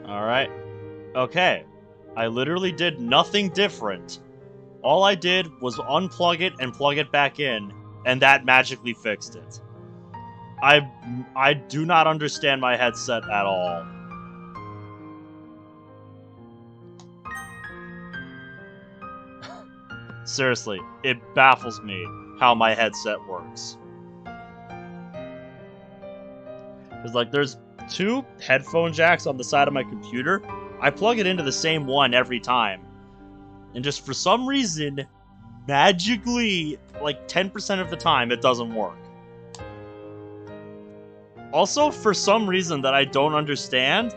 Alright. Okay. I literally did nothing different. All I did was unplug it and plug it back in, and that magically fixed it. I do not understand my headset at all. Seriously, it baffles me how my headset works. Because, like, there's two headphone jacks on the side of my computer. I plug it into the same one every time. And just for some reason, magically, like 10% of the time, it doesn't work. Also, for some reason that I don't understand,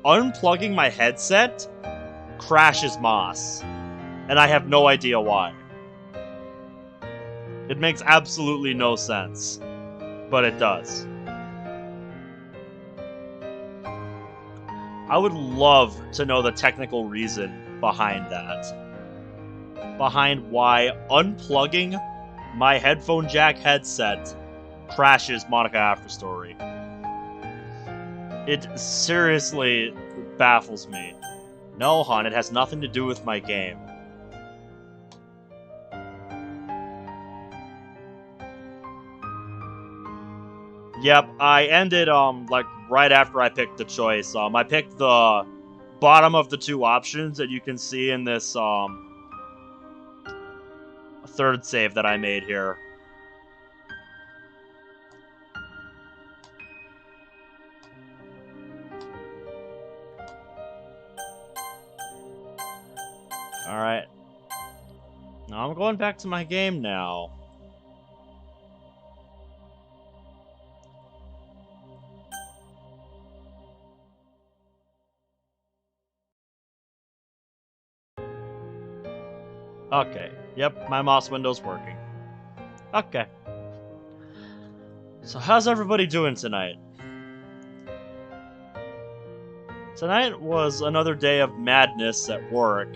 unplugging my headset crashes Moss. And I have no idea why. It makes absolutely no sense. But it does. I would love to know the technical reason behind that. Behind why unplugging my headphone jack headset crashes Monica After Story. It seriously baffles me. No, hon, it has nothing to do with my game. Yep, I ended, like, right after I picked the choice. I picked the bottom of the two options that you can see in this, third save that I made here. Alright. Now I'm going back to my game now. Okay. Yep, my mouse window's working. Okay. So how's everybody doing tonight? Tonight was another day of madness at work.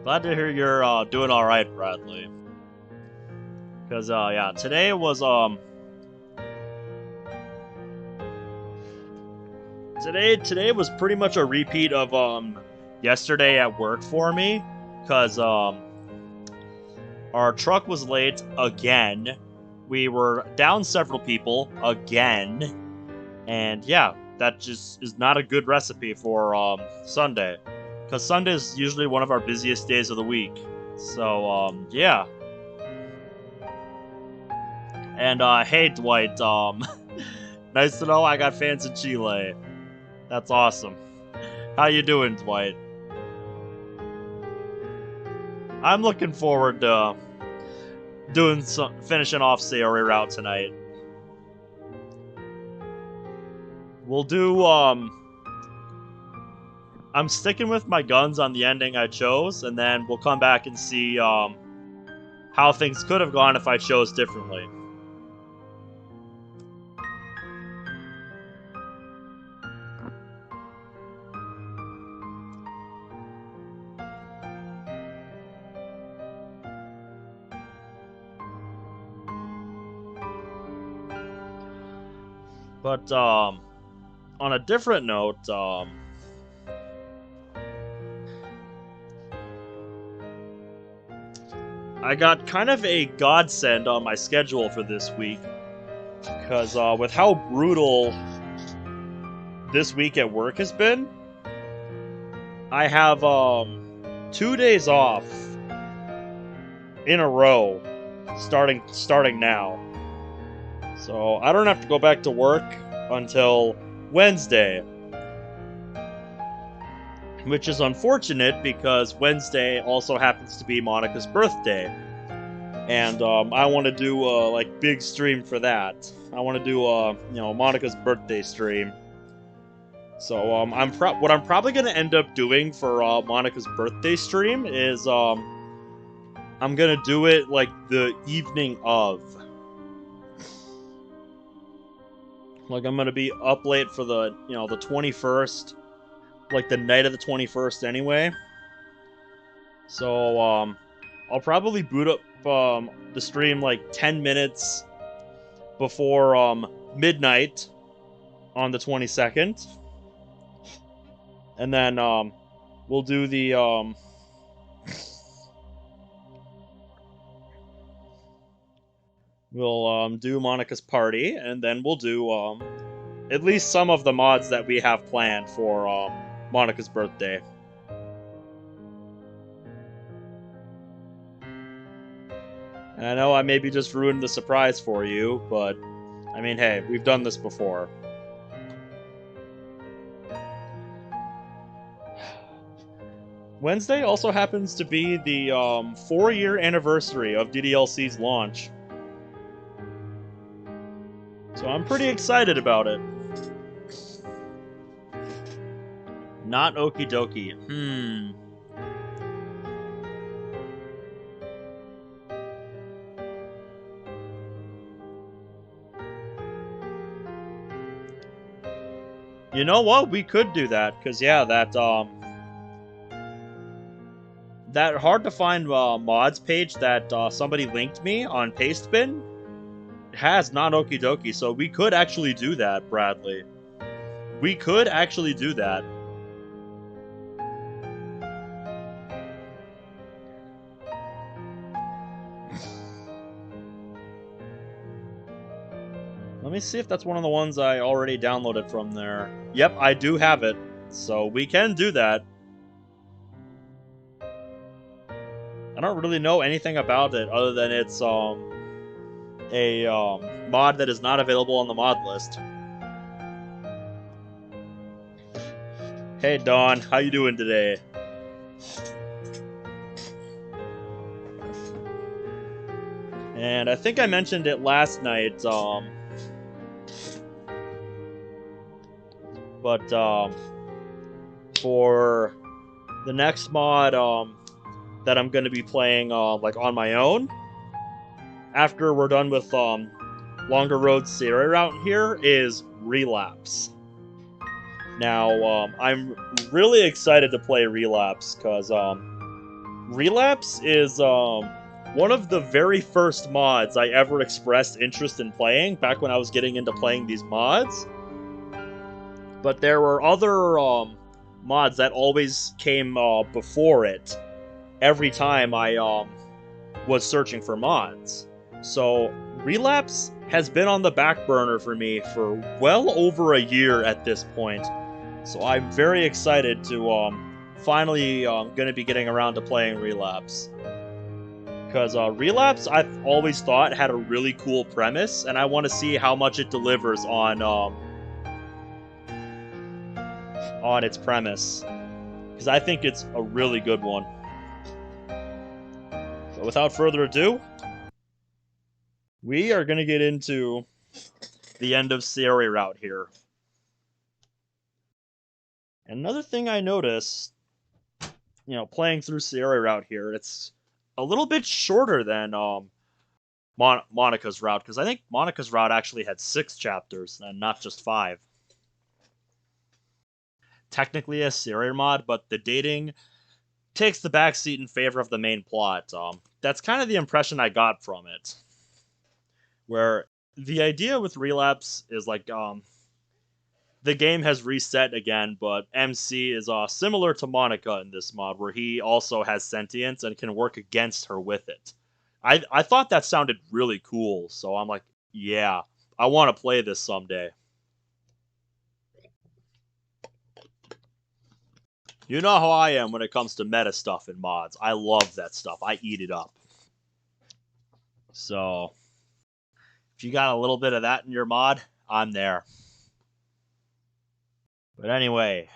Glad to hear you're doing alright, Bradley. Because, yeah, today was, Today was pretty much a repeat of, yesterday at work for me. Because, our truck was late again. We were down several people again. And, yeah, that just is not a good recipe for, Sunday. Because Sunday is usually one of our busiest days of the week. So, yeah. And, hey, Dwight, nice to know I got fans in Chile. That's awesome. How you doing, Dwight? I'm looking forward to finishing off Sayori route tonight. We'll do, I'm sticking with my guns on the ending I chose, and then we'll come back and see, how things could have gone if I chose differently. But, on a different note, I got kind of a godsend on my schedule for this week. Because, with how brutal this week at work has been, I have, 2 days off in a row, starting now. So, I don't have to go back to work until Wednesday. Which is unfortunate because Wednesday also happens to be Monica's birthday. and I want to do like big stream for that. I want to do Monica's birthday stream. So what I'm probably gonna end up doing for Monica's birthday stream is I'm gonna do it like the evening of. Like I'm gonna be up late for the the 21st, like the night of the 21st anyway. So I'll probably boot up the stream like 10 minutes before midnight on the 22nd. And then we'll do the we'll do Monica's party, and then we'll do at least some of the mods that we have planned for Monica's birthday. And I know I maybe just ruined the surprise for you, but I mean, hey, we've done this before. Wednesday also happens to be the 4-year anniversary of DDLC's launch. So I'm pretty excited about it. Not okie dokie. You know what? We could do that, because yeah, that hard to find mods page that somebody linked me on Pastebin has not okie dokie, so we could actually do that, Bradley. We could actually do that. Let me see if that's one of the ones I already downloaded from there. Yep, I do have it, so we can do that. I don't really know anything about it other than it's a mod that is not available on the mod list. Hey Dawn, how you doing today? And I think I mentioned it last night, but for the next mod that I'm going to be playing like on my own, after we're done with Longer Road Sayori route here, is Relapse. Now, I'm really excited to play Relapse, because Relapse is one of the very first mods I ever expressed interest in playing, back when I was getting into playing these mods. But there were other mods that always came before it every time I was searching for mods. So Relapse has been on the back burner for me for well over a year at this point. So I'm very excited to finally gonna be getting around to playing Relapse. Because Relapse, I've always thought, had a really cool premise, and I want to see how much it delivers on its premise. Because I think it's a really good one. So without further ado, we are going to get into the end of Sayori route here. Another thing I noticed, playing through Sayori route here, it's a little bit shorter than Monica's route, because I think Monica's route actually had 6 chapters and not just 5. Technically a Sayori mod, but the dating takes the backseat in favor of the main plot. That's kind of the impression I got from it. Where the idea with Relapse is like the game has reset again, but MC is similar to Monica in this mod, where he also has sentience and can work against her with it. I thought that sounded really cool, so I'm like, yeah, I want to play this someday. You know how I am when it comes to meta stuff in mods. I love that stuff. I eat it up. So, if you got a little bit of that in your mod, I'm there. But anyway,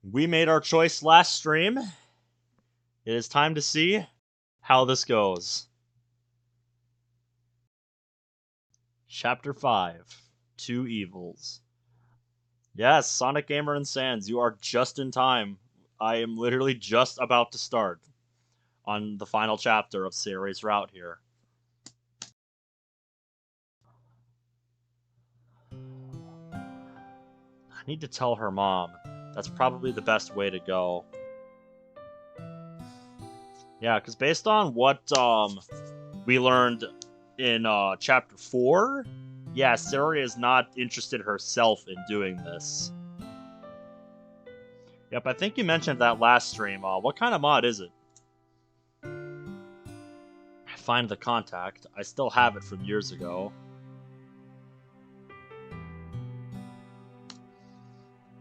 we made our choice last stream. It is time to see how this goes. Chapter 5, Two Evils. Yes, Sonic Gamer and Sans, you are just in time. I am literally just about to start on the final chapter of Sayori's route here. I need to tell her mom. That's probably the best way to go. Yeah, because based on what we learned in chapter 4, yeah, Sayori is not interested herself in doing this. Yep, I think you mentioned that last stream. What kind of mod is it? Find the contact. I still have it from years ago.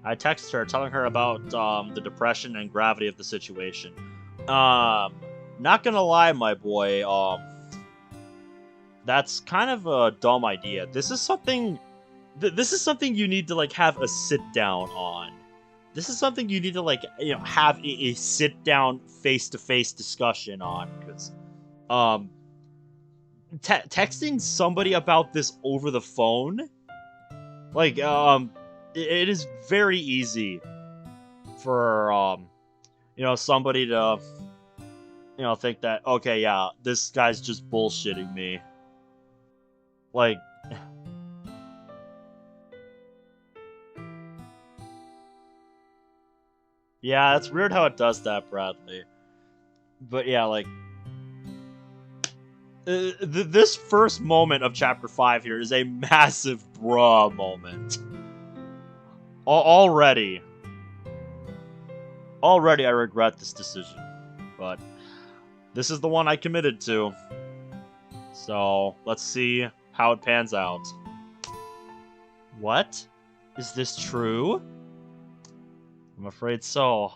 I text her telling her about the depression and gravity of the situation. Not gonna lie, my boy, that's kind of a dumb idea. This is something you need to like have a sit down on. This is something you need to like have a sit down face to face discussion on, because texting somebody about this over the phone, like it is very easy for somebody to think that, okay, yeah, this guy's just bullshitting me. Like, yeah, it's weird how it does that, Bradley. But yeah, like, this first moment of chapter 5 here is a massive bruh moment. Already I regret this decision, but this is the one I committed to. So, let's see how it pans out. What? Is this true? I'm afraid so.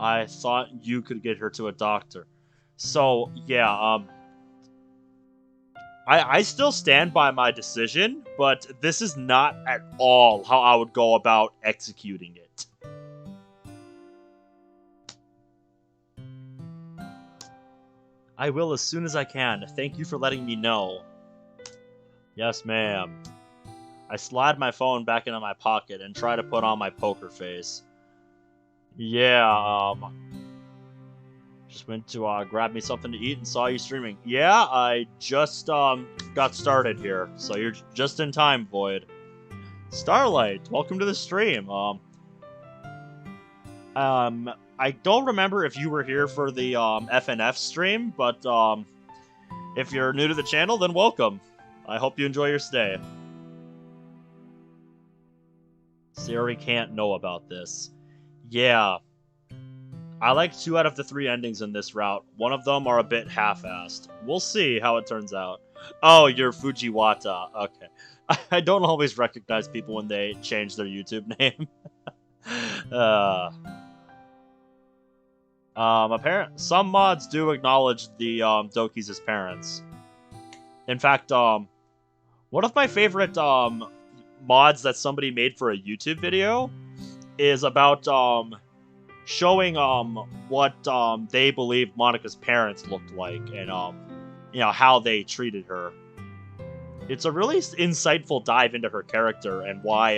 I thought you could get her to a doctor. So, yeah, I still stand by my decision, but this is not at all how I would go about executing it. I will as soon as I can. Thank you for letting me know. Yes, ma'am. I slide my phone back into my pocket and try to put on my poker face. Yeah, just went to grab me something to eat and saw you streaming. Yeah, I just got started here, so you're just in time, Void. Starlight, welcome to the stream. I don't remember if you were here for the FNF stream, but if you're new to the channel, then welcome. I hope you enjoy your stay. Sayori can't know about this. Yeah. I like 2 out of the 3 endings in this route. One of them are a bit half-assed. We'll see how it turns out. Oh, you're Fujiwata. Okay. I don't always recognize people when they change their YouTube name. Some mods do acknowledge the Dokis as parents. In fact, one of my favorite mods that somebody made for a YouTube video is about showing what they believe Monika's parents looked like, and how they treated her. It's a really insightful dive into her character and why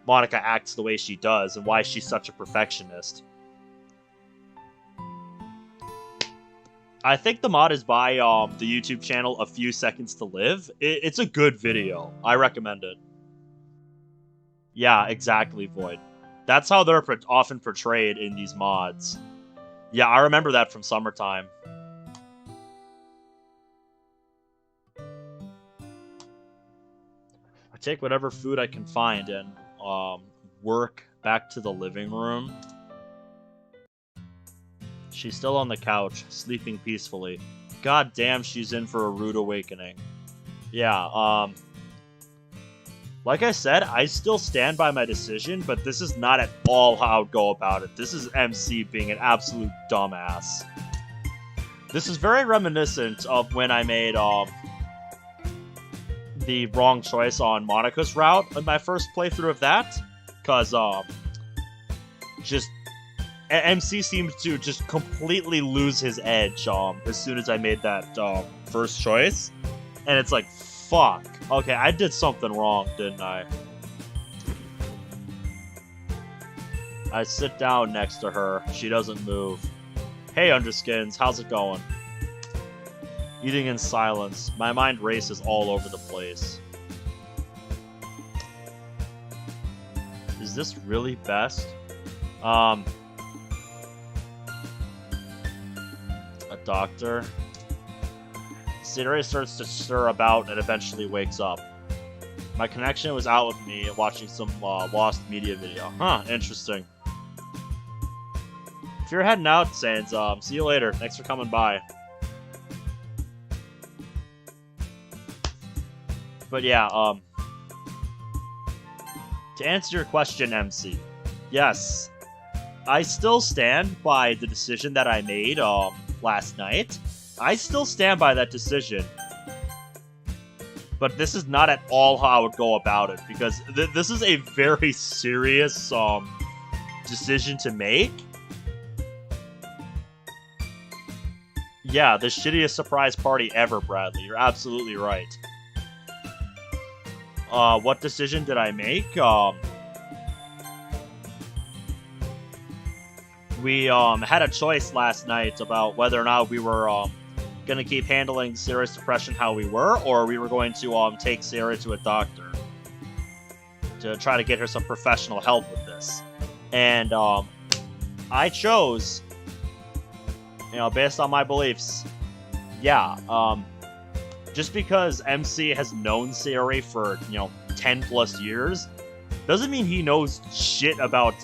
Monika acts the way she does and why she's such a perfectionist. I think the mod is by the YouTube channel A Few Seconds to Live. It's a good video. I recommend it. Yeah, exactly, Void. That's how they're often portrayed in these mods. Yeah, I remember that from Summertime. I take whatever food I can find and work back to the living room. She's still on the couch, sleeping peacefully. God damn, she's in for a rude awakening. Yeah, like I said, I still stand by my decision, but this is not at all how I would go about it. This is MC being an absolute dumbass. This is very reminiscent of when I made the wrong choice on Monika's route in my first playthrough of that. Because, MC seemed to just completely lose his edge as soon as I made that first choice. And it's like, fuck. Okay, I did something wrong, didn't I? I sit down next to her. She doesn't move. Hey, Underskins, how's it going? Eating in silence. My mind races all over the place. Is this really best? A doctor. Sayori starts to stir about and eventually wakes up. My connection was out with me watching some lost media video. Huh, interesting. If you're heading out, Sans, see you later. Thanks for coming by. But yeah, to answer your question, MC, yes, I still stand by the decision that I made last night. I still stand by that decision. But this is not at all how I would go about it, because this is a very serious decision to make. Yeah, the shittiest surprise party ever, Bradley. You're absolutely right. What decision did I make? We had a choice last night about whether or not we were gonna keep handling Sayori's depression how we were, or we were going to take Sayori to a doctor to try to get her some professional help with this. And I chose, based on my beliefs, yeah, just because MC has known Sayori for 10 plus years doesn't mean he knows shit about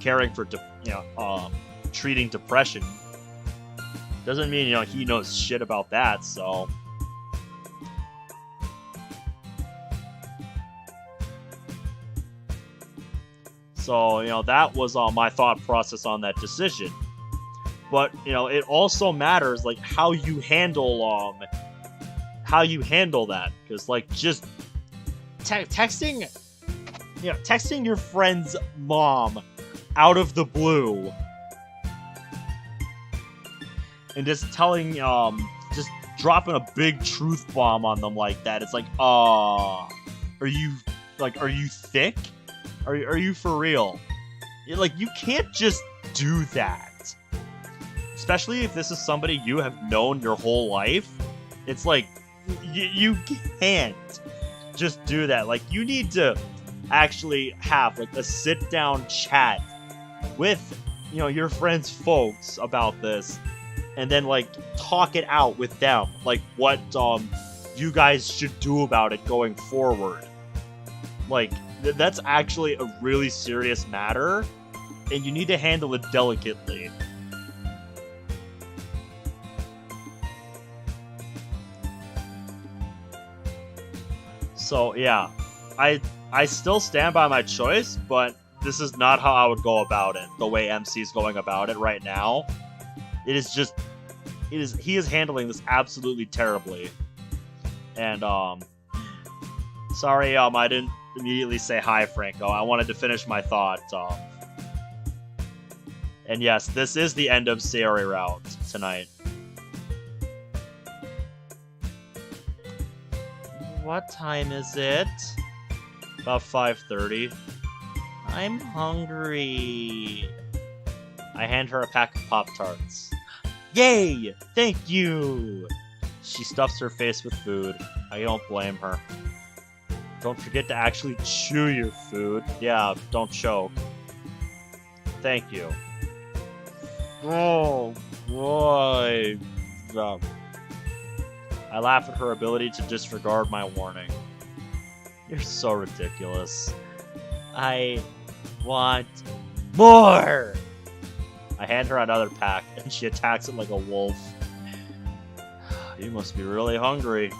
caring for treating depression. Doesn't mean he knows shit about that. So that was my thought process on that decision. But it also matters like how you handle that, because just texting your friend's mom out of the blue and just telling just dropping a big truth bomb on them like that, it's like, are you thick? Are you for real? You can't just do that. Especially if this is somebody you have known your whole life. It's like, you can't just do that. You need to actually have a sit-down chat with your friends' folks about this, and then talk it out with them, what you guys should do about it going forward. That's actually a really serious matter, and you need to handle it delicately. So yeah, I still stand by my choice, but this is not how I would go about it, the way MC's going about it right now. He is handling this absolutely terribly. And sorry, I didn't immediately say hi, Franco. I wanted to finish my thought. And yes, this is the end of Sayori route tonight. What time is it? About 5:30. I'm hungry. I hand her a pack of Pop-Tarts. Yay! Thank you! She stuffs her face with food. I don't blame her. Don't forget to actually chew your food. Yeah, don't choke. Thank you. Oh, boy. I laugh at her ability to disregard my warning. You're so ridiculous. I want more! I hand her another pack, and she attacks it like a wolf. You must be really hungry.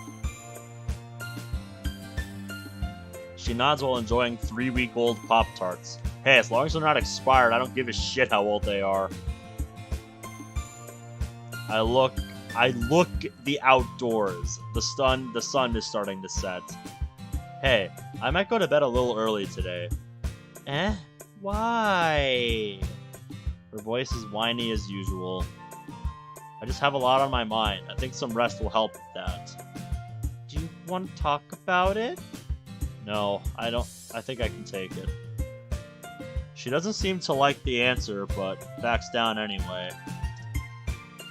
She nods while enjoying 3-week-old Pop-Tarts. Hey, as long as they're not expired, I don't give a shit how old they are. I look the outdoors. The sun is starting to set. Hey, I might go to bed a little early today. Eh? Why? Her voice is whiny as usual. I just have a lot on my mind. I think some rest will help with that. want to talk about it? No, I don't. I think I can take it. She doesn't seem to like the answer, but backs down anyway.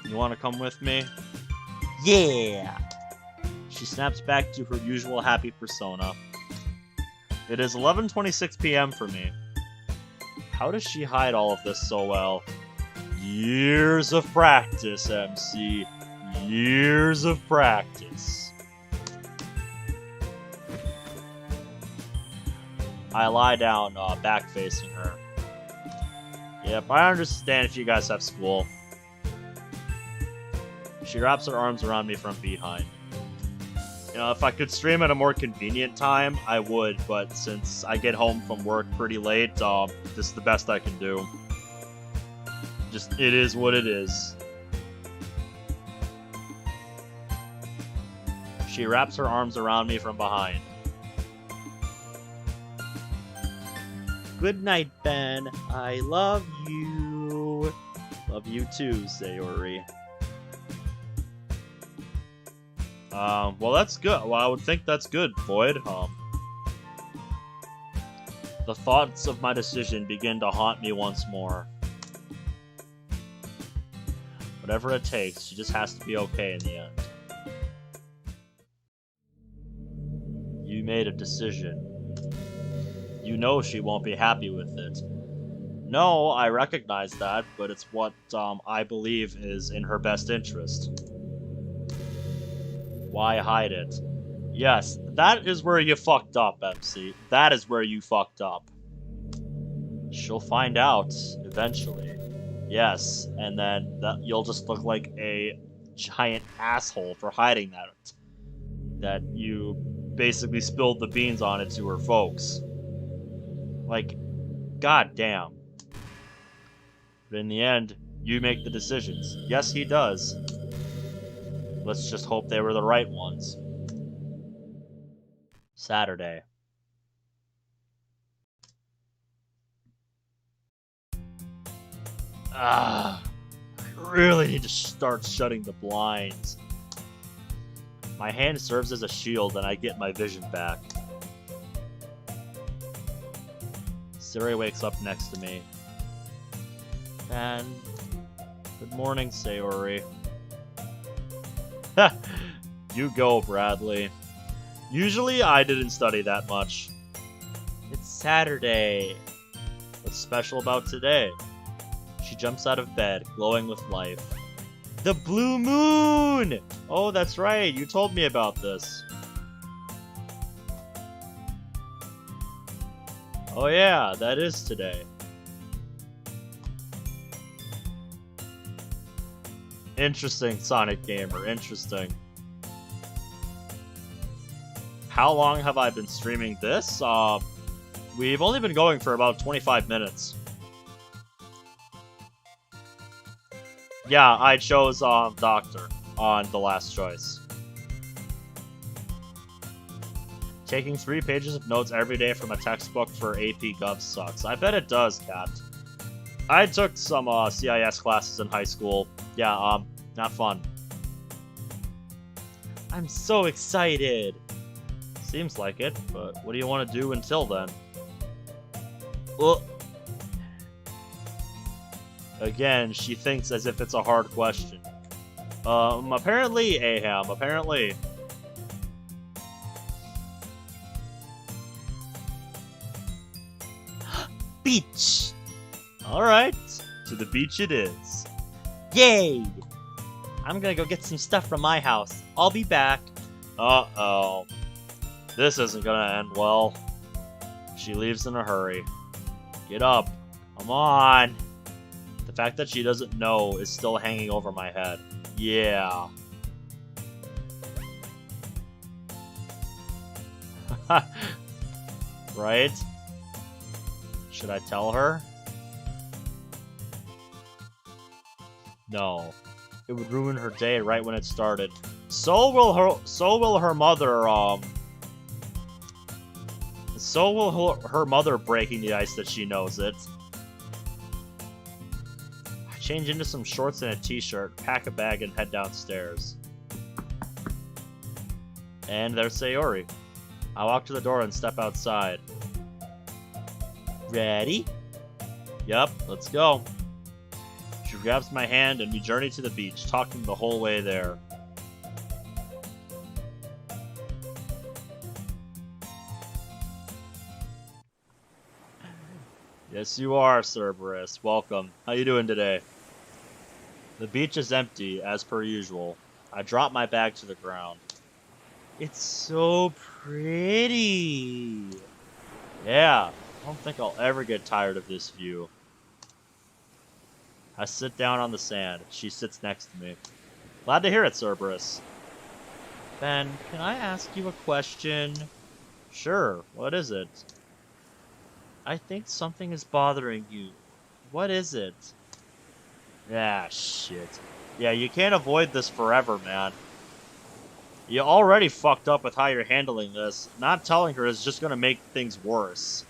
You want to come with me? Yeah! She snaps back to her usual happy persona. It is 11:26 p.m. for me. How does she hide all of this so well? Years of practice, MC. Years of practice. I lie down, back facing her. Yep, I understand if you guys have school. She wraps her arms around me from behind. You know, if I could stream at a more convenient time, I would, but since I get home from work pretty late, this is the best I can do. Just, it is what it is. She wraps her arms around me from behind. Good night, Ben. I love you. Love you too, Sayori. Well, that's good. Well, I would think that's good, Void. The thoughts of my decision begin to haunt me once more. Whatever it takes, she just has to be okay in the end. You made a decision. You know she won't be happy with it. No, I recognize that, but it's what I believe is in her best interest. Why hide it? Yes, that is where you fucked up, MC. That is where you fucked up. She'll find out, eventually. Yes, and then you'll just look like a giant asshole for hiding that. That you basically spilled the beans on it to her folks. Like, goddamn. But in the end, you make the decisions. Yes, he does. Let's just hope they were the right ones. Saturday. I really need to start shutting the blinds. My hand serves as a shield and I get my vision back. Sayori wakes up next to me. And good morning, Sayori. You go, Bradley. Usually I didn't study that much. It's Saturday. What's special about today? She jumps out of bed, glowing with life. The blue moon! Oh, that's right. You told me about this. Oh yeah, that is today. Interesting, Sonic Gamer. Interesting. How long have I been streaming this? We've only been going for about 25 minutes. Yeah, I chose Doctor on the last choice. Taking 3 pages of notes every day from a textbook for AP Gov sucks. I bet it does, Kat. I took some CIS classes in high school. Yeah, not fun. I'm so excited. Seems like it, but what do you want to do until then? Well, again, she thinks as if it's a hard question. Apparently, Aham, apparently. Beach! Alright, to the beach it is. Yay! I'm gonna go get some stuff from my house. I'll be back. Uh-oh. This isn't gonna end well. She leaves in a hurry. Get up. Come on. The fact that she doesn't know is still hanging over my head. Yeah. Right? Should I tell her? No. It would ruin her day right when it started. So will her mother, So will her mother breaking the ice that she knows it. I change into some shorts and a t-shirt, pack a bag, and head downstairs. And there's Sayori. I walk to the door and step outside. Ready? Yup, let's go. She grabs my hand and we journey to the beach, talking the whole way there. Yes, you are, Cerberus. Welcome. How you doing today? The beach is empty, as per usual. I drop my bag to the ground. It's so pretty. Yeah, I don't think I'll ever get tired of this view. I sit down on the sand. She sits next to me. Glad to hear it, Cerberus. Ben, can I ask you a question? Sure, what is it? I think something is bothering you. What is it? Ah, shit. Yeah, you can't avoid this forever, man. You already fucked up with how you're handling this. Not telling her is just gonna make things worse.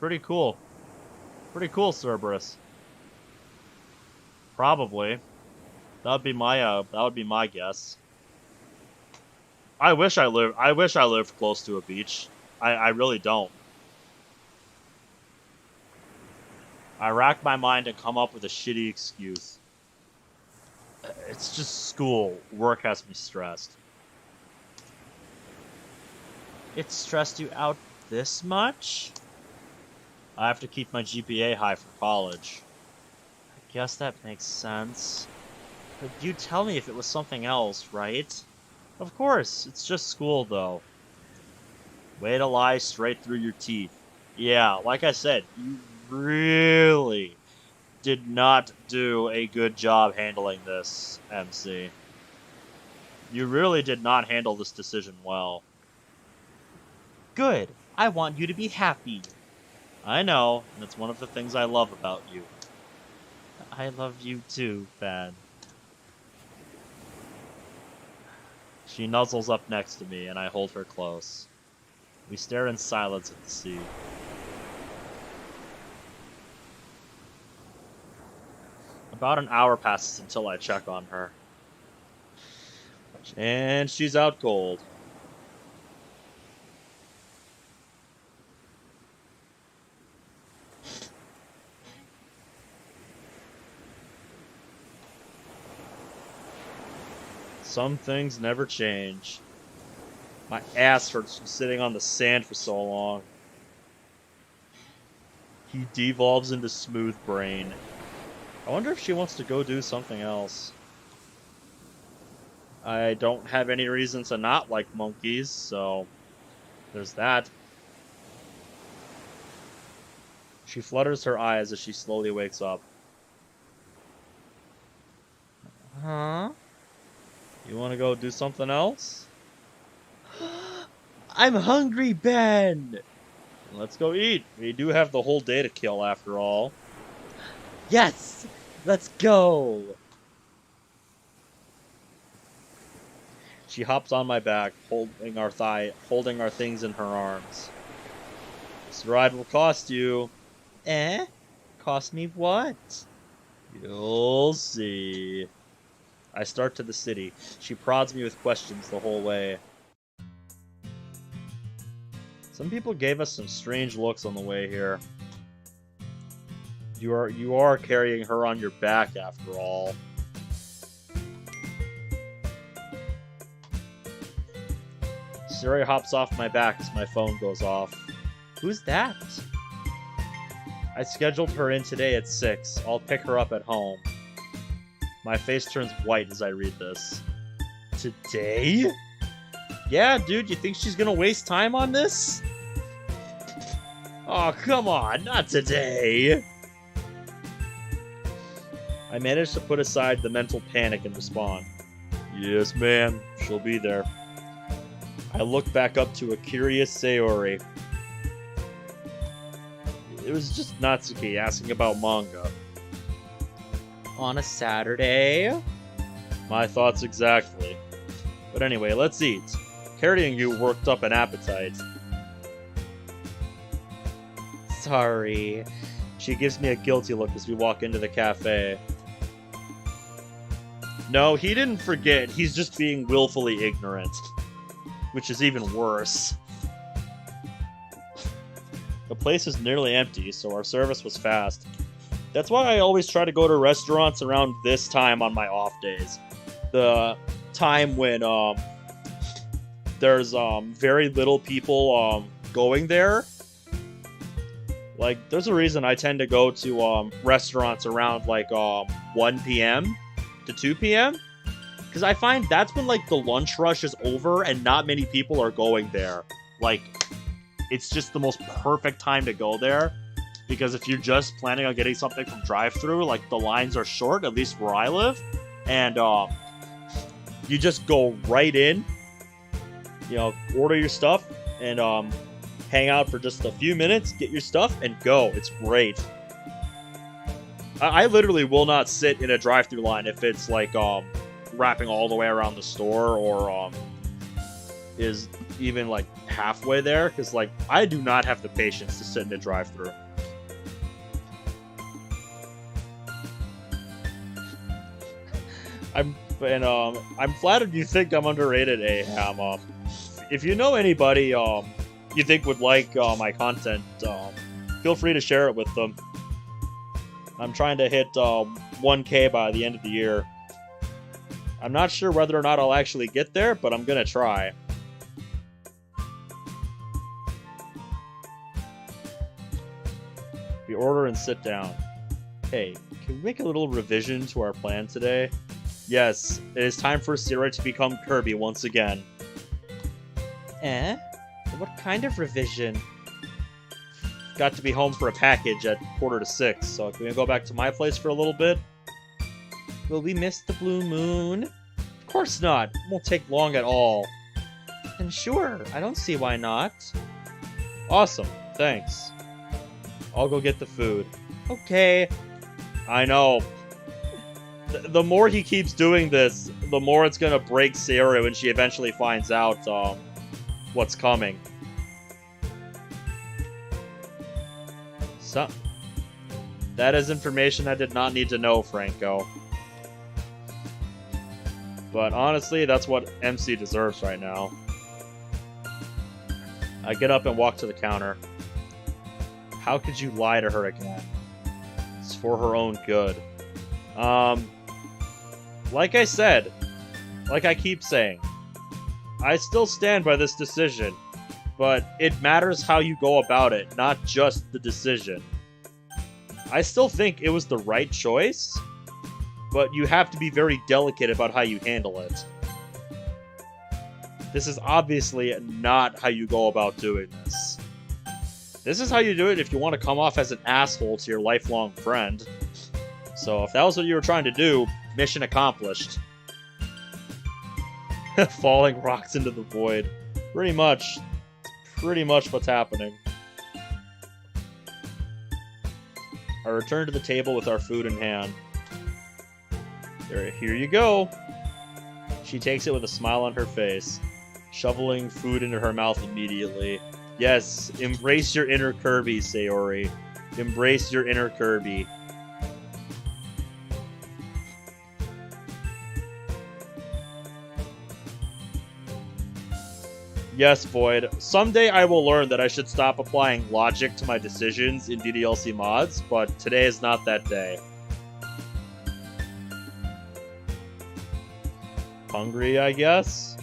Pretty cool. Pretty cool, Cerberus. Probably. That would be my guess. I wish I lived close to a beach. I really don't. I rack my mind and come up with a shitty excuse. It's just school. Work has me stressed. It stressed you out this much? I have to keep my GPA high for college. I guess that makes sense. But you tell me if it was something else, right? Of course, it's just school though. Way to lie straight through your teeth. Yeah, like I said, you really did not do a good job handling this, MC. You really did not handle this decision well. Good. I want you to be happy. I know, and it's one of the things I love about you. I love you too, Ben. She nuzzles up next to me, and I hold her close. We stare in silence at the sea. About an hour passes until I check on her. And she's out cold. Some things never change. My ass hurts from sitting on the sand for so long. He devolves into smooth brain. I wonder if she wants to go do something else. I don't have any reason to not like monkeys, so there's that. She flutters her eyes as she slowly wakes up. Huh? You want to go do something else? I'm hungry, Ben! Let's go eat. We do have the whole day to kill, after all. Yes! Let's go! She hops on my back, holding our things in her arms. This ride will cost you. Eh? Cost me what? You'll see. I start to the city. She prods me with questions the whole way. Some people gave us some strange looks on the way here. You are carrying her on your back after all. Sayori hops off my back as my phone goes off. Who's that? I scheduled her in today at 6. I'll pick her up at home. My face turns white as I read this. Today? Yeah, dude, you think she's gonna waste time on this? Oh, come on, not today! I managed to put aside the mental panic and respond. Yes, ma'am, she'll be there. I look back up to a curious Sayori. It was just Natsuki asking about manga. On a Saturday? My thoughts exactly. But anyway, let's eat. Carrying you worked up an appetite. sorry. She gives me a guilty look as we walk into the cafe. No, he didn't forget. He's just being willfully ignorant. Which is even worse. The place is nearly empty, so our service was fast. That's why I always try to go to restaurants around this time on my off days. The time when there's very little people going there. Like, there's a reason I tend to go to restaurants around like 1 p.m. to 2 p.m. Because I find that's when like the lunch rush is over and not many people are going there. Like, it's just the most perfect time to go there. Because if you're just planning on getting something from drive-thru, like the lines are short, at least where I live, and you just go right in, you know, order your stuff, and hang out for just a few minutes, get your stuff, and go. It's great. I literally will not sit in a drive-thru line if it's like wrapping all the way around the store or is even like halfway there, because like I do not have the patience to sit in a drive-thru. I'm flattered you think I'm underrated, Aham. If you know anybody you think would like my content, feel free to share it with them. I'm trying to hit 1K by the end of the year. I'm not sure whether or not I'll actually get there, but I'm gonna try. We order and sit down. Hey, can we make a little revision to our plan today? Yes, it is time for Sayori to become Kirby once again. Eh? What kind of revision? Got to be home for a package at 5:45, so can we go back to my place for a little bit? Will we miss the blue moon? Of course not. It won't take long at all. Then sure, I don't see why not. Awesome, thanks. I'll go get the food. Okay. I know. The more he keeps doing this, the more it's gonna break Sayori when she eventually finds out what's coming. So, that is information I did not need to know, Franco. But honestly, that's what MC deserves right now. I get up and walk to the counter. How could you lie to her again? It's for her own good. Like I said, like I keep saying, I still stand by this decision, but it matters how you go about it, not just the decision. I still think it was the right choice, but you have to be very delicate about how you handle it. This is obviously not how you go about doing this. This is how you do it if you want to come off as an asshole to your lifelong friend. So if that was what you were trying to do, mission accomplished. Falling rocks into the void. Pretty much what's happening. I return to the table with our food in hand. Here you go. She takes it with a smile on her face, shoveling food into her mouth immediately. Yes, embrace your inner Kirby, Sayori. Embrace your inner Kirby. Yes, Void. Someday I will learn that I should stop applying logic to my decisions in DDLC mods, but today is not that day. Hungry, I guess?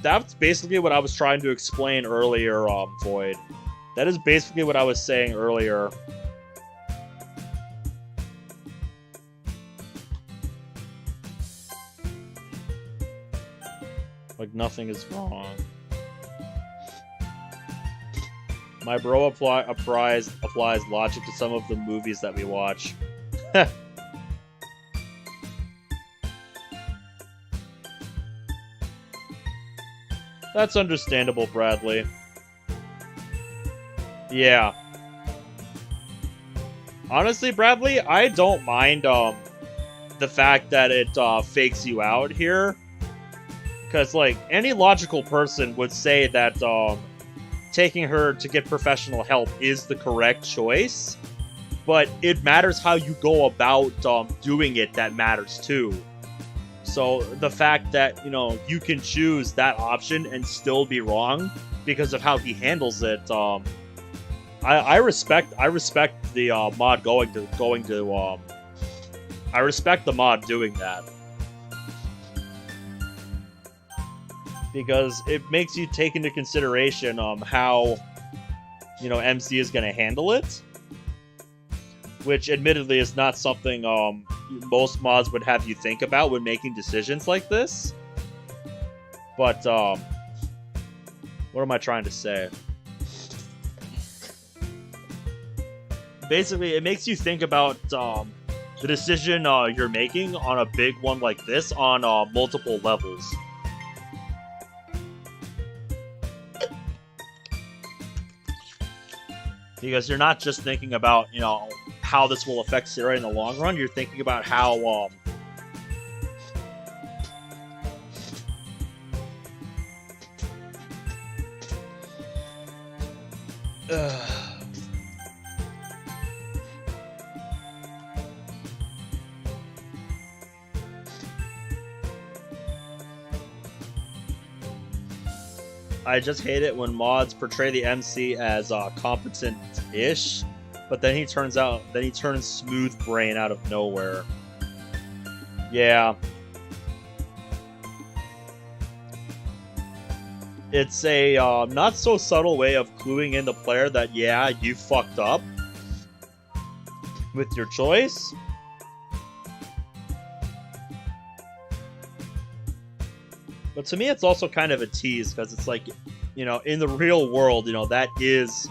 That's basically what I was trying to explain earlier, Void. That is basically what I was saying earlier. Like nothing is wrong. My bro applies logic to some of the movies that we watch. That's understandable, Bradley. Yeah. Honestly, Bradley, I don't mind the fact that it fakes you out here, because like any logical person would say that taking her to get professional help is the correct choice, but it matters how you go about doing it that matters too. So the fact that, you know, you can choose that option and still be wrong because of how he handles it, I respect the mod I respect the mod doing that. Because it makes you take into consideration how, you know, MC is going to handle it, which admittedly is not something most mods would have you think about when making decisions like this. But what am I trying to say? Basically, it makes you think about the decision you're making on a big one like this on multiple levels. Because you're not just thinking about, you know, how this will affect Sayori in the long run, you're thinking about how, I just hate it when mods portray the MC as competent-ish, but then he turns smooth brain out of nowhere. Yeah. It's a not so subtle way of cluing in the player that, yeah, you fucked up with your choice. But to me, it's also kind of a tease, because it's like, you know, in the real world, you know, that is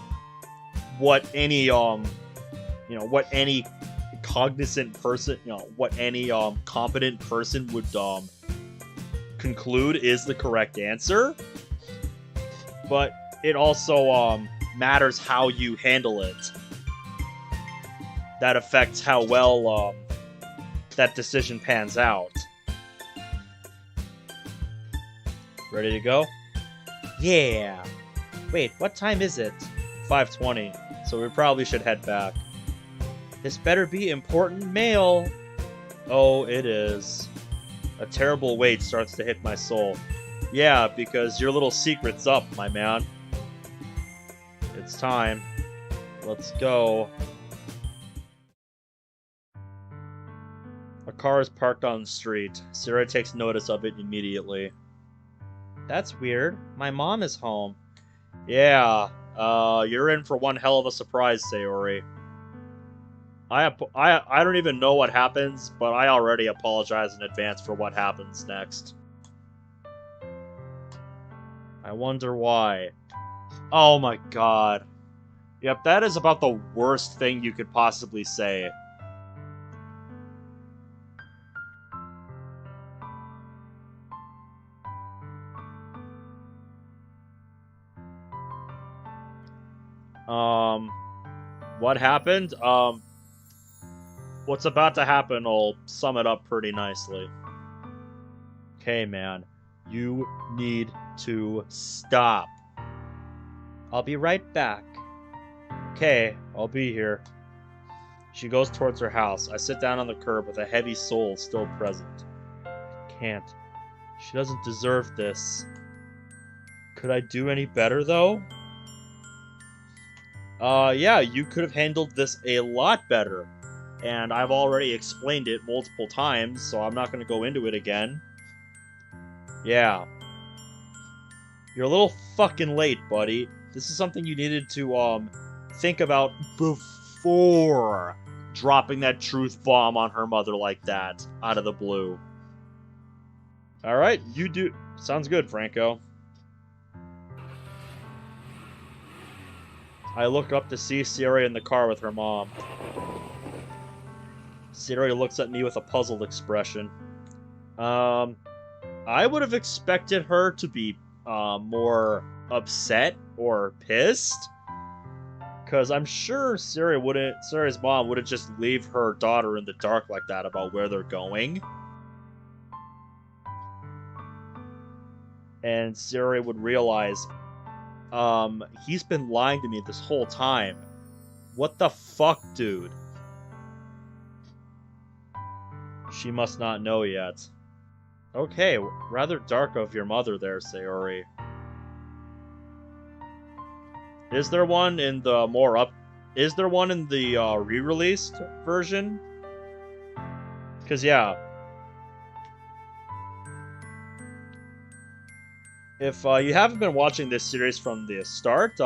what any, what any cognizant person, what any competent person would conclude is the correct answer. But it also matters how you handle it. That affects how well that decision pans out. Ready to go? Yeah. Wait, what time is it? 5:20, so we probably should head back. This better be important mail. Oh, it is. A terrible weight starts to hit my soul. Yeah, because your little secret's up, my man. It's time. Let's go. A car is parked on the street. Sayori takes notice of it immediately. That's weird. My mom is home. Yeah, you're in for one hell of a surprise, Sayori. I don't even know what happens, but I already apologize in advance for what happens next. I wonder why. Oh my god. Yep, that is about the worst thing you could possibly say. What happened? What's about to happen will sum it up pretty nicely. Okay, man. You need to stop. I'll be right back. Okay, I'll be here. She goes towards her house. I sit down on the curb with a heavy soul still present. I can't. She doesn't deserve this. Could I do any better, though? Yeah, you could have handled this a lot better. And I've already explained it multiple times, so I'm not going to go into it again. Yeah. You're a little fucking late, buddy. This is something you needed to, think about before dropping that truth bomb on her mother like that, out of the blue. Alright, you do... Sounds good, Franco. I look up to see Sayori in the car with her mom. Sayori looks at me with a puzzled expression. I would have expected her to be more upset or pissed, Because I'm sure Sayori's mom wouldn't just leave her daughter in the dark like that about where they're going. And Sayori would realize, he's been lying to me this whole time. What the fuck, dude? She must not know yet. Okay, rather dark of your mother there, Sayori. Is there one in the re-released version? Cause yeah. If you haven't been watching this series from the start,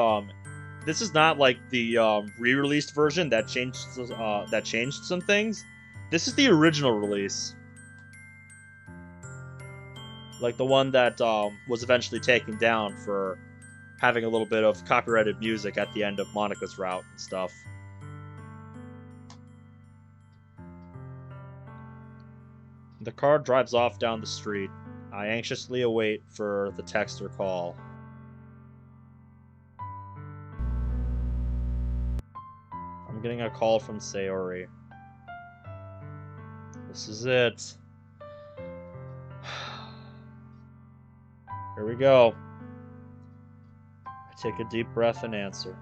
this is not like the re-released version that changed some things. This is the original release, like the one that was eventually taken down for having a little bit of copyrighted music at the end of Monika's route and stuff. The car drives off down the street. I anxiously await for the text or call. I'm getting a call from Sayori. This is it. Here we go. I take a deep breath and answer.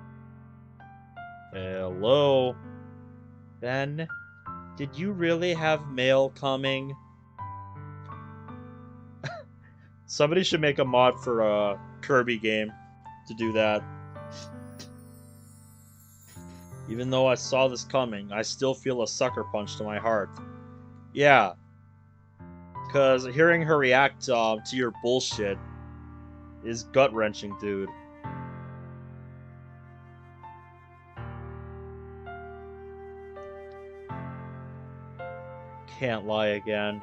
Hello? Ben, did you really have mail coming? Somebody should make a mod for a Kirby game to do that. Even though I saw this coming, I still feel a sucker punch to my heart. Yeah. Because hearing her react to your bullshit is gut-wrenching, dude. Can't lie again.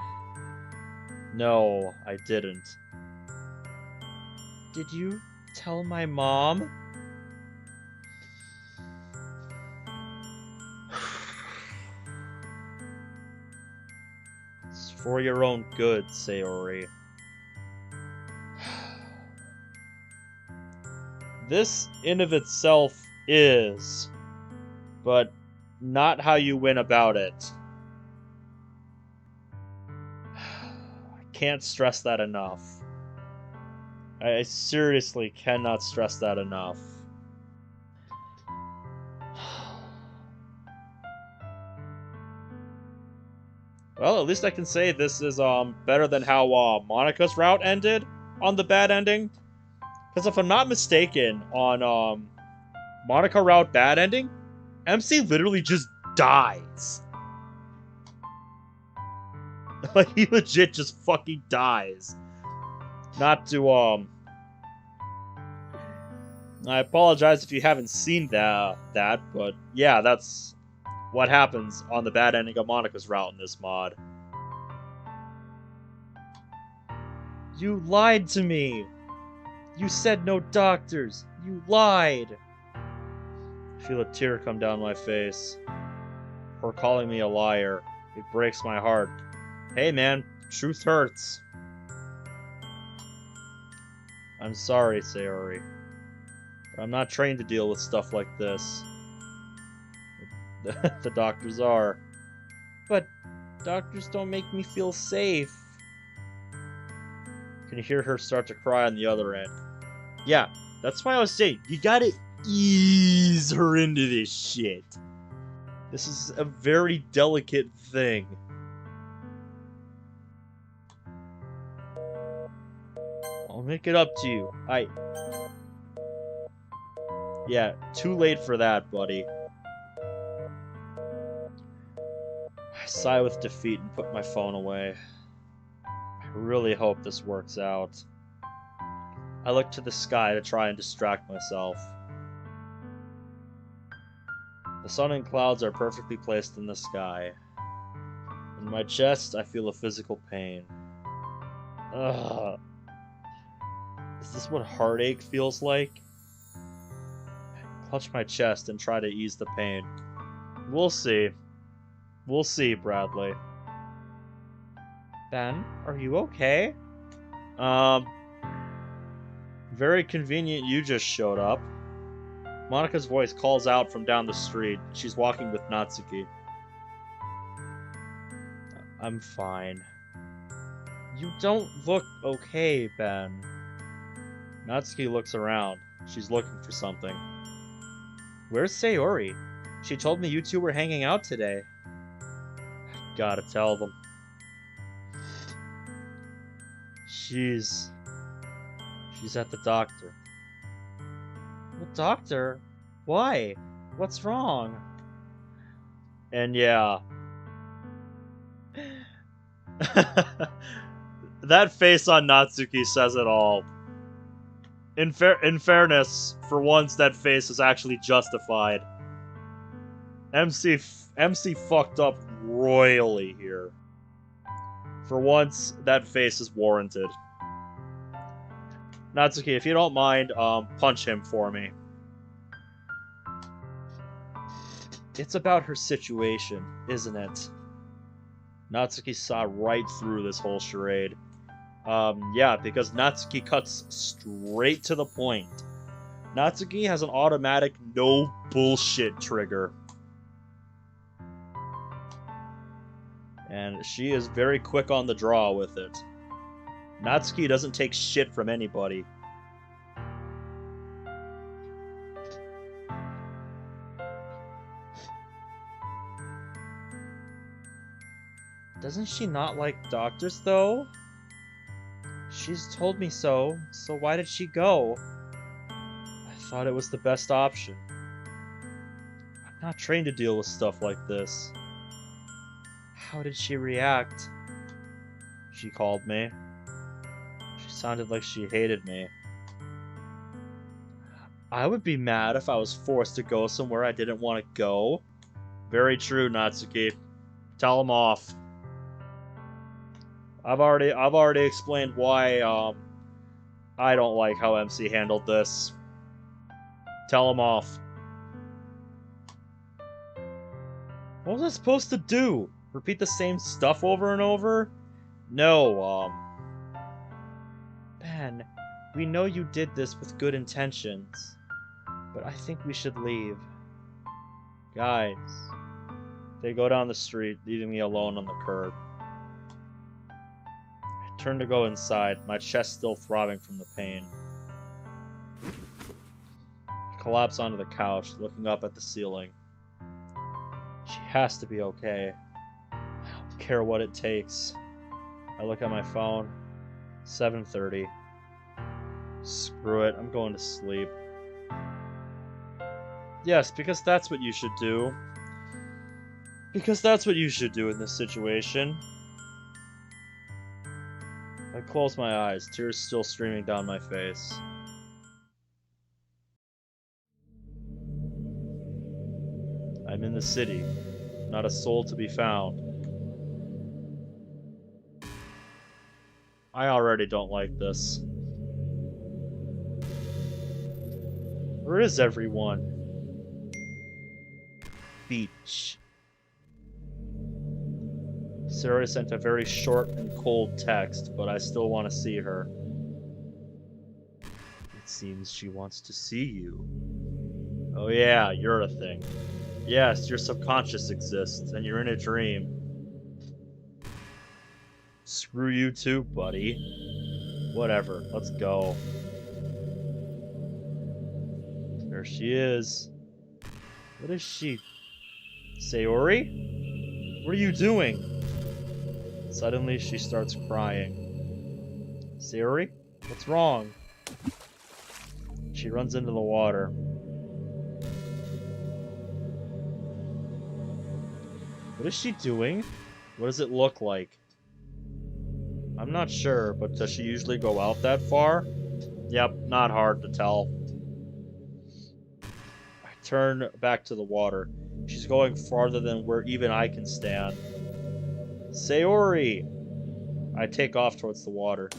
No, I didn't. Did you tell my mom? It's for your own good, Sayori. This in of itself is, but not how you went about it. I can't stress that enough. I seriously cannot stress that enough. Well, at least I can say this is better than how Monika's route ended on the bad ending. Because if I'm not mistaken, on Monika route bad ending, MC literally just dies. Like, he legit just fucking dies. Not to, I apologize if you haven't seen that, but yeah, that's what happens on the bad ending of Monika's route in this mod. You lied to me! You said no doctors! You lied! I feel a tear come down my face. Her calling me a liar. It breaks my heart. Hey man, truth hurts. I'm sorry, Sayori. But I'm not trained to deal with stuff like this. The doctors are. But doctors don't make me feel safe. Can you hear her start to cry on the other end? Yeah, that's why I was saying, you gotta ease her into this shit. This is a very delicate thing. I'll make it up to you. Yeah, too late for that, buddy. I sigh with defeat and put my phone away. I really hope this works out. I look to the sky to try and distract myself. The sun and clouds are perfectly placed in the sky. In my chest, I feel a physical pain. Ugh. Is this what heartache feels like? I clutch my chest and try to ease the pain. We'll see. We'll see, Bradley. Ben, are you okay? Very convenient you just showed up. Monika's voice calls out from down the street. She's walking with Natsuki. I'm fine. You don't look okay, Ben. Natsuki looks around. She's looking for something. Where's Sayori? She told me you two were hanging out today. Gotta tell them. She's at the doctor. The doctor? Why? What's wrong? And yeah. That face on Natsuki says it all. In fairness, for once that face is actually justified. MC fucked up royally here. For once, that face is warranted. Natsuki, if you don't mind, punch him for me. It's about her situation, isn't it? Natsuki saw right through this whole charade. Yeah, because Natsuki cuts straight to the point. Natsuki has an automatic no bullshit trigger. And she is very quick on the draw with it. Natsuki doesn't take shit from anybody. Doesn't she not like doctors, though? She's told me so why did she go? I thought it was the best option. I'm not trained to deal with stuff like this. How did she react? She called me. She sounded like she hated me. I would be mad if I was forced to go somewhere I didn't want to go. Very true, Natsuki. Tell him off. I've already explained why I don't like how MC handled this. Tell him off. What was I supposed to do? Repeat the same stuff over and over? No, Ben, we know you did this with good intentions, but I think we should leave. Guys. They go down the street, leaving me alone on the curb. I turn to go inside, my chest still throbbing from the pain. I collapse onto the couch, looking up at the ceiling. She has to be okay. I don't care what it takes. I look at my phone. 7:30. Screw it, I'm going to sleep. Yes, because that's what you should do. Because that's what you should do in this situation. I close my eyes, tears still streaming down my face. I'm in the city, not a soul to be found. I already don't like this. Where is everyone? Beach. Sayori sent a very short and cold text, but I still want to see her. It seems she wants to see you. Oh yeah, you're a thing. Yes, your subconscious exists, and you're in a dream. Screw you too, buddy. Whatever, let's go. There she is. What is she? Sayori? What are you doing? Suddenly, she starts crying. Sayori? What's wrong? She runs into the water. What is she doing? What does it look like? I'm not sure, but does she usually go out that far? Yep, not hard to tell. I turn back to the water. She's going farther than where even I can stand. Sayori! I take off towards the water.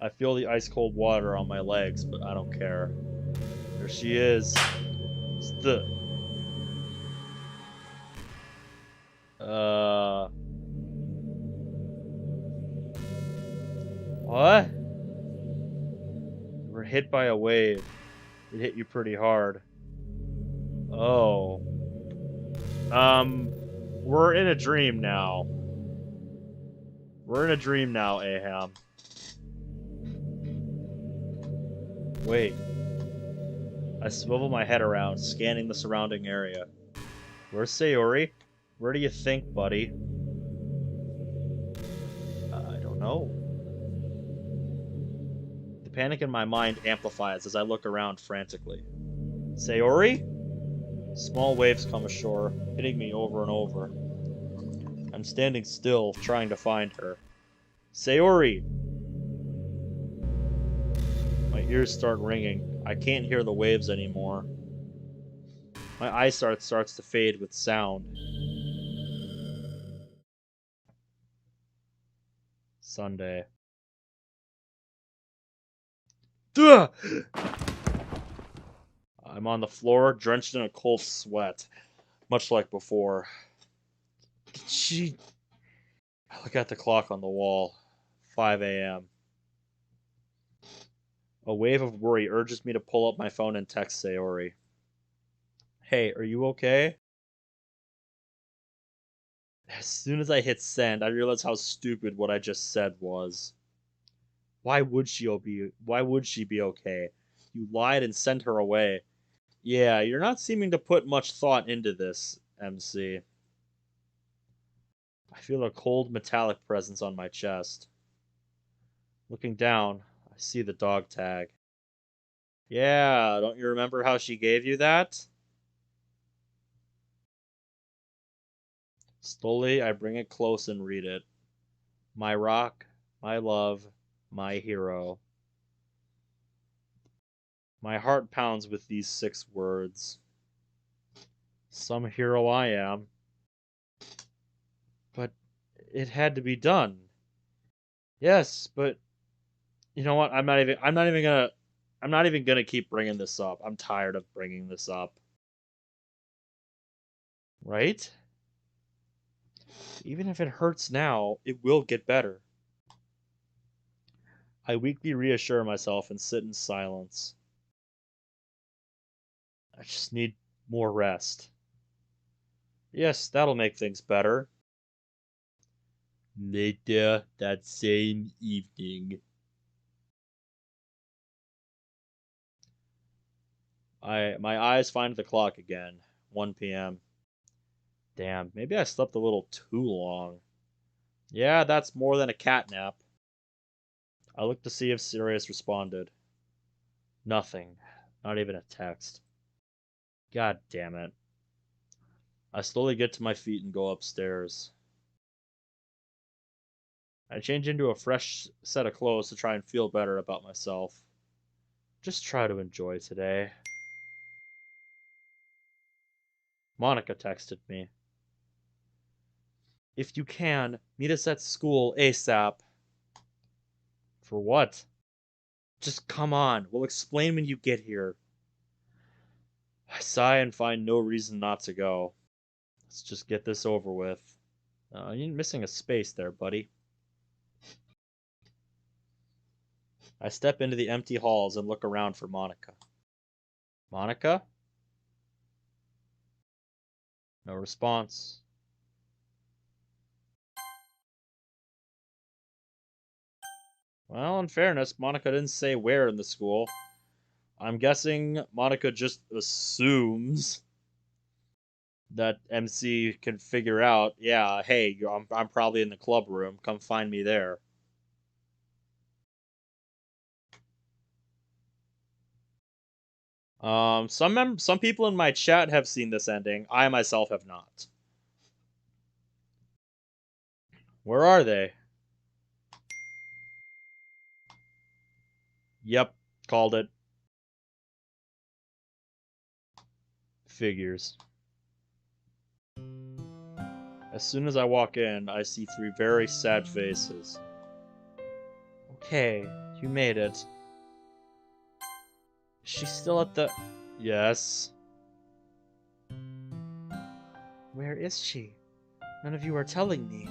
I feel the ice-cold water on my legs, but I don't care. There she is. It's the... What? We're hit by a wave. It hit you pretty hard. Oh. We're in a dream now. We're in a dream now, Aham. Wait. I swivel my head around, scanning the surrounding area. Where's Sayori? Where do you think, buddy? I don't know. The panic in my mind amplifies as I look around frantically. Sayori? Small waves come ashore, hitting me over and over. I'm standing still, trying to find her. Sayori! My ears start ringing. I can't hear the waves anymore. My eyesight starts to fade with sound. Sunday. Ugh! I'm on the floor, drenched in a cold sweat, much like before. Did she... I look at the clock on the wall. 5 a.m. A wave of worry urges me to pull up my phone and text Sayori. Hey, are you okay? As soon as I hit send, I realize how stupid what I just said was. Why would she be okay? You lied and sent her away. Yeah, you're not seeming to put much thought into this, MC. I feel a cold metallic presence on my chest. Looking down, I see the dog tag. Yeah, don't you remember how she gave you that? Slowly, I bring it close and read it. My rock, my love, my hero. My heart pounds with these 6 words. Some hero I am. But it had to be done. Yes, but you know what? I'm not even gonna keep bringing this up. I'm tired of bringing this up. Right? Even if it hurts now, it will get better. I weakly reassure myself and sit in silence. I just need more rest. Yes, that'll make things better. Later that same evening. My eyes find the clock again. 1 p.m. Damn, maybe I slept a little too long. Yeah, that's more than a cat nap. I looked to see if Sirius responded. Nothing. Not even a text. God damn it. I slowly get to my feet and go upstairs. I change into a fresh set of clothes to try and feel better about myself. Just try to enjoy today. Monica texted me. If you can, meet us at school ASAP. For what? Just come on. We'll explain when you get here. I sigh and find no reason not to go. Let's just get this over with. You're missing a space there, buddy. I step into the empty halls and look around for Monica. Monica? No response. Well, in fairness, Monica didn't say where in the school. I'm guessing Monica just assumes that MC can figure out, yeah, hey, I'm probably in the club room. Come find me there. Some people in my chat have seen this ending. I myself have not. Where are they? Yep, called it. Figures. As soon as I walk in, I see 3 very sad faces. Okay, you made it. She's still at the... Yes. Where is she? None of you are telling me.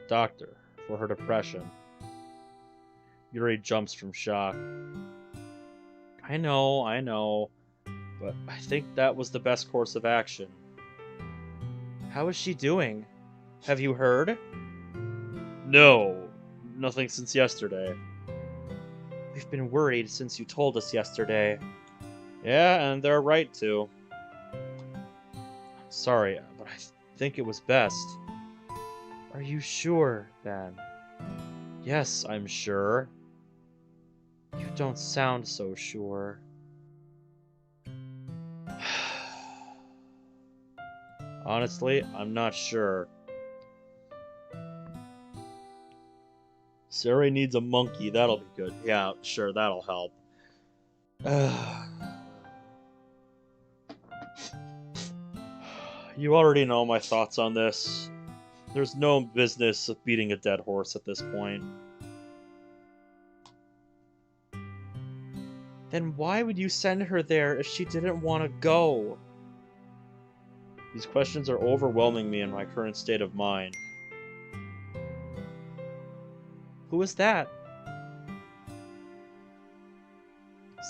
Doctor, for her depression. Yuri jumps from shock. I know, but I think that was the best course of action. How is she doing? Have you heard? No, nothing since yesterday. We've been worried since you told us yesterday. Yeah, and they're right to. I'm sorry, but I think it was best. Are you sure, then? Yes, I'm sure. You don't sound so sure. Honestly, I'm not sure. Sayori needs a monkey, that'll be good. Yeah, sure, that'll help. You already know my thoughts on this. There's no business of beating a dead horse at this point. Then why would you send her there if she didn't want to go? These questions are overwhelming me in my current state of mind. Who is that?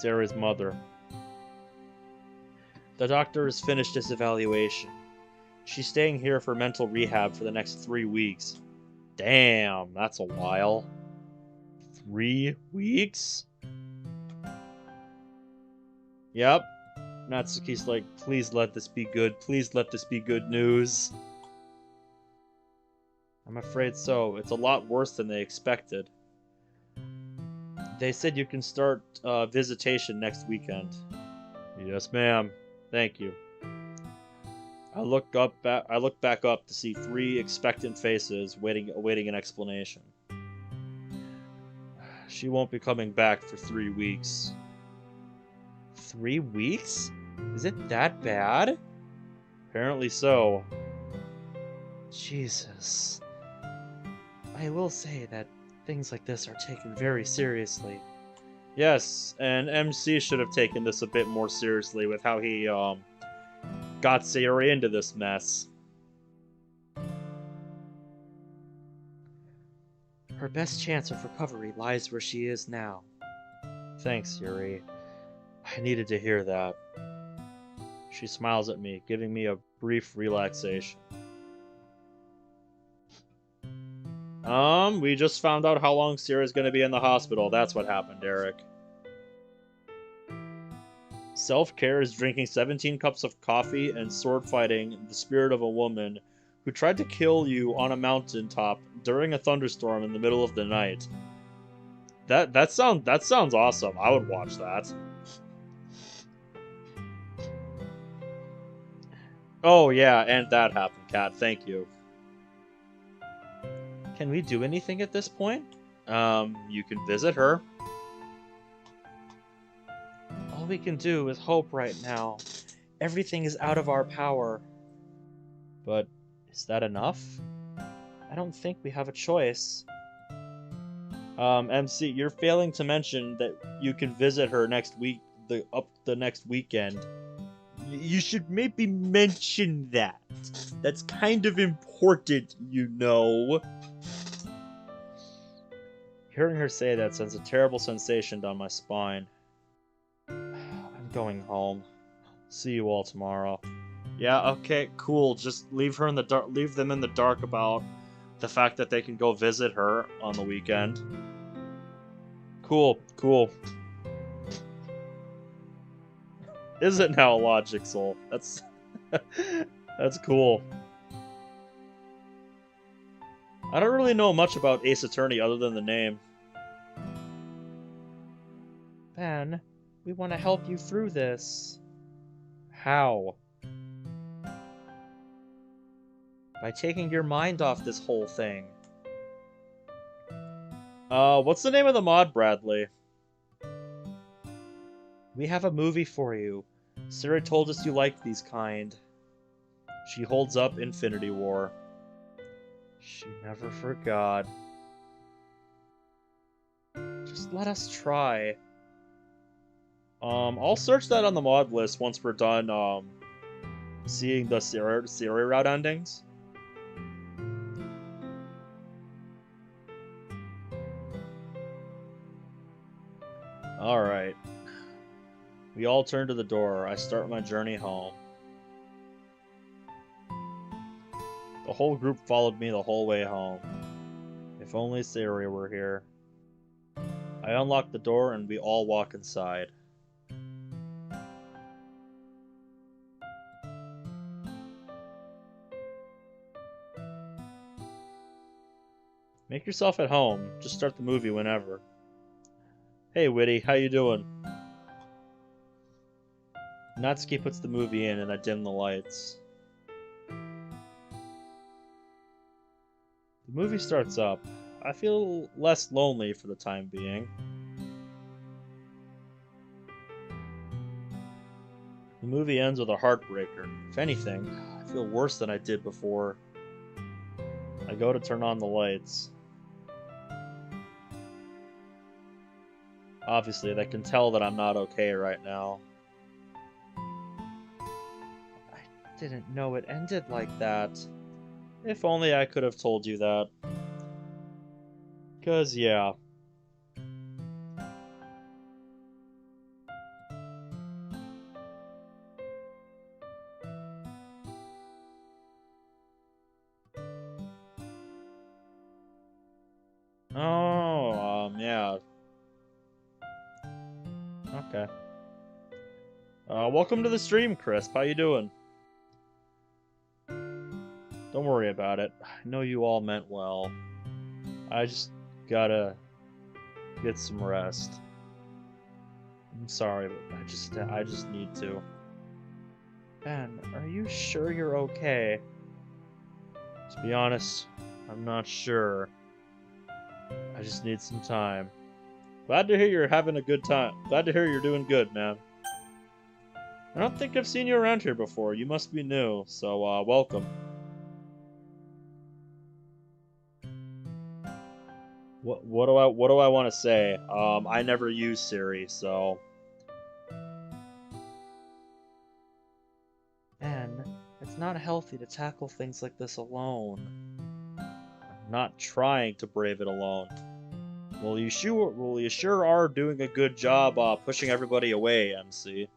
Sayori's mother. The doctor has finished his evaluation. She's staying here for mental rehab for the next 3 weeks. Damn, that's a while. 3 weeks? Yep. Natsuki's like, please let this be good. Please let this be good news. I'm afraid so. It's a lot worse than they expected. They said you can start visitation next weekend. Yes, ma'am. Thank you. I look back up to see 3 expectant faces awaiting an explanation. She won't be coming back for 3 weeks. 3 weeks? Is it that bad? Apparently so. Jesus. I will say that things like this are taken very seriously. Yes, and MC should have taken this a bit more seriously with how he got Sayori into this mess. Her best chance of recovery lies where she is now. Thanks, Yuri. I needed to hear that. She smiles at me, giving me a brief relaxation. We just found out how long Sierra's gonna be in the hospital. That's what happened, Eric. Self-care is drinking 17 cups of coffee and sword fighting the spirit of a woman who tried to kill you on a mountaintop during a thunderstorm in the middle of the night. That sounds awesome. I would watch that. Oh yeah, and that happened, Kat. Thank you. Can we do anything at this point? You can visit her. All we can do is hope right now. Everything is out of our power. But is that enough? I don't think we have a choice. MC, you're failing to mention that you can visit her next week, the next weekend. You should maybe mention that. That's kind of important, you know. Hearing her say that sends a terrible sensation down my spine. I'm going home. See you all tomorrow. Yeah, okay, cool. Just leave her in the dark. Leave them in the dark about the fact that they can go visit her on the weekend. Cool. Is it now, Logic Soul? That's that's cool. I don't really know much about Ace Attorney other than the name. Ben, we want to help you through this. How? By taking your mind off this whole thing. What's the name of the mod, Bradley? We have a movie for you. Sarah told us you liked these kind. She holds up Infinity War. She never forgot. Just let us try. I'll search that on the mod list once we're done, seeing the Sayori route endings. Alright. We all turn to the door. I start my journey home. The whole group followed me the whole way home. If only Sayori were here. I unlock the door and we all walk inside. Make yourself at home. Just start the movie whenever. Hey, Witty, how you doing? Natsuki puts the movie in and I dim the lights. The movie starts up. I feel less lonely for the time being. The movie ends with a heartbreaker. If anything, I feel worse than I did before. I go to turn on the lights. Obviously, they can tell that I'm not okay right now. I didn't know it ended like that. If only I could have told you that. 'Cause, yeah. Oh, yeah. Okay. Welcome to the stream, Crisp. How you doing? Don't worry about it. I know you all meant well. I just gotta get some rest. I'm sorry, but I just need to. Ben, are you sure you're okay? To be honest, I'm not sure. I just need some time. Glad to hear you're having a good time. Glad to hear you're doing good, man. I don't think I've seen you around here before. You must be new, so welcome. What do I want to say? I never use Siri, so. Ben, it's not healthy to tackle things like this alone. I'm not trying to brave it alone. Well, you sure are doing a good job pushing everybody away, MC.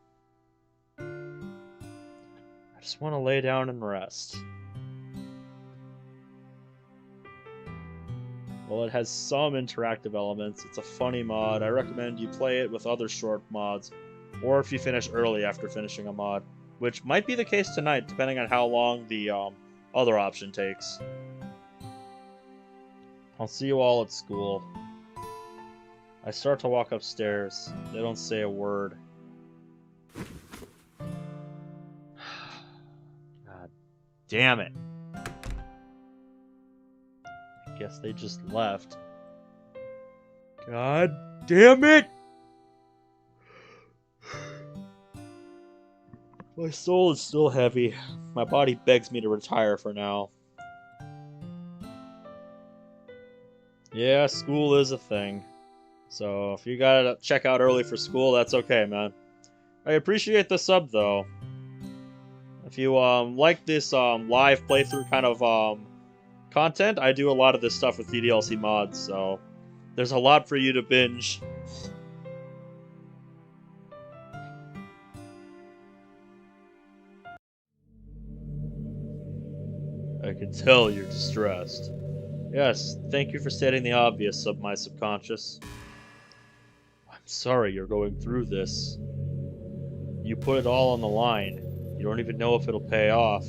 I just want to lay down and rest. Well, it has some interactive elements. It's a funny mod. I recommend you play it with other short mods, or if you finish early after finishing a mod, which might be the case tonight, depending on how long the other option takes. I'll see you all at school. I start to walk upstairs. They don't say a word. God damn it. I guess they just left. God damn it! My soul is still heavy. My body begs me to retire for now. Yeah, school is a thing. So if you gotta check out early for school, that's okay, man. I appreciate the sub, though. If you like this live playthrough kind of content, I do a lot of this stuff with DDLC mods, so there's a lot for you to binge. I can tell you're distressed. Yes, thank you for stating the obvious of my subconscious. I'm sorry you're going through this. You put it all on the line. You don't even know if it'll pay off.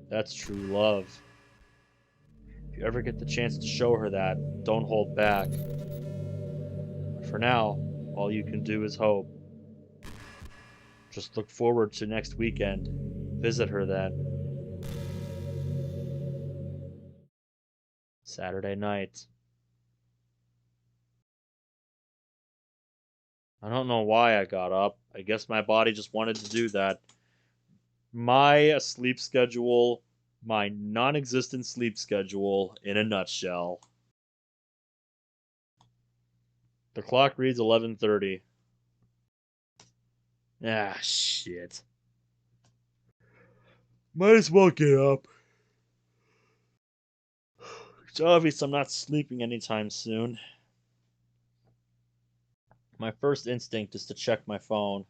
That's true love. If you ever get the chance to show her that, don't hold back. For now, all you can do is hope. Just look forward to next weekend. Visit her then. Saturday night. I don't know why I got up. I guess my body just wanted to do that. My sleep schedule, my non-existent sleep schedule in a nutshell. The clock reads 11:30. Ah, shit. Might as well get up. It's obvious I'm not sleeping anytime soon. My first instinct is to check my phone.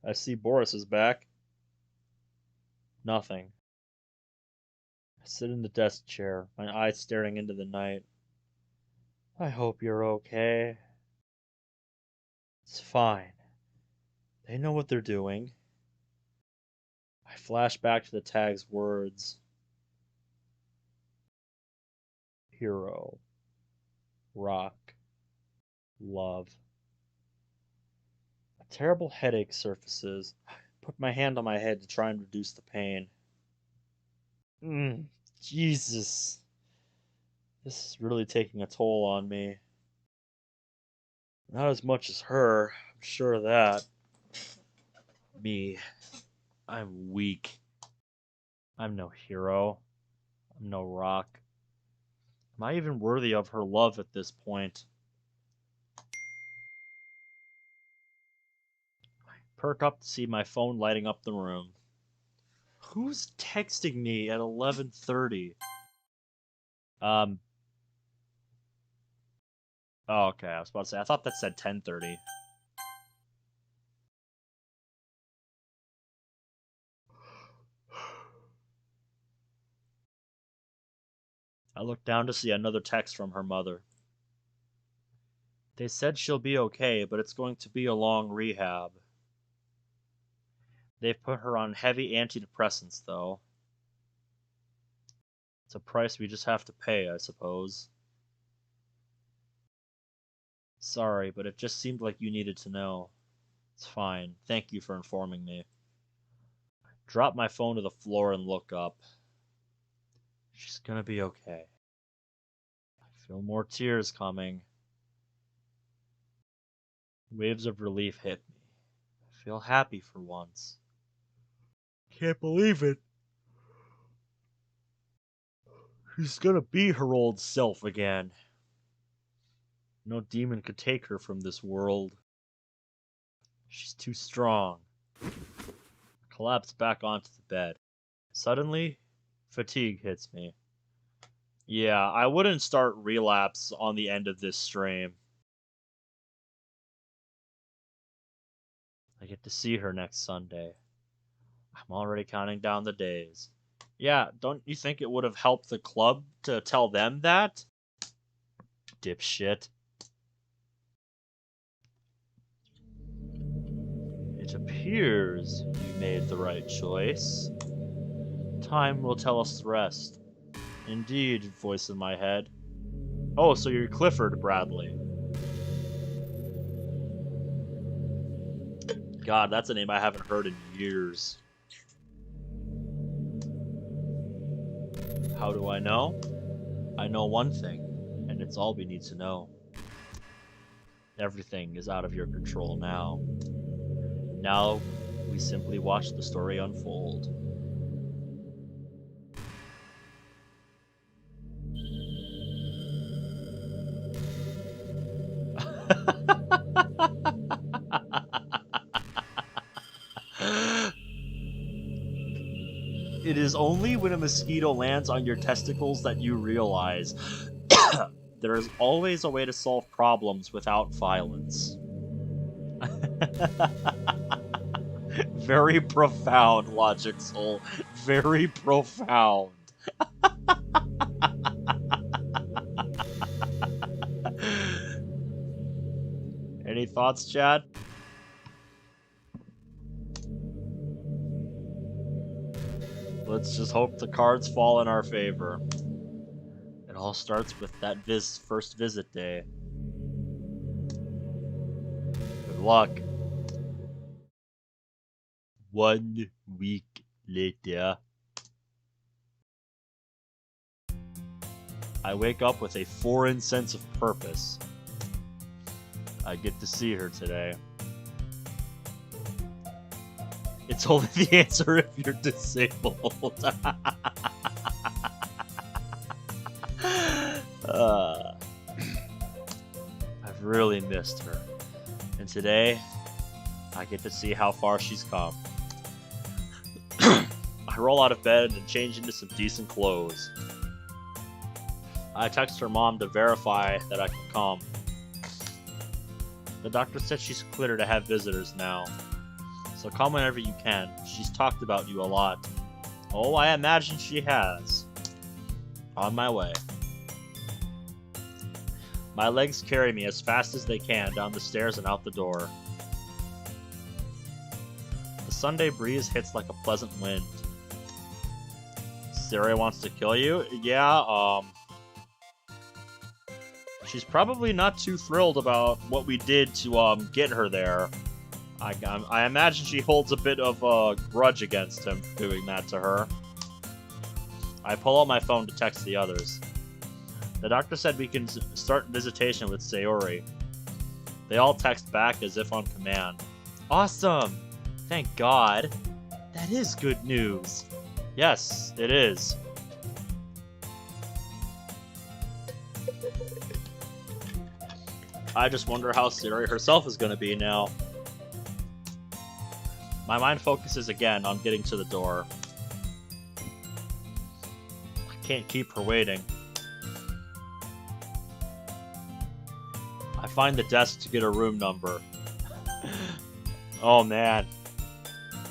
I see Boris is back. Nothing. I sit in the desk chair, my eyes staring into the night. I hope you're okay. It's fine. They know what they're doing. I flash back to the tag's words. Hero. Rock. Love. A terrible headache surfaces. I put my hand on my head to try and reduce the pain. Jesus. This is really taking a toll on me. Not as much as her, I'm sure of that. Me. I'm weak. I'm no hero. I'm no rock. Am I even worthy of her love at this point? I perk up to see my phone lighting up the room. Who's texting me at 11:30? Oh, okay, I was about to say, I thought that said 10:30. I look down to see another text from her mother. They said she'll be okay, but it's going to be a long rehab. They've put her on heavy antidepressants, though. It's a price we just have to pay, I suppose. Sorry, but it just seemed like you needed to know. It's fine. Thank you for informing me. I drop my phone to the floor and look up. She's gonna be okay. I feel more tears coming. Waves of relief hit me. I feel happy for once. Can't believe it. She's gonna be her old self again. No demon could take her from this world. She's too strong. I collapse back onto the bed. Suddenly, fatigue hits me. Yeah, I wouldn't start relapse on the end of this stream. I get to see her next Sunday. I'm already counting down the days. Yeah, don't you think it would have helped the club to tell them that? Dipshit. It appears you made the right choice. Time will tell us the rest. Indeed, voice in my head. Oh, so you're Clifford Bradley. God, that's a name I haven't heard in years. How do I know? I know one thing, and it's all we need to know. Everything is out of your control now. Now, we simply watch the story unfold. It is only when a mosquito lands on your testicles that you realize there is always a way to solve problems without violence. Very profound, Logic Soul. Very profound. Any thoughts, Chad? Let's just hope the cards fall in our favor. It all starts with that first visit day. Good luck. 1 week later. I wake up with a foreign sense of purpose. I get to see her today. It's only the answer if you're disabled. I've really missed her. And today, I get to see how far she's come. I roll out of bed and change into some decent clothes. I text her mom to verify that I can come. The doctor said she's clear to have visitors now. So come whenever you can. She's talked about you a lot. Oh, I imagine she has. On my way. My legs carry me as fast as they can down the stairs and out the door. The Sunday breeze hits like a pleasant wind. Sayori wants to kill you? Yeah, she's probably not too thrilled about what we did to, get her there. I imagine she holds a bit of a grudge against him for doing that to her. I pull out my phone to text the others. The doctor said we can start visitation with Sayori. They all text back as if on command. Awesome! Thank God. That is good news. Yes, it is. I just wonder how Sayori herself is going to be now. My mind focuses again on getting to the door. I can't keep her waiting. I find the desk to get a room number. Oh man.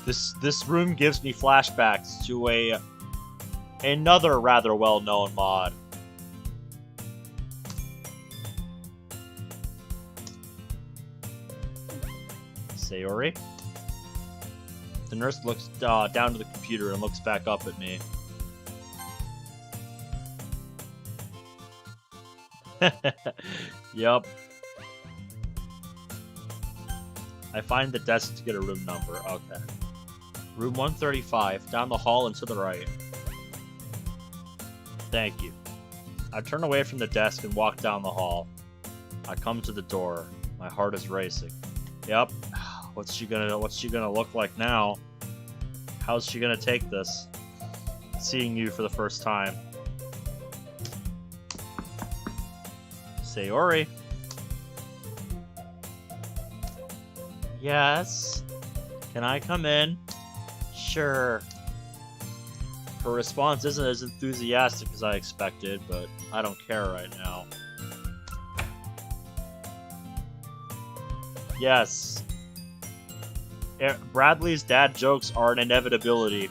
This room gives me flashbacks to another rather well-known mod. Sayori? The nurse looks down to the computer and looks back up at me. Yup. I find the desk to get a room number. Okay. Room 135, down the hall and to the right. Thank you. I turn away from the desk and walk down the hall. I come to the door. My heart is racing. Yep. What's she gonna look like now? How's she gonna take this? Seeing you for the first time. Sayori. Yes. Can I come in? Sure. Her response isn't as enthusiastic as I expected, but I don't care right now. Yes. Bradley's dad jokes are an inevitability.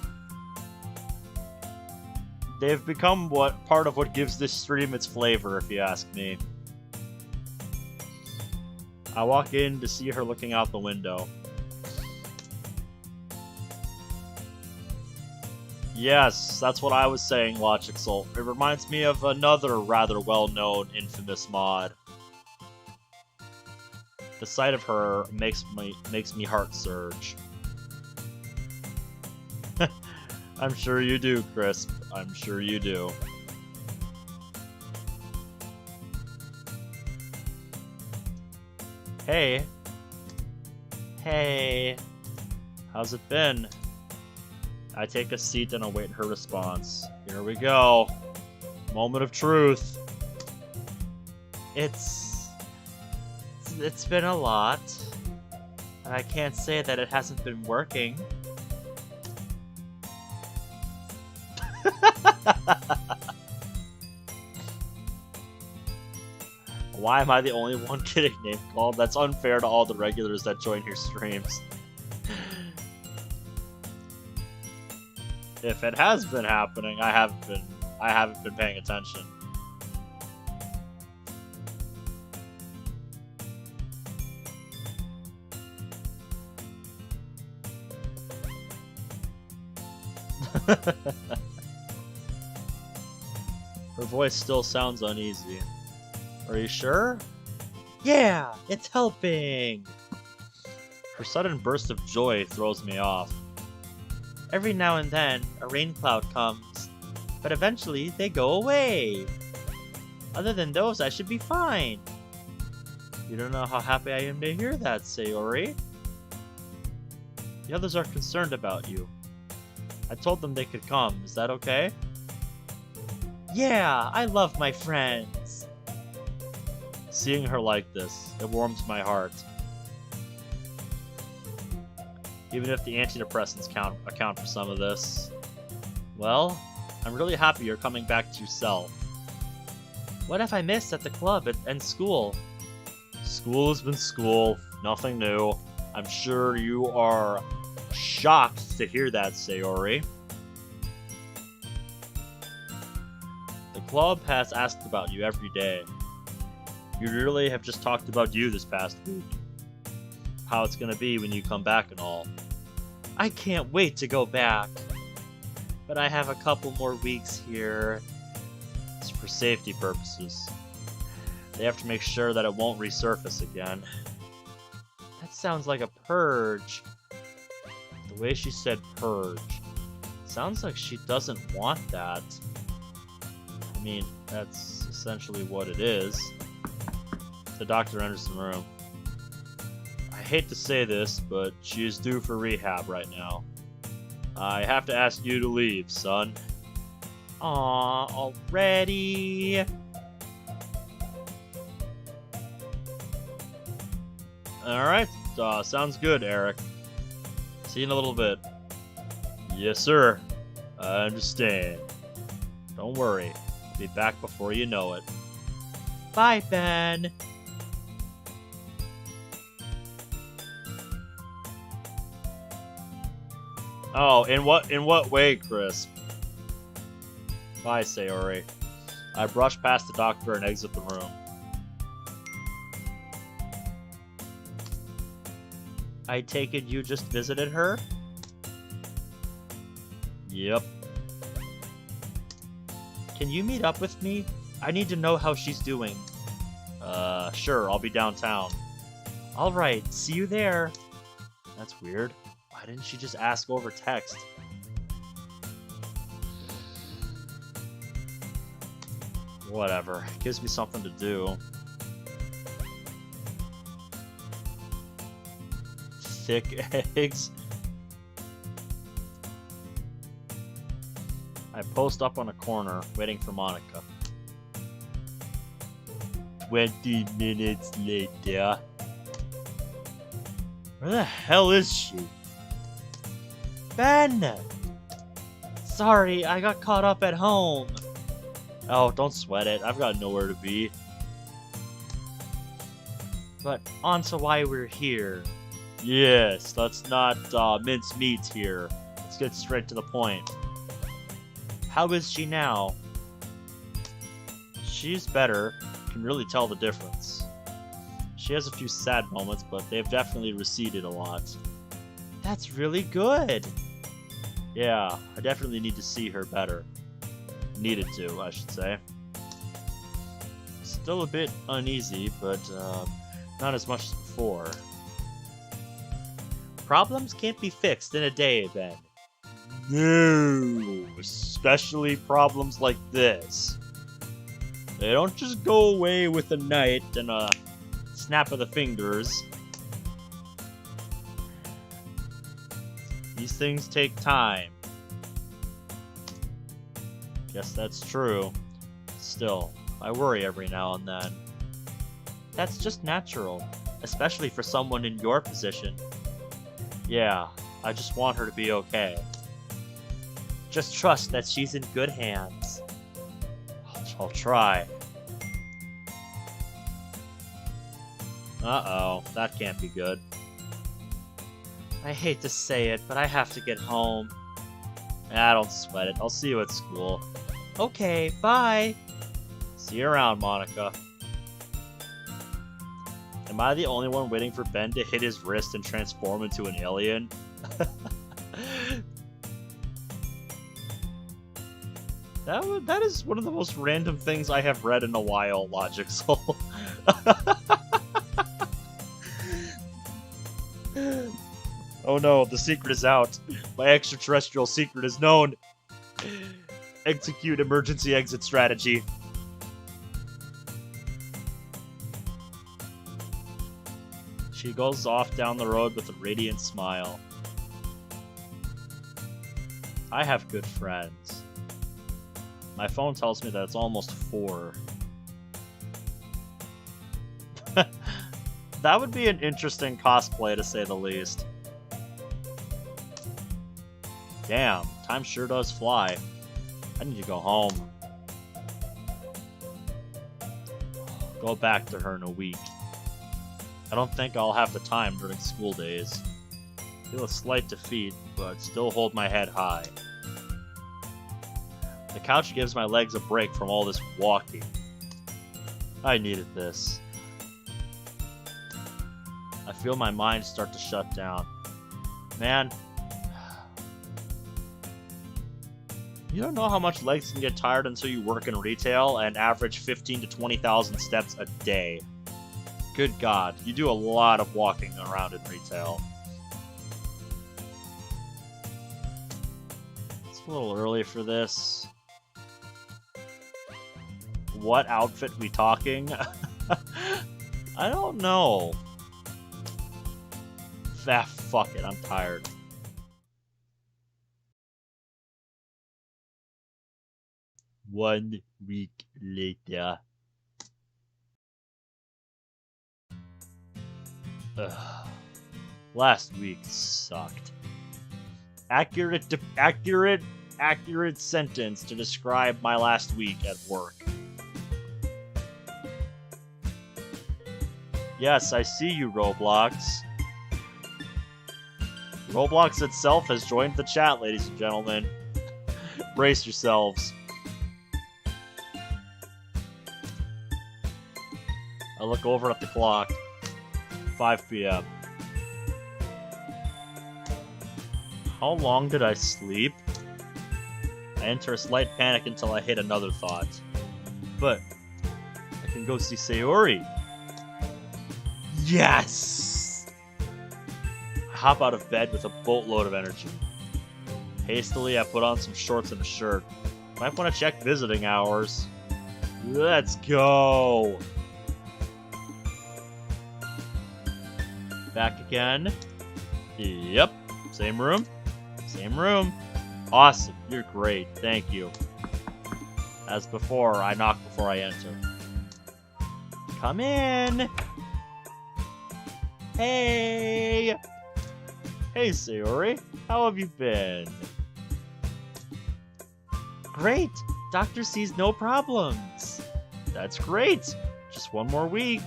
They've become part of what gives this stream its flavor, if you ask me. I walk in to see her looking out the window. Yes, that's what I was saying, Logic Soul. It reminds me of another rather well-known infamous mod. The sight of her makes me heart surge. I'm sure you do, Crisp. I'm sure you do. Hey. Hey. How's it been? I take a seat and await her response. Here we go. Moment of truth. It's been a lot. And I can't say that it hasn't been working. Why am I the only one getting name called? That's unfair to all the regulars that join your streams. If it has been happening, I haven't been paying attention. Her voice still sounds uneasy. Are you sure? Yeah, it's helping! Her sudden burst of joy throws me off. Every now and then, a rain cloud comes, but eventually they go away. Other than those, I should be fine. You don't know how happy I am to hear that, Sayori. The others are concerned about you. I told them they could come. Is that okay? Yeah, I love my friends. Seeing her like this, it warms my heart. Even if the antidepressants account for some of this. Well, I'm really happy you're coming back to yourself. What have I missed at the club and school? School has been school, nothing new. I'm sure you are shocked to hear that, Sayori. The club has asked about you every day. You really have just talked about you this past week. How it's gonna be when you come back and all. I can't wait to go back. But I have a couple more weeks here. It's for safety purposes. They have to make sure that it won't resurface again. That sounds like a purge. The way she said purge, sounds like she doesn't want that. I mean, that's essentially what it is. The doctor enters the room. I hate to say this, but she is due for rehab right now. I have to ask you to leave, son. Aw, already? Alright, sounds good, Eric. See you in a little bit. Yes, sir. I understand. Don't worry. I'll be back before you know it. Bye, Ben. Oh, in what way, Chris? Bye, Sayori. I brush past the doctor and exit the room. I take it you just visited her? Yep. Can you meet up with me? I need to know how she's doing. Sure, I'll be downtown. Alright, see you there. That's weird. Why didn't she just ask over text? Whatever. Gives me something to do. Thick eggs. I post up on a corner, waiting for Monica. 20 minutes later. Where the hell is she? Ben! Sorry, I got caught up at home. Oh, don't sweat it. I've got nowhere to be. But on to why we're here. Yes, let's not mince meat here. Let's get straight to the point. How is she now? She's better. Can really tell the difference. She has a few sad moments, but they've definitely receded a lot. That's really good. Yeah, I definitely need to see her better. Needed to, I should say. Still a bit uneasy, but not as much as before. Problems can't be fixed in a day, Ben. No, especially problems like this. They don't just go away with a night and a snap of the fingers. These things take time. Guess that's true. Still, I worry every now and then. That's just natural, especially for someone in your position. Yeah, I just want her to be okay. Just trust that she's in good hands. I'll try. Uh-oh, that can't be good. I hate to say it, but I have to get home. Don't sweat it. I'll see you at school. Okay, bye. See you around, Monica. Am I the only one waiting for Ben to hit his wrist and transform into an alien? That is one of the most random things I have read in a while, Logic Soul. Oh no, the secret is out. My extraterrestrial secret is known. Execute emergency exit strategy. She goes off down the road with a radiant smile. I have good friends. My phone tells me that it's almost 4. That would be an interesting cosplay, to say the least. Damn, time sure does fly. I need to go home. go back to her in a week. I don't think I'll have the time during school days. Feel a slight defeat, but still hold my head high. The couch gives my legs a break from all this walking. I needed this. I feel my mind start to shut down. Man, you don't know how much legs can get tired until you work in retail and average 15 to 20,000 steps a day. Good God, you do a lot of walking around in retail. It's a little early for this. What outfit we talking? I don't know. Fuck it, I'm tired. One week later. Ugh. Last week sucked. Accurate sentence to describe my last week at work. Yes, I see you, Roblox. Roblox itself has joined the chat, ladies and gentlemen. Brace yourselves. I look over at the clock. 5 p.m. How long did I sleep? I enter a slight panic until I hit another thought. But I can go see Sayori. Yes! I hop out of bed with a boatload of energy. Hastily, I put on some shorts and a shirt. Might want to check visiting hours. Let's go! Back again. Yep. Same room. Same room. Awesome. You're great. Thank you. As before, I knock before I enter. Come in. Hey. Hey, Sayori. How have you been? Great. Doctor sees no problems. That's great. Just one more week.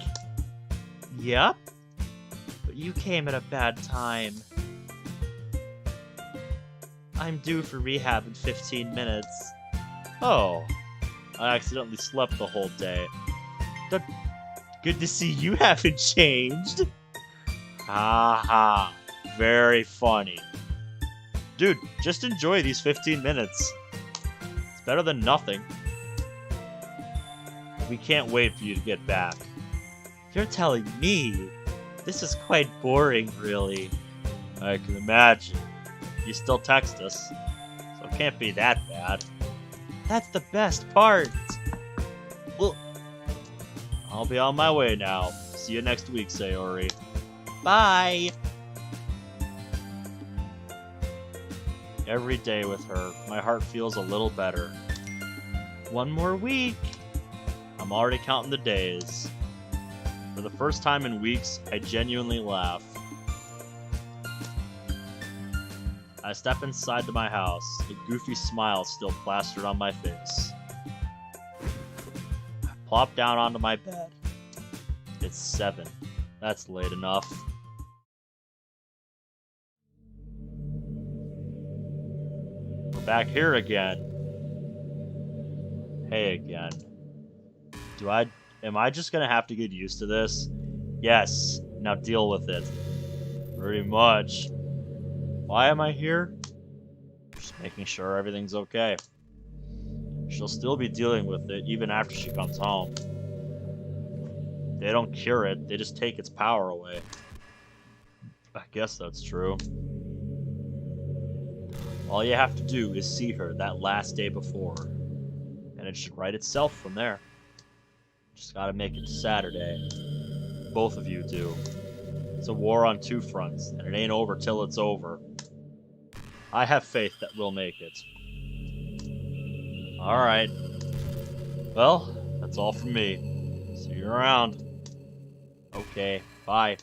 Yep. You came at a bad time. I'm due for rehab in 15 minutes. Oh, I accidentally slept the whole day. Good to see you haven't changed. Ha ha, very funny. Dude, just enjoy these 15 minutes. It's better than nothing. We can't wait for you to get back. You're telling me? This is quite boring, really. I can imagine. You still text us, so it can't be that bad. That's the best part. Well, I'll be on my way now. See you next week, Sayori. Bye! Every day with her, my heart feels a little better. One more week. I'm already counting the days. For the first time in weeks, I genuinely laugh. I step inside to my house, a goofy smile still plastered on my face. I plop down onto my bed. It's 7. That's late enough. We're back here again. Hey again. Am I just gonna have to get used to this? Yes, now deal with it. Pretty much. Why am I here? Just making sure everything's okay. She'll still be dealing with it even after she comes home. They don't cure it, they just take its power away. I guess that's true. All you have to do is see her that last day before, and it should right itself from there. Just gotta make it Saturday. Both of you do. It's a war on 2 fronts, and it ain't over till it's over. I have faith that we'll make it. Alright. Well, that's all from me. See you around. Okay, bye.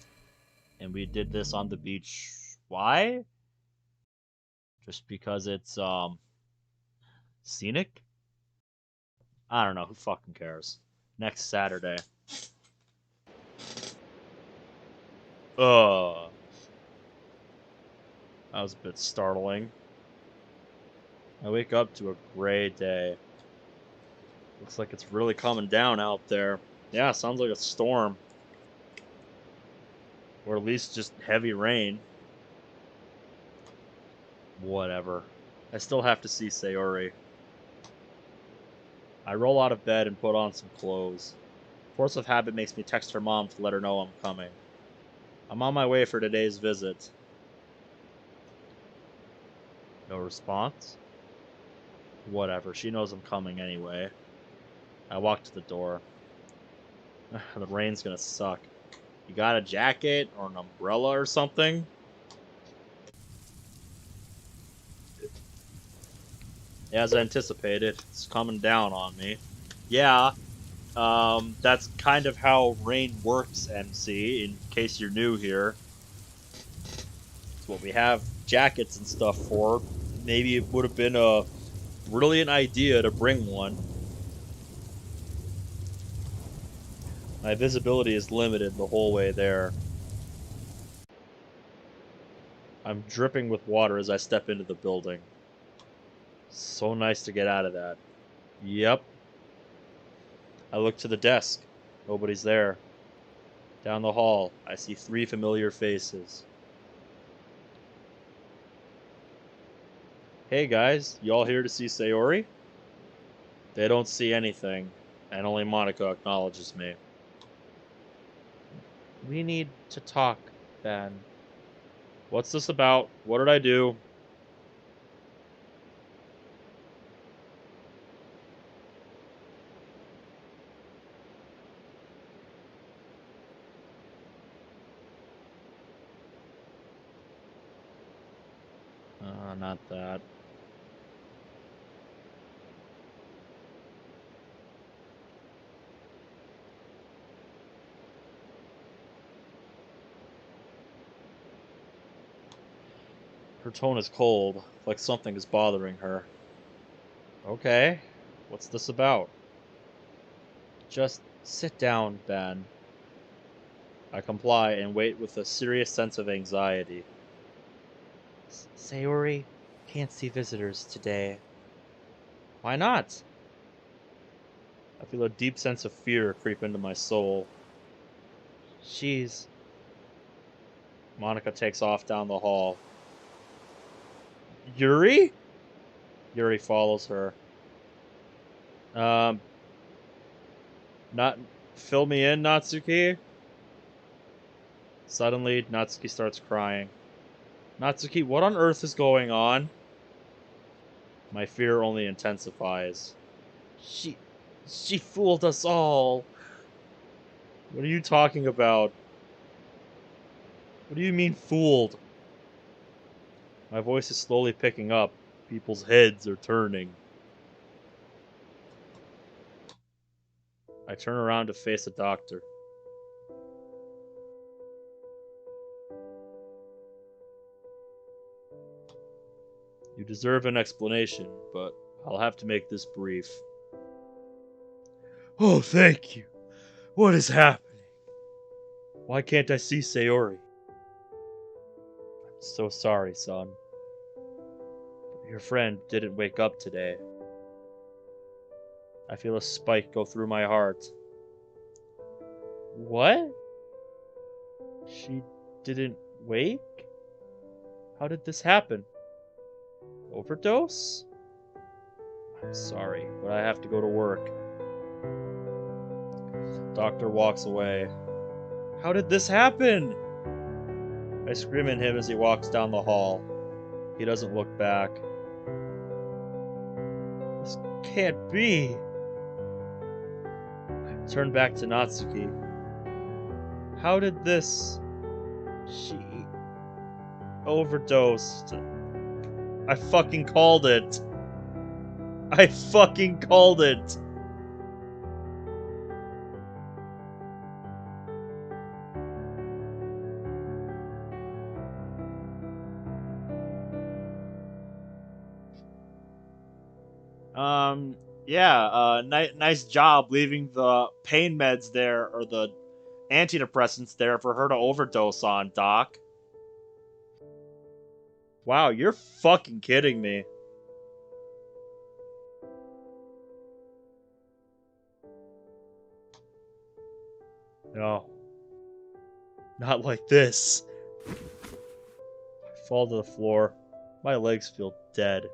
And we did this on the beach. Why? Just because it's, scenic? I don't know, who fucking cares? next Saturday. That was a bit startling. I wake up to a gray day. Looks like it's really coming down out there. Yeah, sounds like a storm. Or at least just heavy rain. Whatever. I still have to see Sayori. I roll out of bed and put on some clothes. Force of habit makes me text her mom to let her know I'm coming. I'm on my way for today's visit. No response? Whatever, she knows I'm coming anyway. I walk to the door. The rain's gonna suck. You got a jacket or an umbrella or something? As anticipated, it's coming down on me. Yeah, that's kind of how rain works, MC, in case you're new here. It's what we have jackets and stuff for. Maybe it would have been a brilliant idea to bring one. My visibility is limited the whole way there. I'm dripping with water as I step into the building. So nice to get out of that. Yep. I look to the desk. Nobody's there. Down the hall, I see 3 familiar faces. Hey guys, y'all here to see Sayori? They don't see anything, and only Monica acknowledges me. We need to talk, Ben. What's this about? What did I do? Not that. Her tone is cold, like something is bothering her. Okay, what's this about? Just sit down, Ben. I comply and wait with a serious sense of anxiety. Sayori can't see visitors today. Why not? I feel a deep sense of fear creep into my soul. She's... Monica takes off down the hall. Yuri? Yuri follows her. Not... Fill me in, Natsuki? Suddenly, Natsuki starts crying. Natsuki, what on earth is going on? My fear only intensifies. She fooled us all. What are you talking about? What do you mean fooled? My voice is slowly picking up. People's heads are turning. I turn around to face the doctor. You deserve an explanation, but I'll have to make this brief. Oh, thank you. What is happening? Why can't I see Sayori? I'm so sorry, son. Your friend didn't wake up today. I feel a spike go through my heart. What? She didn't wake? How did this happen? Overdose? I'm sorry, but I have to go to work. Doctor walks away. How did this happen? I scream at him as he walks down the hall. He doesn't look back. This can't be. I turn back to Natsuki. How did this... She... overdosed. I fucking called it. I fucking called it. Yeah, nice job leaving the pain meds there, or the antidepressants there for her to overdose on, Doc. Wow, you're fucking kidding me. No. Not like this. I fall to the floor. My legs feel dead.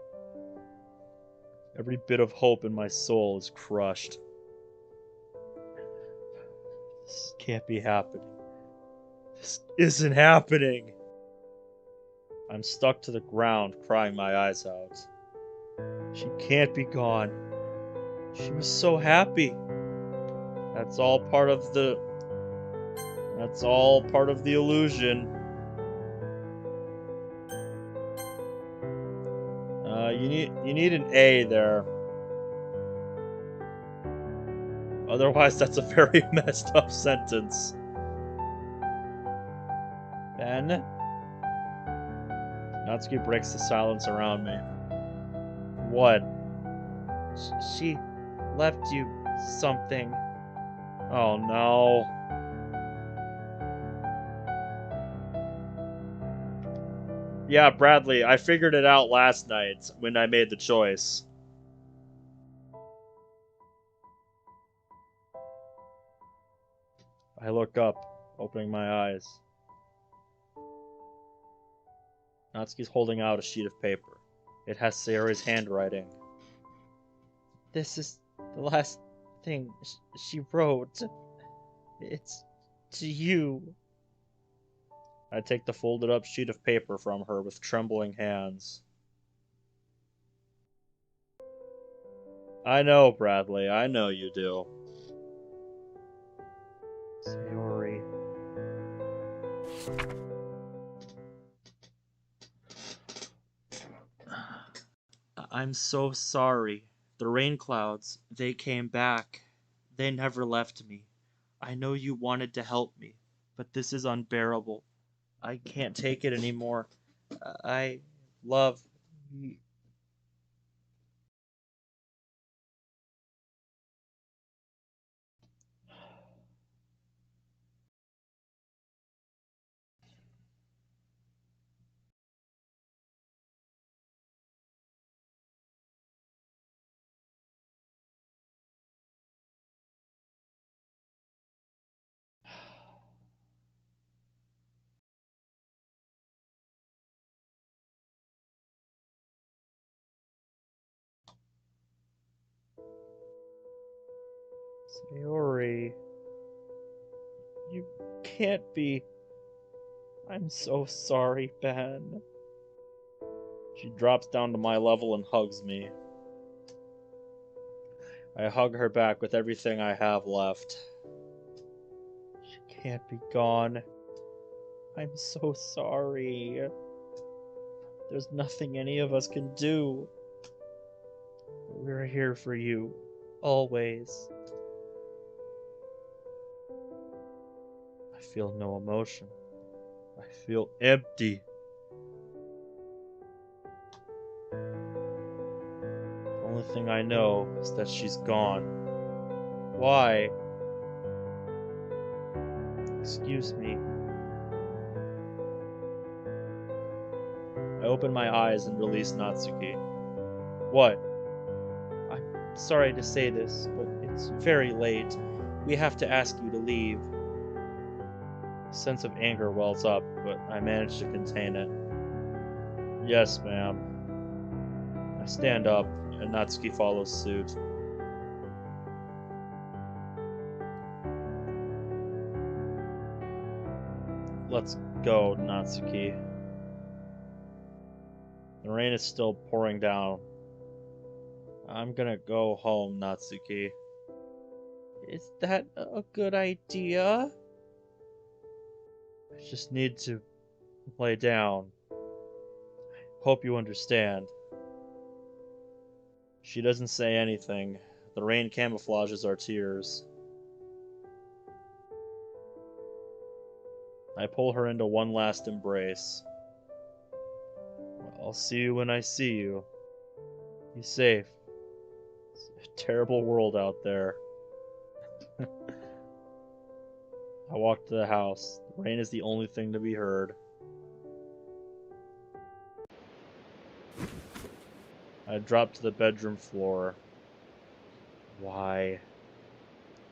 Every bit of hope in my soul is crushed. This can't be happening. This isn't happening. I'm stuck to the ground, crying my eyes out. She can't be gone. She was so happy. That's all part of the. That's all part of the illusion. You need an A there. Otherwise, that's a very messed up sentence. Ben? Natsuki breaks the silence around me. What? She left you something. Oh no. Yeah, Bradley, I figured it out last night when I made the choice. I look up, opening my eyes. Natsuki's holding out a sheet of paper. It has Sayori's handwriting. This is the last thing she wrote. It's to you. I take the folded up sheet of paper from her with trembling hands. I know, Bradley, I know you do. Sayori. I'm so sorry. The rain clouds, they came back. They never left me. I know you wanted to help me, but this is unbearable. I can't take it anymore. I love you. Sayori. You can't be. I'm so sorry, Ben. She drops down to my level and hugs me. I hug her back with everything I have left. She can't be gone. I'm so sorry. There's nothing any of us can do. We're here for you. Always. I feel no emotion. I feel empty. The only thing I know is that she's gone. Why? Excuse me. I open my eyes and release Natsuki. What? I'm sorry to say this, but it's very late. We have to ask you to leave. A sense of anger wells up, but I manage to contain it. Yes, ma'am. I stand up, and Natsuki follows suit. Let's go, Natsuki. The rain is still pouring down. I'm gonna go home, Natsuki. Is that a good idea? I just need to lay down. Hope you understand. She doesn't say anything. The rain camouflages our tears. I pull her into one last embrace. I'll see you when I see you. Be safe. It's a terrible world out there. I walked to the house. The rain is the only thing to be heard. I dropped to the bedroom floor. Why? It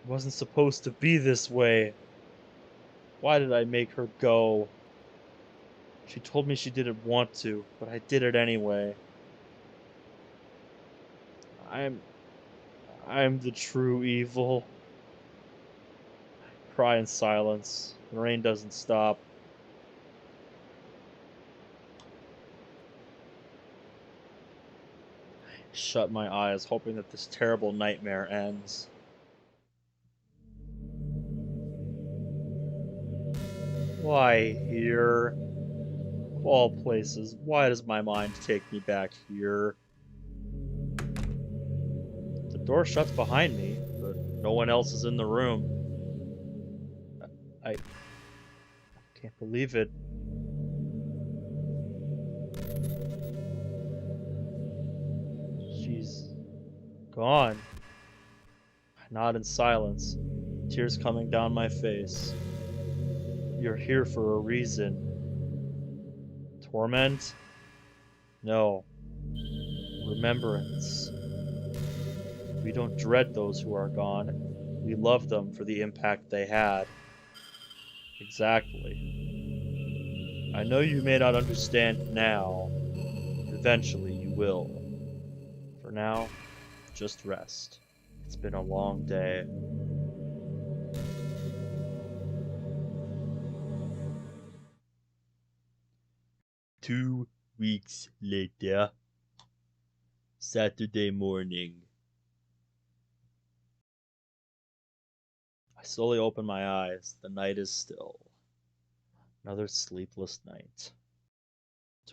wasn't supposed to be this way. Why did I make her go? She told me she didn't want to, but I did it anyway. I'm the true evil. I cry in silence. The rain doesn't stop. I shut my eyes, hoping that this terrible nightmare ends. Why here? Of all places, why does my mind take me back here? The door shuts behind me, but no one else is in the room. I can't believe it. She's gone. I nod in silence, tears coming down my face. You're here for a reason. Torment? No. Remembrance. We don't dread those who are gone. We love them for the impact they had. Exactly. I know you may not understand now. Eventually you will. For now, just rest. It's been a long day. Two weeks later. Saturday morning. I slowly open my eyes. The night is still. Another sleepless night.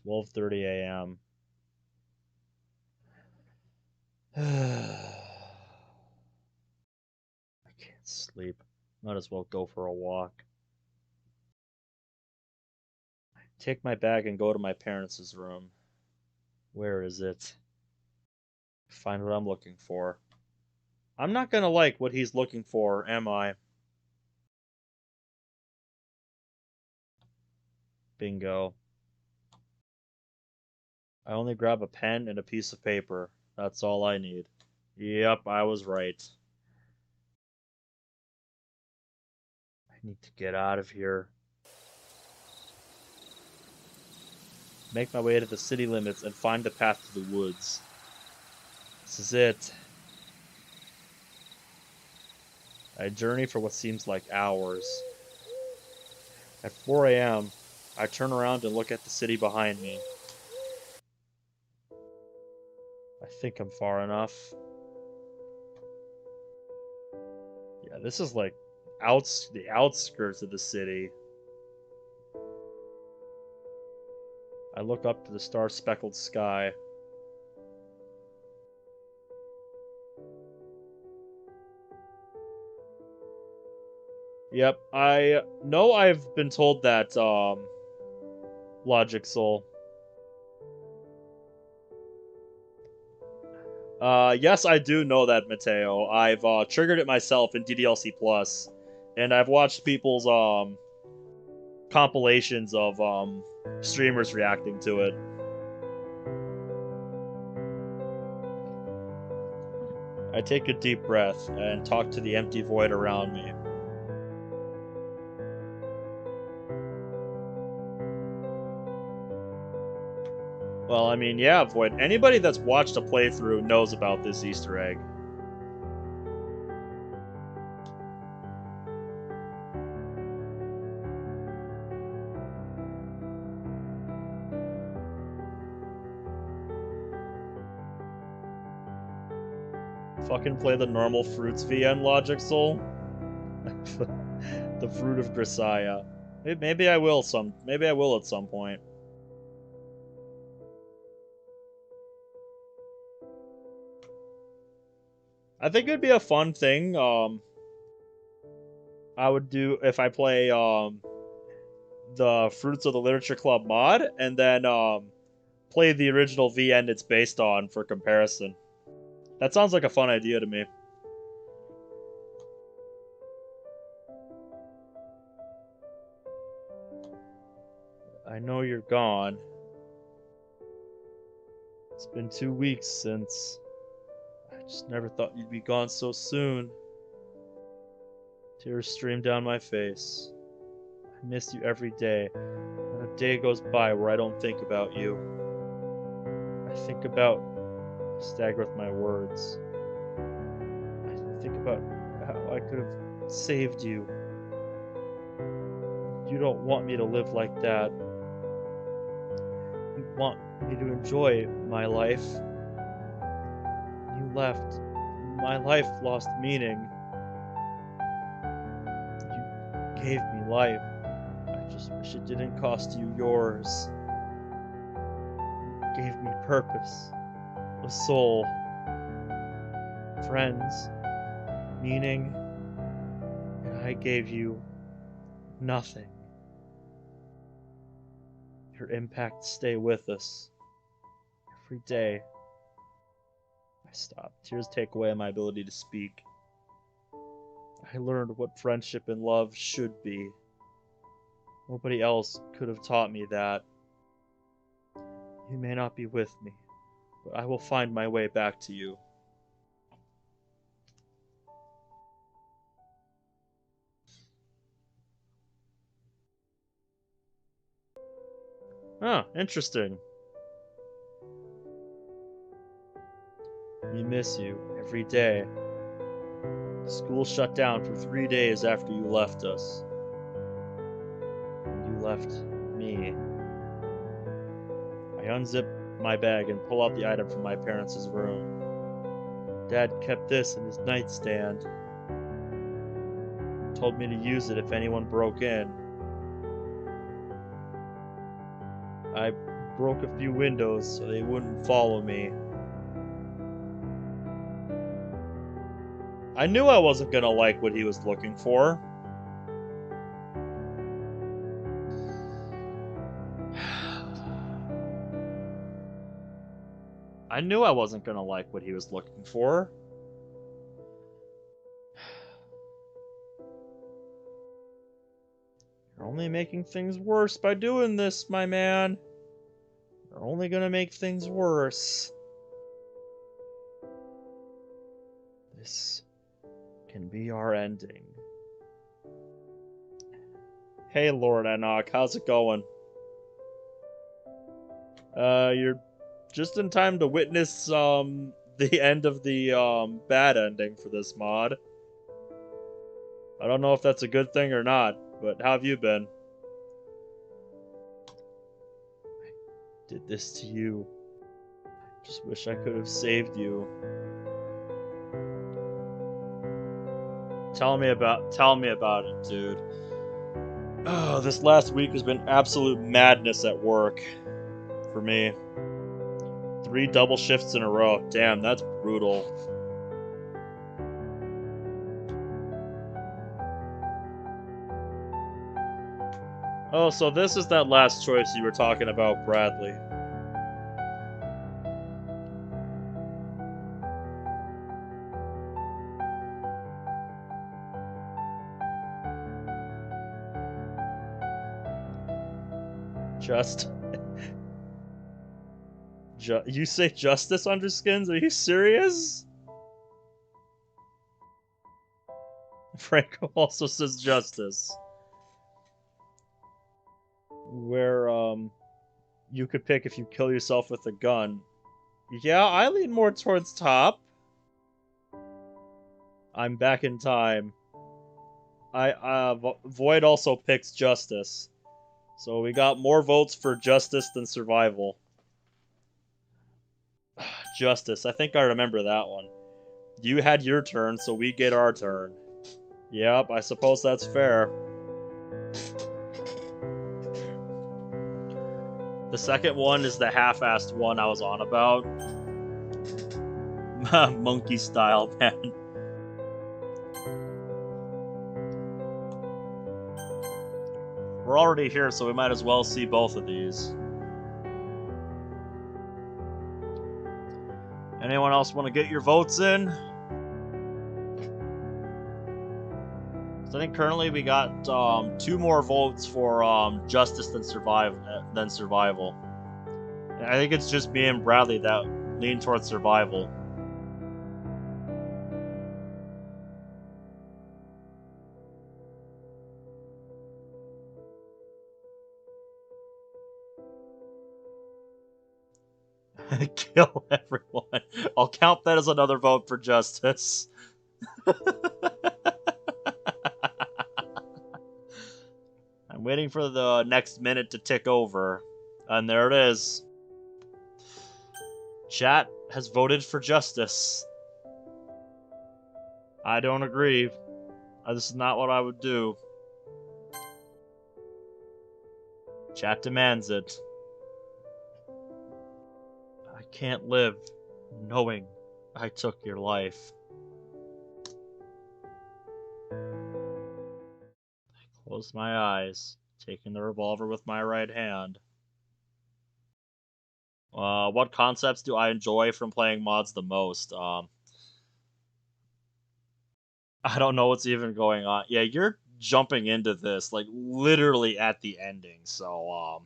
12:30 a.m. I can't sleep. Might as well go for a walk. Take my bag and go to my parents' room. Where is it? Find what I'm looking for. I'm not gonna like what he's looking for, am I? Bingo. I only grab a pen and a piece of paper. That's all I need. Yep, I was right. I need to get out of here. Make my way to the city limits and find the path to the woods. This is it. I journey for what seems like hours. At 4 a.m., I turn around and look at the city behind me. I think I'm far enough. Yeah, this is like the outskirts of the city. I look up to the star-speckled sky. Yep, I know I've been told that, Logic Soul. Yes, I do know that, Mateo. I've, triggered it myself in DDLC Plus, and I've watched people's, compilations of, streamers reacting to it. I take a deep breath and talk to the empty void around me. Well, I mean, yeah, Void. Anybody that's watched a playthrough knows about this Easter egg. Fucking play the normal fruits VN, Logic Soul. The fruit of Grisaya. Maybe I will maybe I will at some point. I think it'd be a fun thing. I would do if I play the Fruits of the Literature Club mod, and then play the original VN it's based on for comparison. That sounds like a fun idea to me. I know you're gone. It's been 2 weeks since... I just never thought you'd be gone so soon. Tears stream down my face. I miss you every day. Not a day goes by where I don't think about you. I think about... I stagger with my words. I think about how I could have saved you. You don't want me to live like that. You want me to enjoy my life. You left. My life lost meaning. You gave me life. I just wish it didn't cost you yours. You gave me purpose, a soul, friends, meaning, and I gave you nothing. Your impacts stay with us. Every day. I stop. Tears take away my ability to speak. I learned what friendship and love should be. Nobody else could have taught me that. You may not be with me, but I will find my way back to you. Oh, interesting. We miss you every day. School shut down for 3 days after you left us. And you left me. I unzip my bag and pull out the item from my parents' room. Dad kept this in his nightstand. Told me to use it if anyone broke in. I broke a few windows so they wouldn't follow me. I knew I wasn't gonna like what he was looking for. I knew I wasn't gonna like what he was looking for. You're only making things worse by doing this, my man. You're only gonna make things worse. This can be our ending. Hey, Lord Enoch, how's it going? You're just in time to witness, the end of the, bad ending for this mod. I don't know if that's a good thing or not, but how have you been? I did this to you. I just wish I could have saved you. Tell me about it, dude. Oh, this last week has been absolute madness at work for me. 3 double shifts in a row. Damn, that's brutal. Oh, so this is that last choice you were talking about, Bradley. You say justice under skins? Are you serious? Franco also says justice. Where, you could pick if you kill yourself with a gun. Yeah, I lean more towards top. I'm back in time. Void also picks justice. So we got more votes for justice than survival. Justice. I think I remember that one. You had your turn, so we get our turn. Yep, I suppose that's fair. The second one is the half-assed one I was on about. Monkey style, man. We're already here, so we might as well see both of these. Anyone else want to get your votes in? So I think currently we got 2 more votes for justice than survival. And I think it's just me and Bradley that lean towards survival. Kill everyone. I'll count that as another vote for justice. I'm waiting for the next minute to tick over. And there it is. Chat has voted for justice. I don't agree. This is not what I would do. Chat demands it. I can't live knowing I took your life. I close my eyes, taking the revolver with my right hand. What concepts do I enjoy from playing mods the most? I don't know what's even going on. Yeah, you're jumping into this like literally at the ending. So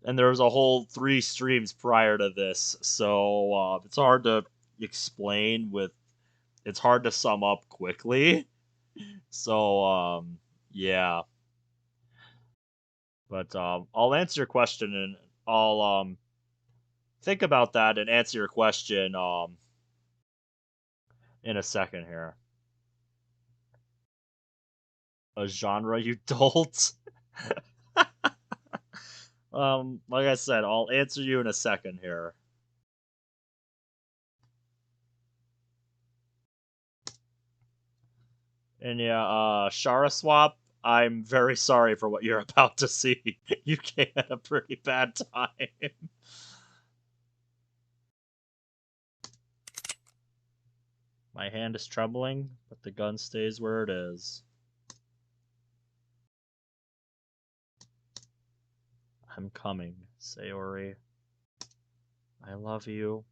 and there was a whole 3 streams prior to this. So it's hard to explain with it's hard to sum up quickly. So yeah. But I'll answer your question and I'll think about that and answer your question in a second here. A genre you dolt? Like I said, I'll answer you in a second here. And yeah, Shara Swap, I'm very sorry for what you're about to see. You came at a pretty bad time. My hand is trembling, but the gun stays where it is. I'm coming, Sayori. I love you.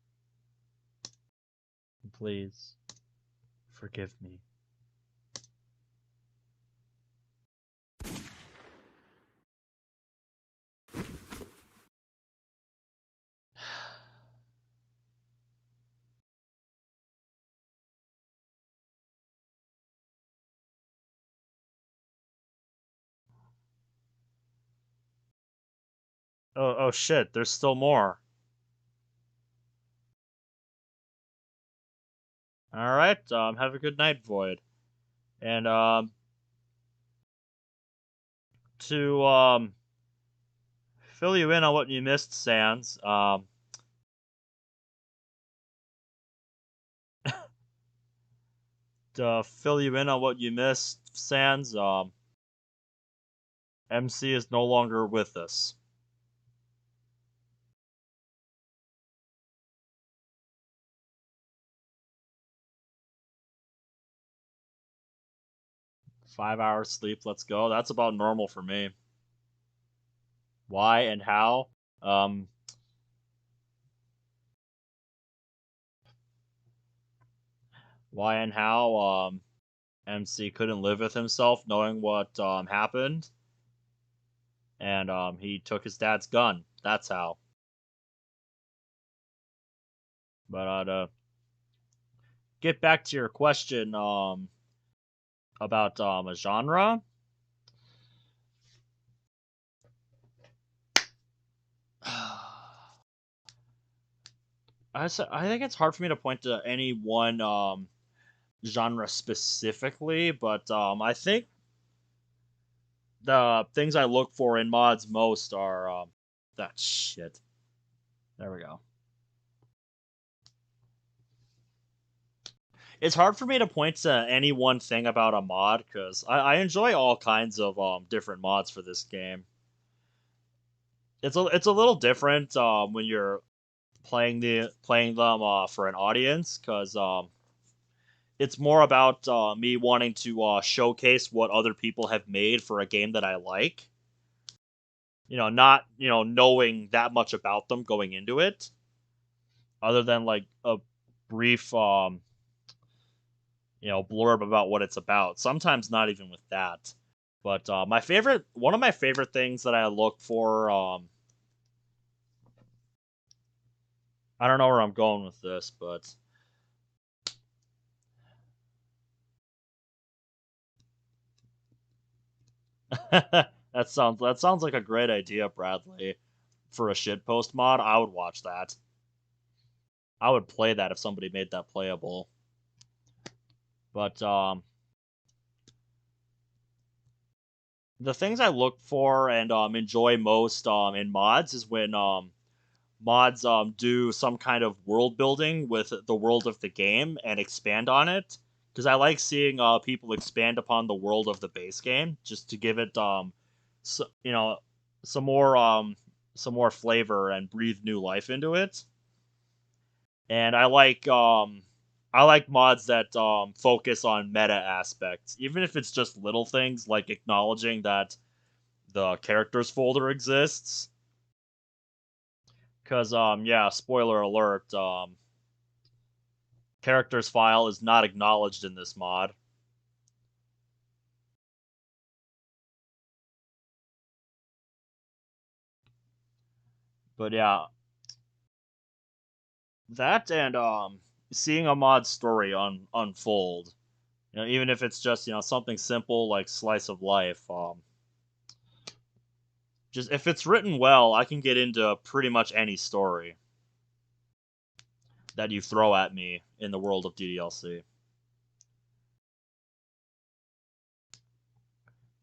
Please, forgive me. Oh shit, there's still more. Alright, have a good night, Void. And, to, fill you in on what you missed, Sans, to fill you in on what you missed, Sans, MC is no longer with us. Five hours sleep, let's go. That's about normal for me. Why and how? Why and how? MC couldn't live with himself knowing what happened, and he took his dad's gun. That's how. But get back to your question about a genre. I think it's hard for me to point to any one genre specifically, but I think the things I look for in mods most are that shit. There we go. It's hard for me to point to any one thing about a mod because I enjoy all kinds of different mods for this game. It's a little different when you're playing them for an audience because it's more about me wanting to showcase what other people have made for a game that I like. Not knowing that much about them going into it. other than like a brief blurb about what it's about. Sometimes not even with that. But one of my favorite things that I look for, I don't know where I'm going with this, but that sounds like a great idea, Bradley. For a shitpost mod, I would watch that. I would play that if somebody made that playable. But the things I look for and enjoy most in mods is when mods do some kind of world building with the world of the game and expand on it. Because I like seeing people expand upon the world of the base game just to give it so, some more some more flavor and breathe new life into it. And I like mods that focus on meta aspects, even if it's just little things like acknowledging that the characters folder exists. Cause yeah, spoiler alert, characters file is not acknowledged in this mod. But yeah, that and seeing a mod story unfold, even if it's just something simple like slice of life, just if it's written well, I can get into pretty much any story that you throw at me in the world of DDLC.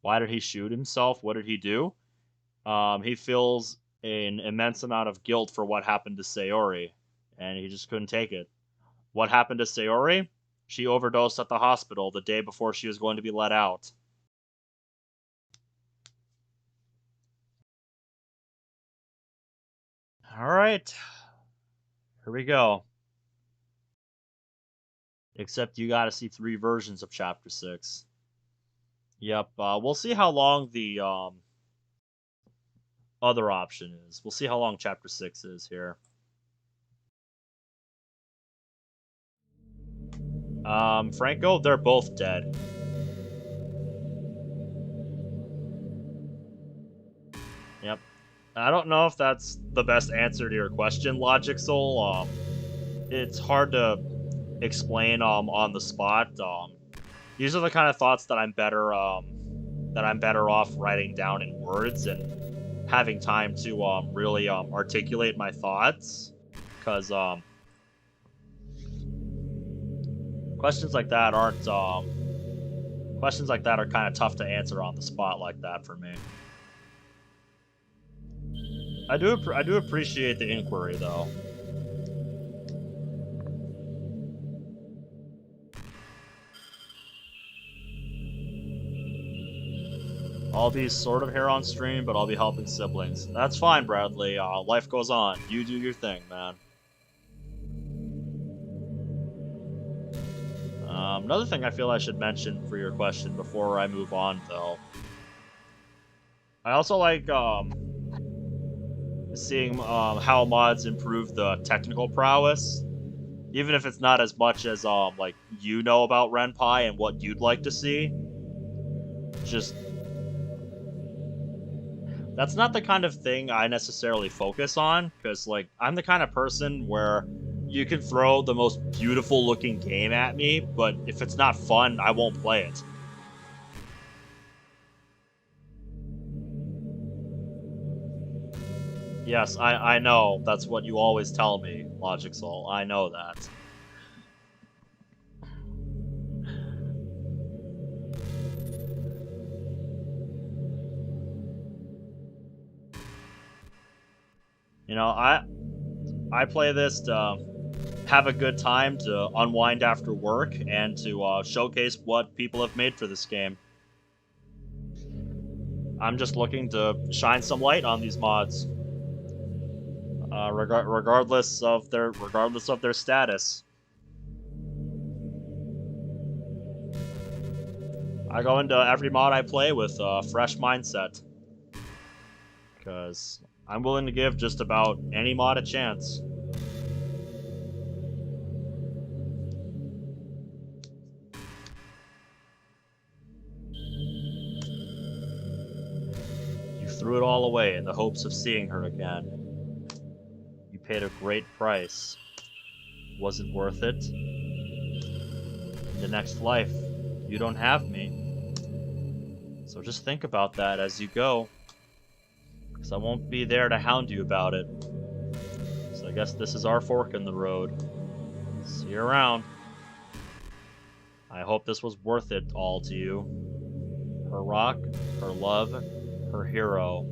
Why did he shoot himself? What did he do? He feels an immense amount of guilt for what happened to Sayori, and he just couldn't take it. What happened to Sayori? She overdosed at the hospital the day before she was going to be let out. Alright. Here we go. Except you gotta see 3 versions of Chapter 6. Yep, we'll see how long the other option is. We'll see how long Chapter 6 is here. Franco, they're both dead. Yep. I don't know if that's the best answer to your question, Logic Soul. It's hard to explain on the spot. These are the kind of thoughts that I'm better off writing down in words and having time to really articulate my thoughts, because questions like that are kind of tough to answer on the spot like that for me. I do appreciate the inquiry though. I'll be sort of here on stream, but I'll be helping siblings. That's fine, Bradley. Life goes on. You do your thing, man. Another thing I feel I should mention for your question before I move on, though. I also like seeing how mods improve the technical prowess, even if it's not as much as like about Renpai and what you'd like to see. Just that's not the kind of thing I necessarily focus on, because like I'm the kind of person where you can throw the most beautiful looking game at me, but if it's not fun, I won't play it. Yes, I know. That's what you always tell me, Logic Soul. I know that. I play this to have a good time, to unwind after work, and to showcase what people have made for this game. I'm just looking to shine some light on these mods, regardless of their status. I go into every mod I play with a fresh mindset, because I'm willing to give just about any mod a chance. threw it all away in the hopes of seeing her again. You paid a great price. Was it worth it? In the next life, you don't have me. So just think about that as you go. Because I won't be there to hound you about it. So I guess this is our fork in the road. See you around. I hope this was worth it all to you. Her rock, her love, her hero.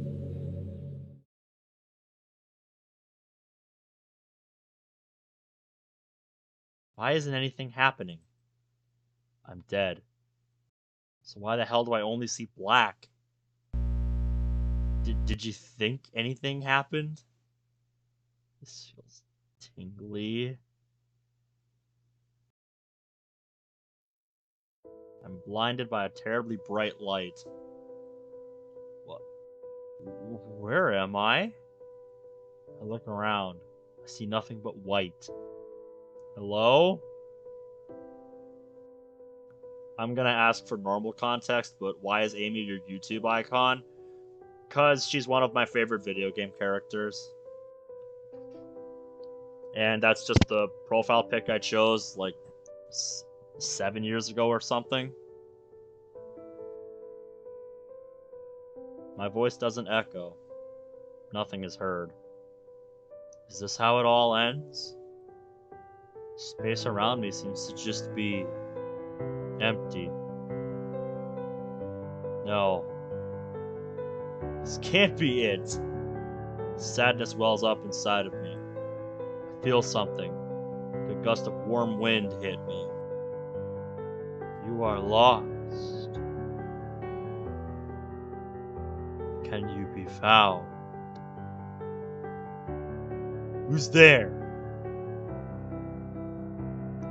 Why isn't anything happening? I'm dead. So why the hell do I only see black? Did you think anything happened? This feels tingly. I'm blinded by a terribly bright light. What? Where am I? I look around. I see nothing but white. Hello? I'm gonna ask for normal context, but why is Amy your YouTube icon? Because she's one of my favorite video game characters. And that's just the profile pic I chose, like, 7 years ago or something. My voice doesn't echo. Nothing is heard. Is this how it all ends? Space around me seems to just be empty. No. This can't be it. Sadness wells up inside of me. I feel something. Like a gust of warm wind hit me. You are lost. Can you be found? Who's there?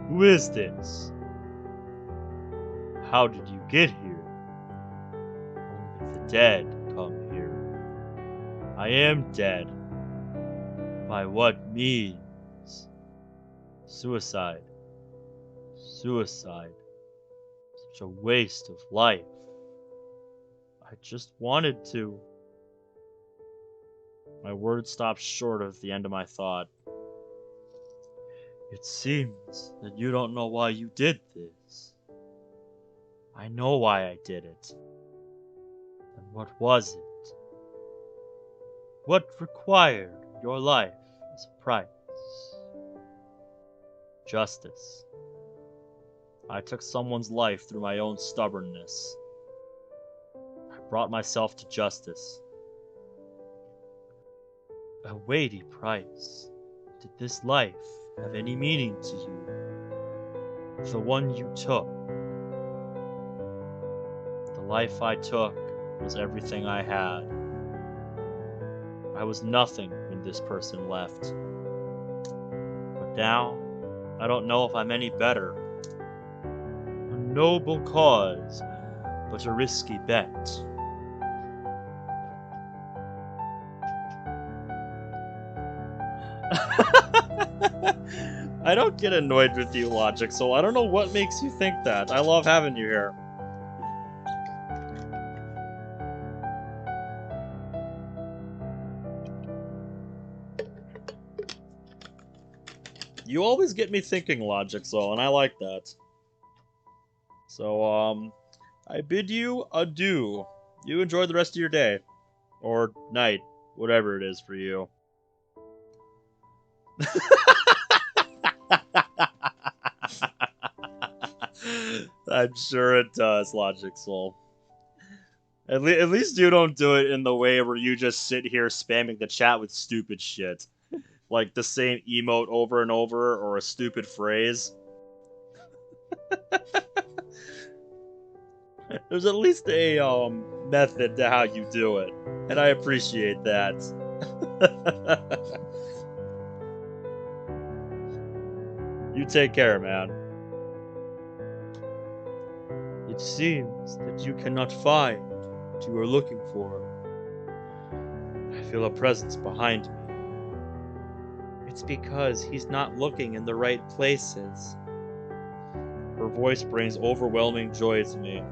Who is this? How did you get here? Only the dead come here. I am dead. By what means? Suicide. Suicide. Such a waste of life. I just wanted to. My words stopped short of the end of my thought. It seems that you don't know why you did this. I know why I did it. And what was it? What required your life as a price? Justice. I took someone's life through my own stubbornness. I brought myself to justice. A weighty price. Did this life have any meaning to you? The one you took. The life I took was everything I had. I was nothing when this person left. But now, I don't know if I'm any better. A noble cause, but a risky bet. I don't get annoyed with you, Logic, so I don't know what makes you think that. I love having you here. You always get me thinking, Logic, so, and I like that. So, I bid you adieu. You enjoy the rest of your day. Or night. Whatever it is for you. I'm sure it does, Logic Soul. At least you don't do it in the way where you just sit here spamming the chat with stupid shit. Like the same emote over and over, or a stupid phrase. There's at least a method to how you do it, and I appreciate that. You take care, man. It seems that you cannot find what you are looking for. I feel a presence behind me. It's because he's not looking in the right places. Her voice brings overwhelming joy to me.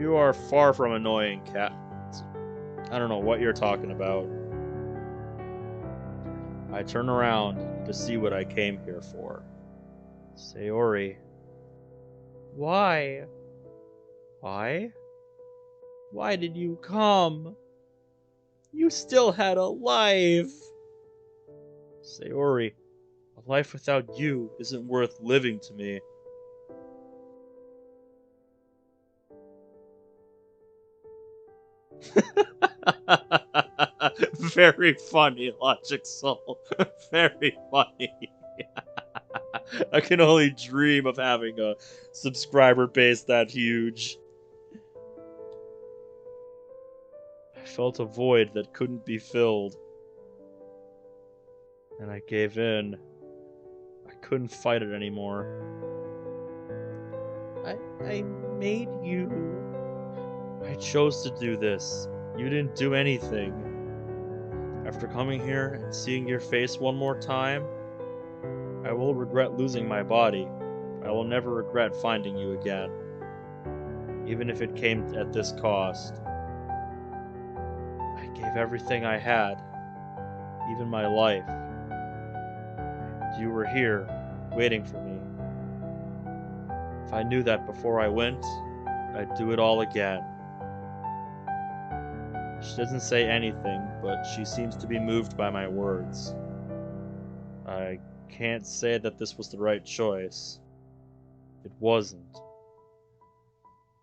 You are far from annoying, Cat. I don't know what you're talking about. I turn around to see what I came here for. Sayori. Why? Why? Why did you come? You still had a life! Sayori, a life without you isn't worth living to me. Very funny, Logic Soul. Very funny. I can only dream of having a subscriber base that huge. I felt a void that couldn't be filled. And I gave in. I couldn't fight it anymore. I made you. I chose to do this. You didn't do anything. After coming here and seeing your face one more time, I will regret losing my body. I will never regret finding you again. Even if it came at this cost. I gave everything I had. Even my life. You were here, waiting for me. If I knew that before I went, I'd do it all again. She doesn't say anything, but she seems to be moved by my words. I can't say that this was the right choice. It wasn't.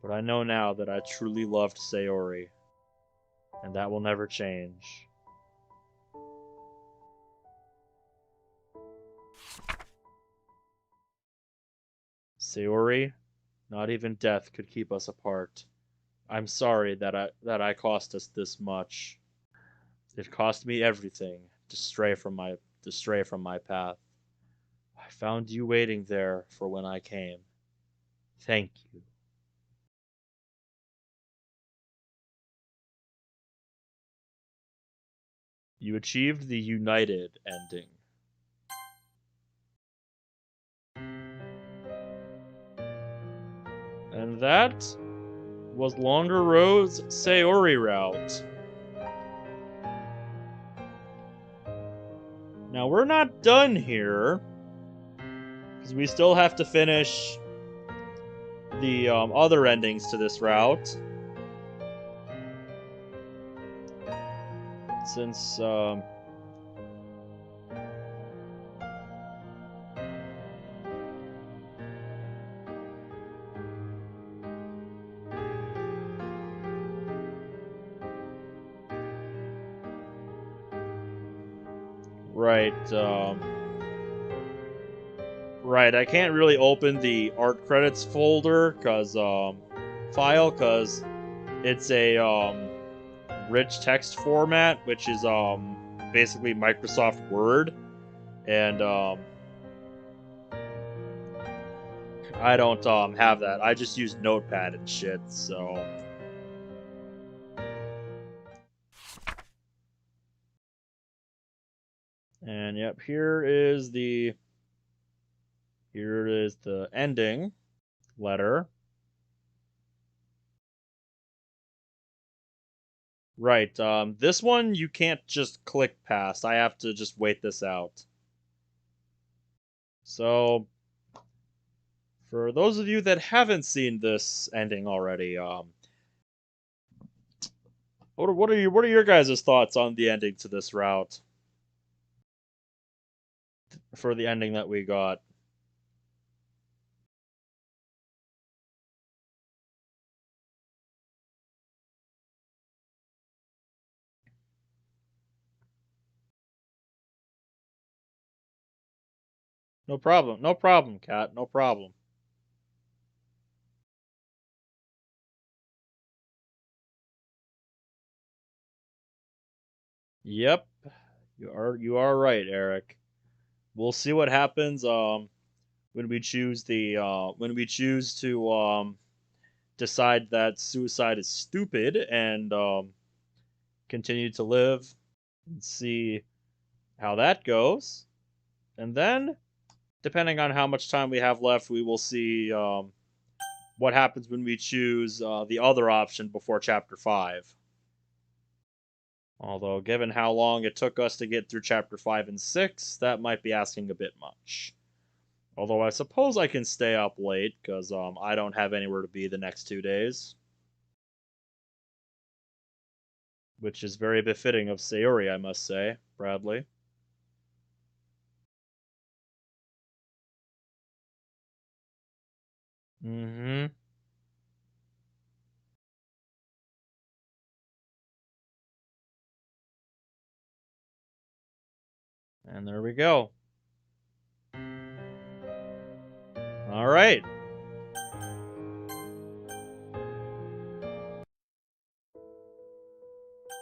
But I know now that I truly loved Sayori, and that will never change. Sayori, not even death could keep us apart. I'm sorry that I cost us this much. It cost me everything to stray from my path. I found you waiting there for when I came. Thank you. You achieved the United ending. And that was Longer Road's Sayori route. Now we're not done here, because we still have to finish the other endings to this route. Since right, right, I can't really open the art credits folder file because it's a rich text format, which is basically Microsoft Word, and I don't have that. I just use Notepad and shit, so. And yep, here is the ending letter. Right, this one you can't just click past. I have to just wait this out. So, for those of you that haven't seen this ending already, what are your guys' thoughts on the ending to this route? For the ending that we got. No problem. No problem, Cat. No problem. Yep. You are right, Eric. We'll see what happens when we choose to decide that suicide is stupid and continue to live and see how that goes. And then, depending on how much time we have left, we will see what happens when we choose the other option before Chapter 5. Although, given how long it took us to get through Chapter 5 and 6, that might be asking a bit much. Although I suppose I can stay up late, because I don't have anywhere to be the next 2 days. Which is very befitting of Sayori, I must say, Bradley. Mm-hmm. And there we go. All right.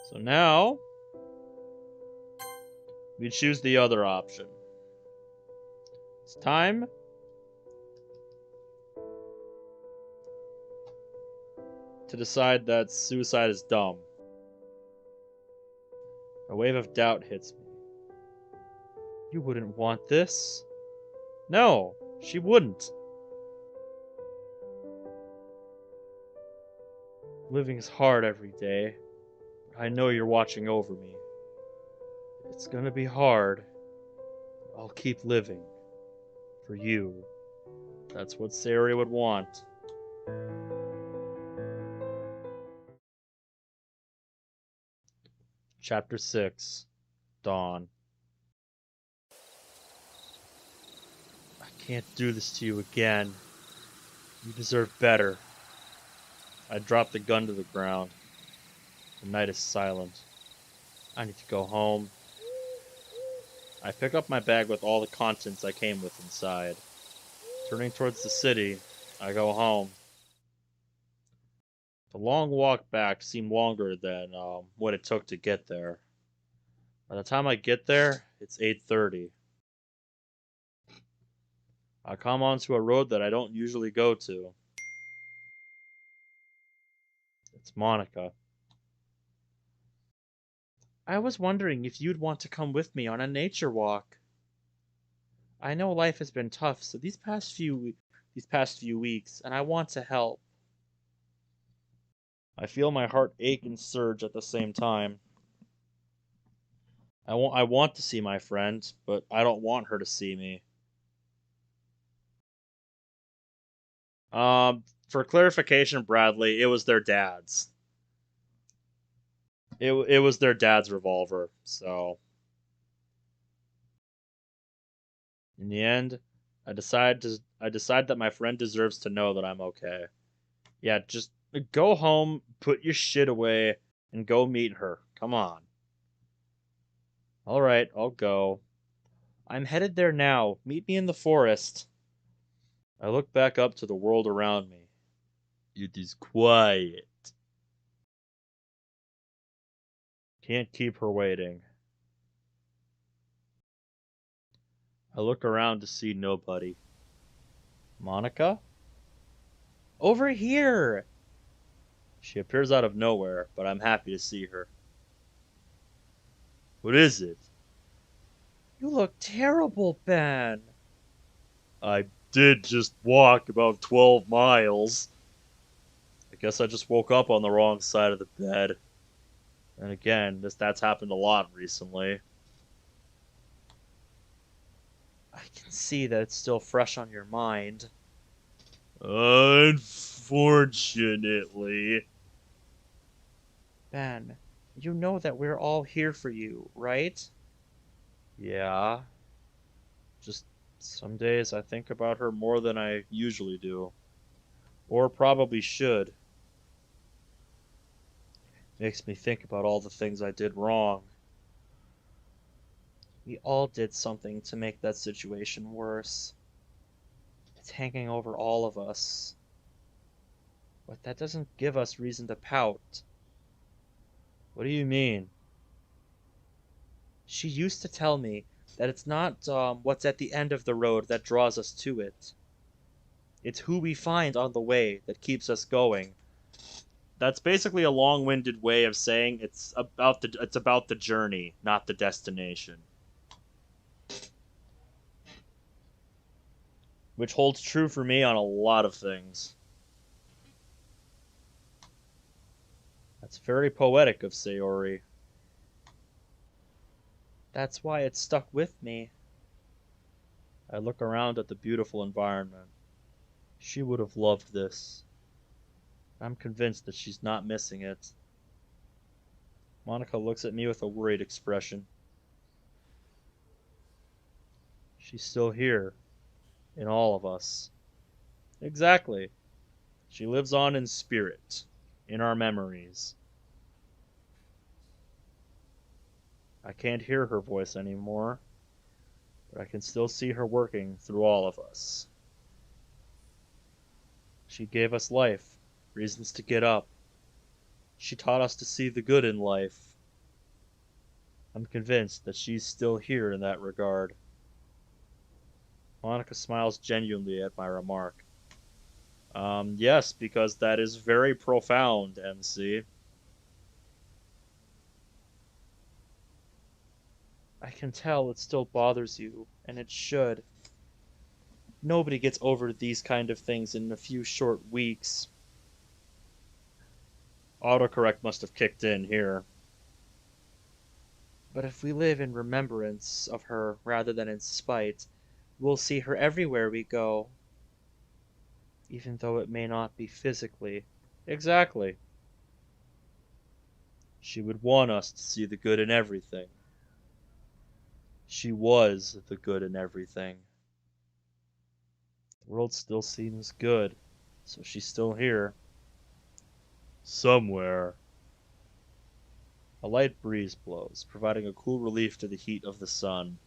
So now we choose the other option. It's time to decide that suicide is dumb. A wave of doubt hits me. You wouldn't want this. No, she wouldn't. Living is hard every day, but I know you're watching over me. It's gonna be hard. But I'll keep living. For you. That's what Sayori would want. Chapter 6. Dawn. I can't do this to you again. You deserve better. I drop the gun to the ground. The night is silent. I need to go home. I pick up my bag with all the contents I came with inside. Turning towards the city, I go home. The long walk back seemed longer than what it took to get there. By the time I get there, it's 8:30. I come onto a road that I don't usually go to. It's Monica. I was wondering if you'd want to come with me on a nature walk. I know life has been tough, so these past few weeks, and I want to help. I feel my heart ache and surge at the same time. I want to see my friend, but I don't want her to see me. For clarification, Bradley, it was their dad's. It was their dad's revolver. So, in the end, I decide that my friend deserves to know that I'm okay. Yeah, just go home, put your shit away, and go meet her. Come on. All right, I'll go. I'm headed there now. Meet me in the forest. I look back up to the world around me. It is quiet. Can't keep her waiting. I look around to see nobody. Monica? Over here! She appears out of nowhere, but I'm happy to see her. What is it? You look terrible, Ben. I did just walk about 12 miles. I guess I just woke up on the wrong side of the bed. And again, that's happened a lot recently. I can see that it's still fresh on your mind. Unfortunately. Ben, you know that we're all here for you, right? Yeah. Just some days I think about her more than I usually do. Or probably should. Makes me think about all the things I did wrong. We all did something to make that situation worse. It's hanging over all of us. But that doesn't give us reason to pout. What do you mean? She used to tell me that it's not what's at the end of the road that draws us to it. It's who we find on the way that keeps us going. That's basically a long-winded way of saying it's about the journey, not the destination. Which holds true for me on a lot of things. That's very poetic of Sayori. That's why it stuck with me. I look around at the beautiful environment. She would have loved this. I'm convinced that she's not missing it. Monica looks at me with a worried expression. She's still here, in all of us. Exactly. She lives on in spirit, in our memories. I can't hear her voice anymore, but I can still see her working through all of us. She gave us life, reasons to get up. She taught us to see the good in life. I'm convinced that she's still here in that regard. Monica smiles genuinely at my remark. Yes, because that is very profound, MC. I can tell it still bothers you, and it should. Nobody gets over these kind of things in a few short weeks. Autocorrect must have kicked in here. But if we live in remembrance of her rather than in spite, we'll see her everywhere we go. Even though it may not be physically. Exactly. She would want us to see the good in everything. She was the good in everything. The world still seems good, so she's still here. Somewhere. A light breeze blows, providing a cool relief to the heat of the sun.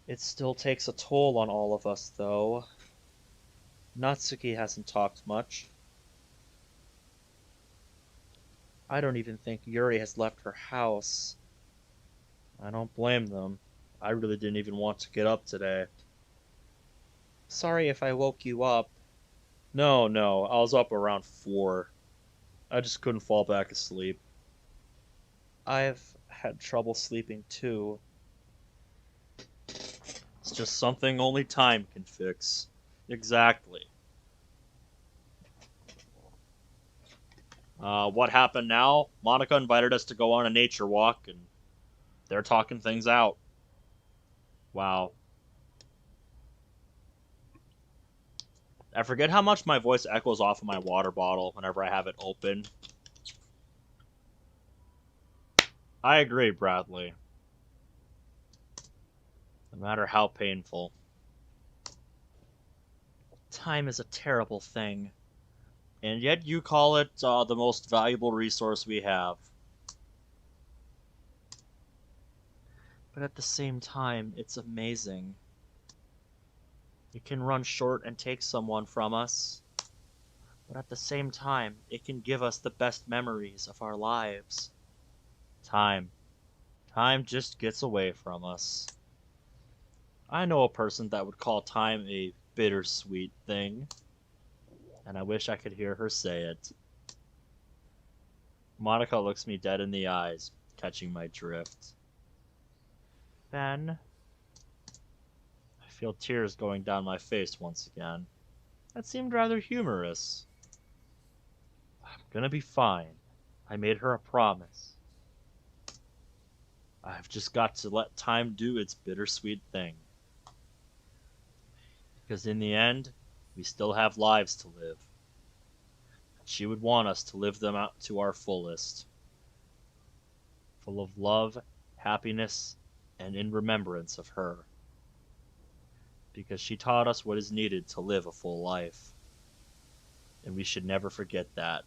It still takes a toll on all of us, though. Natsuki hasn't talked much. I don't even think Yuri has left her house. I don't blame them. I really didn't even want to get up today. Sorry if I woke you up. No, I was up around 4. I just couldn't fall back asleep. I've had trouble sleeping too. It's just something only time can fix. Exactly. What happened now? Monica invited us to go on a nature walk, and they're talking things out. Wow. I forget how much my voice echoes off of my water bottle whenever I have it open. I agree, Bradley. No matter how painful. Time is a terrible thing. And yet you call it the most valuable resource we have. But at the same time, it's amazing. It can run short and take someone from us. But at the same time, it can give us the best memories of our lives. Time. Time just gets away from us. I know a person that would call time a bittersweet thing. And I wish I could hear her say it. Monica looks me dead in the eyes, catching my drift. Ben, I feel tears going down my face once again. That seemed rather humorous. I'm gonna be fine. I made her a promise. I've just got to let time do its bittersweet thing. Because in the end, we still have lives to live. She would want us to live them out to our fullest. Full of love, happiness, and in remembrance of her. Because she taught us what is needed to live a full life. And we should never forget that.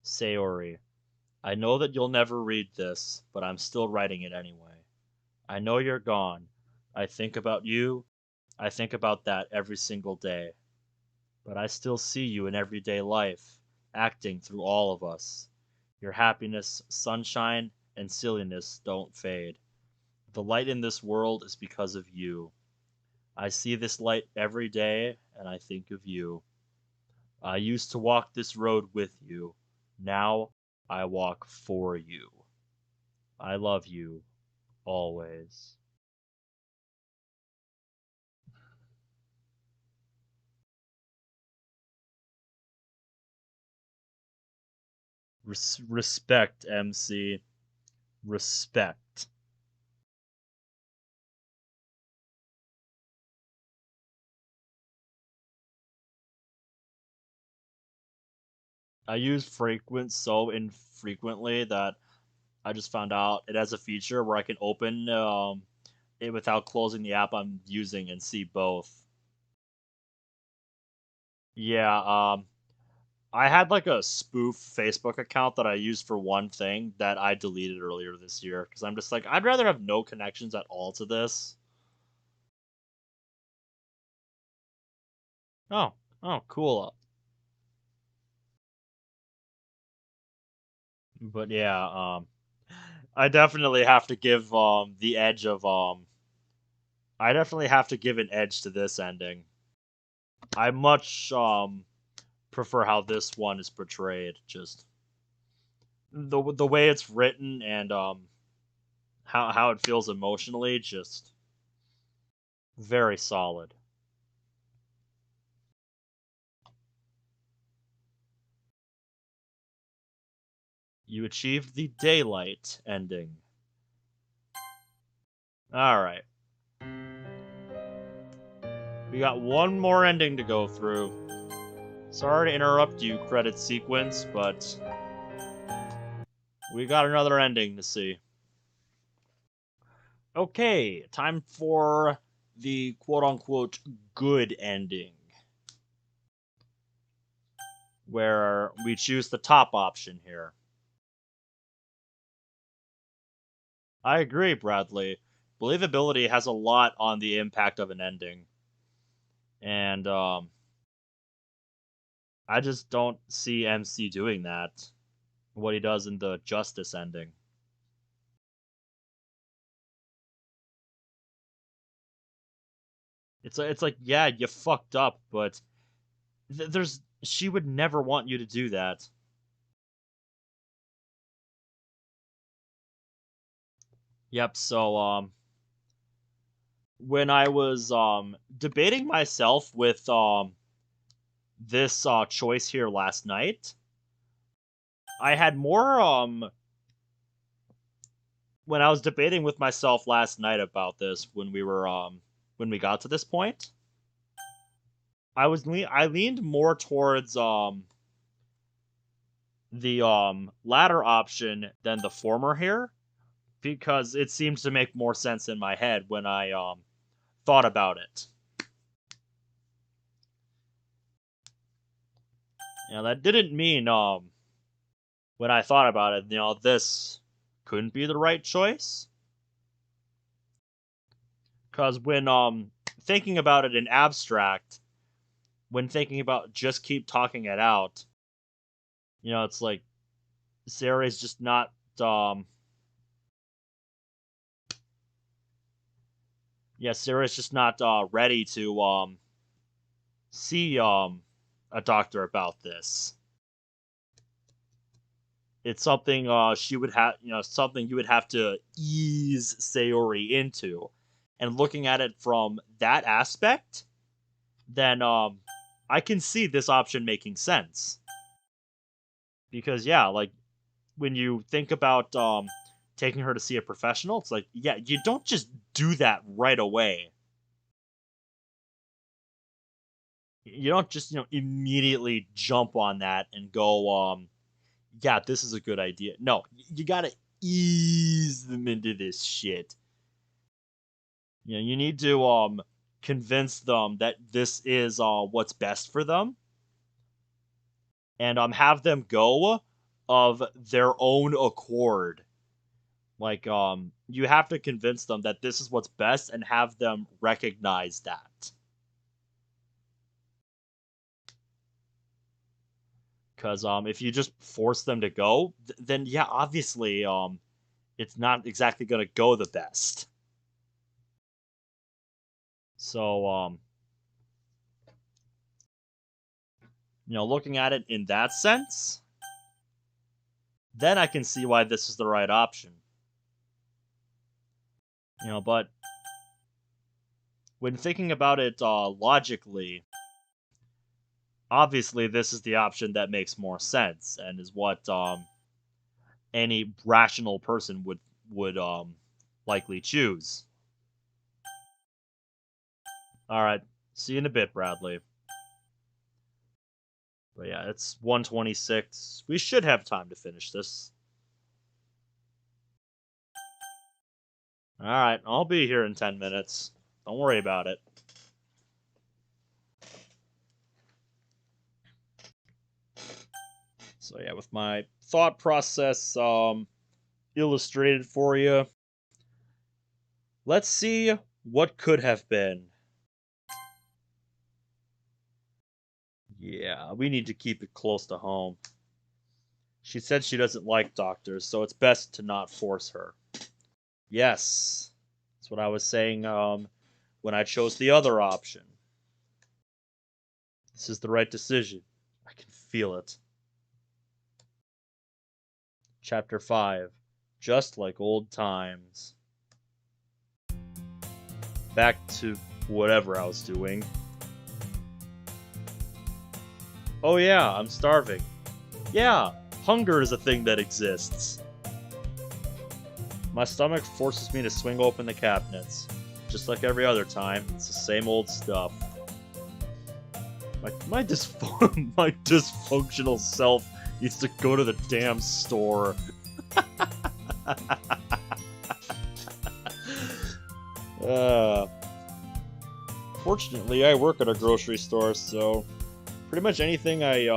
Sayori, I know that you'll never read this, but I'm still writing it anyway. I know you're gone. I think about you. I think about that every single day. But I still see you in everyday life, acting through all of us. Your happiness, sunshine, and silliness don't fade. The light in this world is because of you. I see this light every day, and I think of you. I used to walk this road with you. Now I walk for you. I love you, always. Respect, MC. Respect. I use frequent so infrequently that I just found out it has a feature where I can open it without closing the app I'm using and see both. Yeah, I had like a spoof Facebook account that I used for one thing that I deleted earlier this year because I'm just like, I'd rather have no connections at all to this. Oh, oh, cool. But yeah, I definitely have to give the edge of I definitely have to give an edge to this ending. I much prefer how this one is portrayed. Just the way it's written and how it feels emotionally, just very solid. You achieved the daylight ending. All right, we got one more ending to go through. Sorry to interrupt you, credit sequence, but we got another ending to see. Okay, time for the quote unquote good ending, where we choose the top option here. I agree, Bradley. Believability has a lot on the impact of an ending. And I just don't see MC doing that. What he does in the Justice ending. It's like yeah, you fucked up, but there's she would never want you to do that. Yep. So when I was debating myself with this choice here last night, I had more when I was debating with myself last night about this when we got to this point, I leaned more towards the latter option than the former here because it seems to make more sense in my head when I thought about it. That didn't mean when I thought about it, this couldn't be the right choice. Because when thinking about it in abstract, when thinking about just keep talking it out, it's like Sayori's just not Sayori's just not ready to see a doctor about this. It's something she would have, something you would have to ease Sayori into. And looking at it from that aspect, then I can see this option making sense. Because yeah, like when you think about taking her to see a professional, it's like, yeah, you don't just do that right away. You don't just, immediately jump on that and go, yeah, this is a good idea. No, you gotta ease them into this shit. You need to convince them that this is what's best for them, and have them go of their own accord. Like you have to convince them that this is what's best and have them recognize that. Because if you just force them to go, then yeah, obviously it's not exactly gonna go the best. So looking at it in that sense, then I can see why this is the right option. But when thinking about it logically, obviously this is the option that makes more sense and is what any rational person would likely choose. All right, see you in a bit, Bradley. But yeah, it's 1:26. We should have time to finish this. All right, I'll be here in 10 minutes. Don't worry about it. So yeah, with my thought process illustrated for you, let's see what could have been. Yeah, we need to keep it close to home. She said she doesn't like doctors, so it's best to not force her. Yes, that's what I was saying when I chose the other option. This is the right decision. I can feel it. Chapter 5. Just like old times. Back to whatever I was doing. Oh yeah, I'm starving. Yeah, hunger is a thing that exists. My stomach forces me to swing open the cabinets. Just like every other time, it's the same old stuff. My dysfunctional self needs to go to the damn store. Fortunately, I work at a grocery store, so pretty much anything I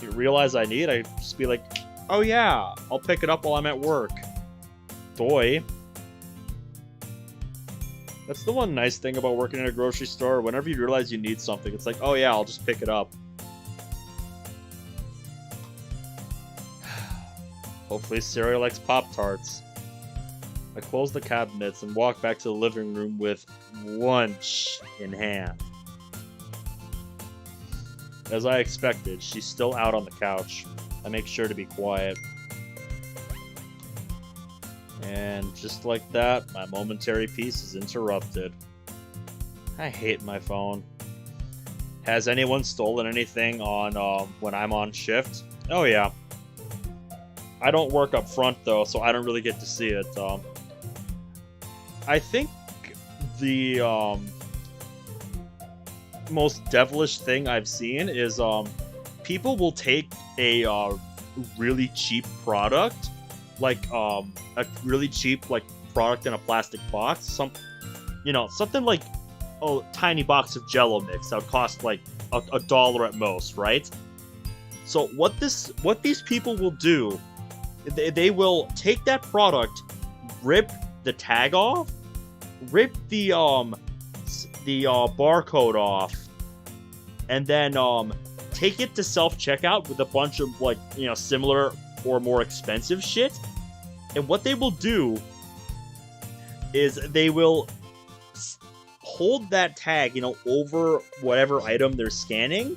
realize I need, I just be like, oh yeah, I'll pick it up while I'm at work. Toy. That's the one nice thing about working in a grocery store. Whenever you realize you need something, it's like, oh yeah, I'll just pick it up. Hopefully Sayori likes Pop-Tarts. I close the cabinets and walk back to the living room with lunch in hand. As I expected, she's still out on the couch. I make sure to be quiet. And just like that, my momentary peace is interrupted. I hate my phone. Has anyone stolen anything on when I'm on shift? Oh yeah. I don't work up front though, so I don't really get to see it. I think the most devilish thing I've seen is people will take a really cheap product, like a really cheap like product in a plastic box, something like a tiny box of Jello mix that would cost like a dollar at most, right? So what these people will do, they will take that product, rip the tag off, rip the barcode off, and then take it to self-checkout with a bunch of like, similar or more expensive shit. And what they will do is they will hold that tag, over whatever item they're scanning,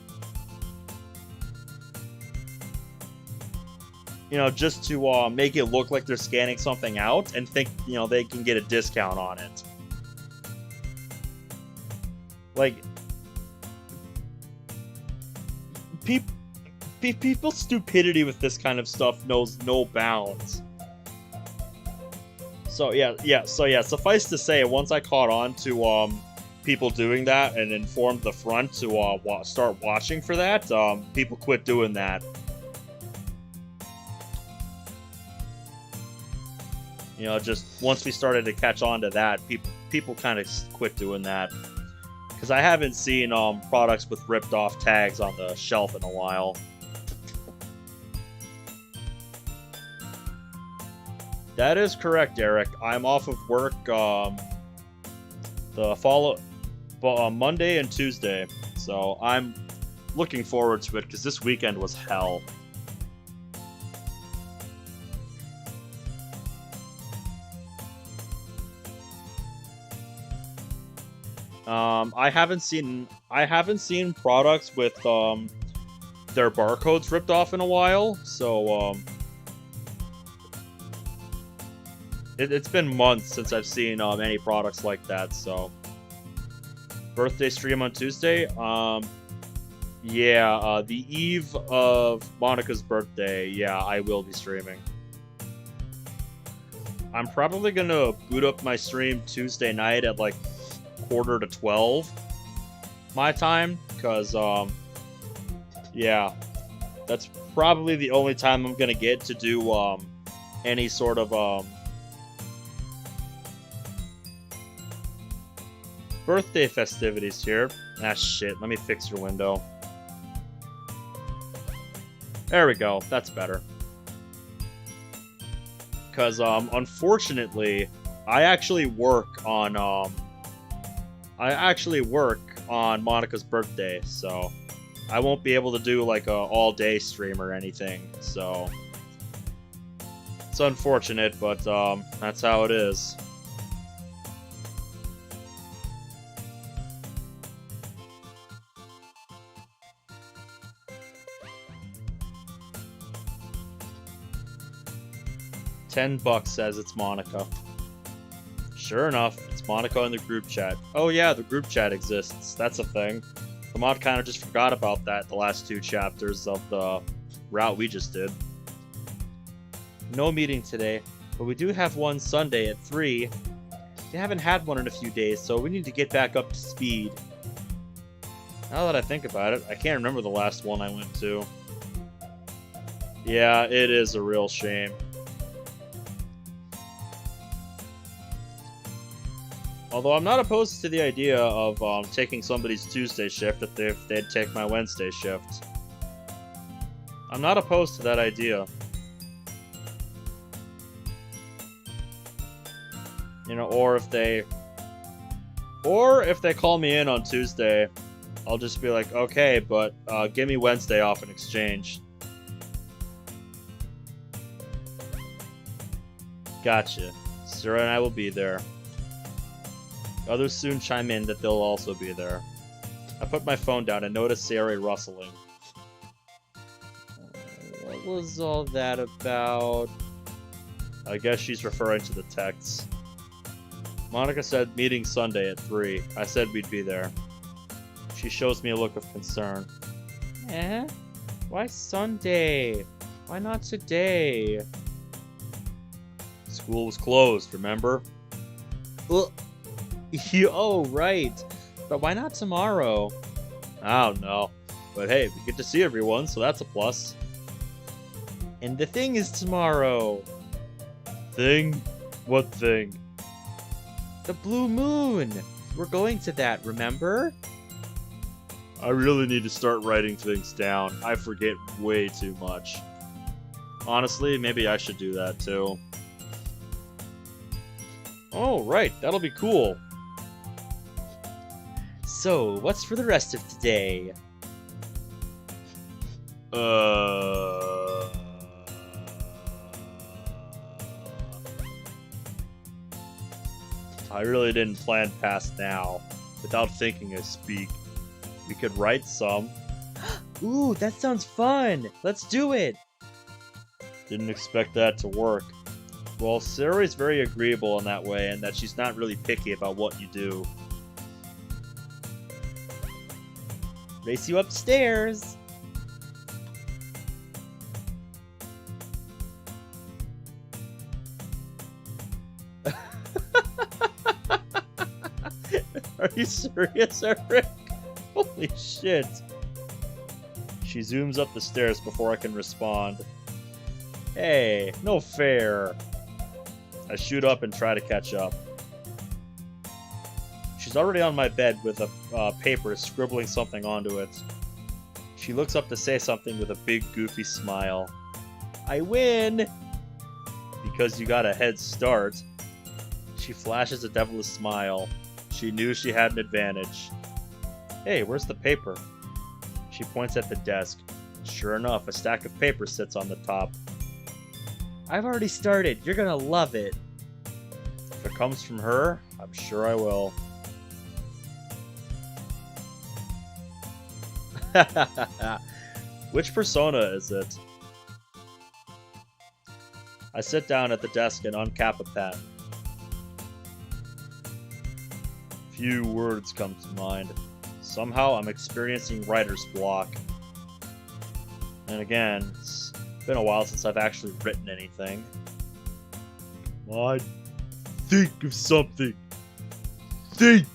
just to make it look like they're scanning something out and think, they can get a discount on it. Like, people's stupidity with this kind of stuff knows no bounds. So yeah. Suffice to say, once I caught on to people doing that and informed the front to start watching for that, people quit doing that. Just once we started to catch on to that, people kind of quit doing that. Because I haven't seen products with ripped off tags on the shelf in a while. That is correct, Eric. I'm off of work Monday and Tuesday, so I'm looking forward to it because this weekend was hell. I haven't seen products with their barcodes ripped off in a while, so it's been months since I've seen any products like that. So birthday stream on Tuesday. Yeah, the eve of Monica's birthday, yeah, I will be streaming. I'm probably gonna boot up my stream Tuesday night at like quarter to 12 my time, because, yeah, that's probably the only time I'm gonna get to do, any sort of, birthday festivities here. Ah, shit, let me fix your window. There we go, that's better. Because, unfortunately, I actually work on Monica's birthday, so I won't be able to do, like, a all-day stream or anything, so it's unfortunate, but, that's how it is. $10 says it's Monica. Sure enough, it's Monica in the group chat. Oh yeah, the group chat exists. That's a thing. The mod kind of just forgot about that the last 2 chapters of the route we just did. No meeting today, but we do have one Sunday at 3. We haven't had one in a few days, so we need to get back up to speed. Now that I think about it, I can't remember the last one I went to. Yeah, it is a real shame. Although I'm not opposed to the idea of taking somebody's Tuesday shift if they'd take my Wednesday shift. I'm not opposed to that idea. You know, or if they call me in on Tuesday, I'll just be like, okay, but give me Wednesday off in exchange. Gotcha. Sarah and I will be there. Others soon chime in that they'll also be there. I put my phone down and noticed Sayori rustling. What was all that about? I guess she's referring to the texts. Monica said meeting Sunday at 3. I said we'd be there. She shows me a look of concern. Eh? Why Sunday? Why not today? School was closed, remember? Ugh. Oh, right. But why not tomorrow? I don't know. But hey, we get to see everyone, so that's a plus. And the thing is tomorrow. Thing? What thing? The blue moon. We're going to that, remember? I really need to start writing things down. I forget way too much. Honestly, maybe I should do that too. Oh, right. That'll be cool. So, what's for the rest of today? I really didn't plan past now. Without thinking I speak. We could write some. Ooh, that sounds fun! Let's do it! Didn't expect that to work. Well, Sayori's very agreeable in that way, and that she's not really picky about what you do. Race you upstairs! Are you serious, Eric? Holy shit. She zooms up the stairs before I can respond. Hey, no fair. I shoot up and try to catch up. She's already on my bed with a paper scribbling something onto it. She looks up to say something with a big goofy smile. I win! Because you got a head start. She flashes a devilish smile. She knew she had an advantage. Hey, where's the paper? She points at the desk. Sure enough, a stack of paper sits on the top. I've already started. You're gonna love it. If it comes from her, I'm sure I will. Which persona is it? I sit down at the desk and uncap a pen. Few words come to mind. Somehow I'm experiencing writer's block. And again, it's been a while since I've actually written anything. I think of something. Think!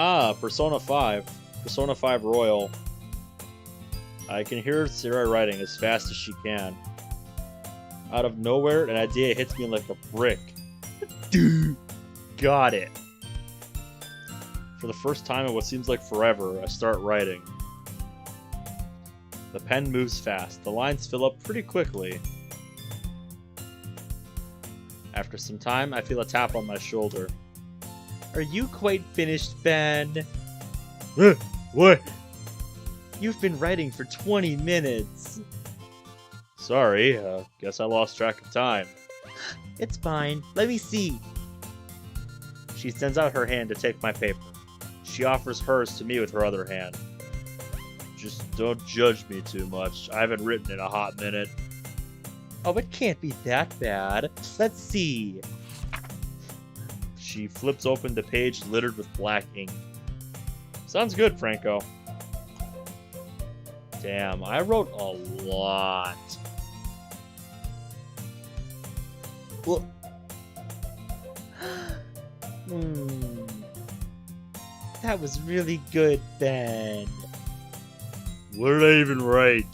Ah, Persona 5. Persona 5 Royal. I can hear Sayori writing as fast as she can. Out of nowhere, an idea hits me like a brick. Dude, got it. For the first time in what seems like forever, I start writing. The pen moves fast. The lines fill up pretty quickly. After some time, I feel a tap on my shoulder. Are you quite finished, Ben? What? You've been writing for 20 minutes. Sorry, guess I lost track of time. It's fine. Let me see. She sends out her hand to take my paper. She offers hers to me with her other hand. Just don't judge me too much. I haven't written in a hot minute. Oh, it can't be that bad. Let's see. She flips open the page littered with black ink. Sounds good, Franco. Damn, I wrote a lot. Well, that was really good, Ben. What did I even write?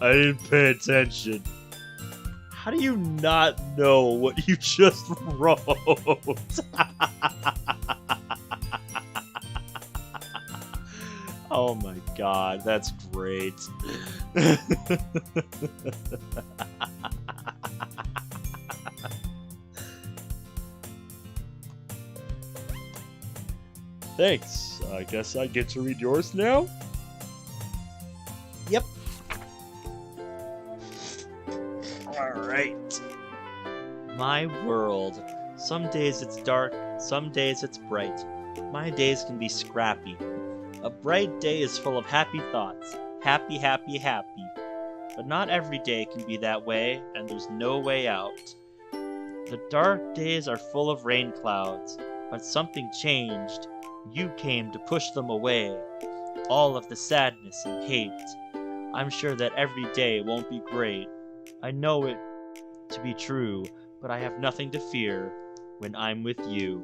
I didn't pay attention. How do you not know what you just wrote? Oh my god, that's great. Thanks. I guess I get to read yours now? Yep. Alright. My world. Some days it's dark, some days it's bright. My days can be scrappy. A bright day is full of happy thoughts. Happy, happy, happy. But not every day can be that way, and there's no way out. The dark days are full of rain clouds, but something changed. You came to push them away. All of the sadness and hate. I'm sure that every day won't be great. I know it to be true, but I have nothing to fear when I'm with you.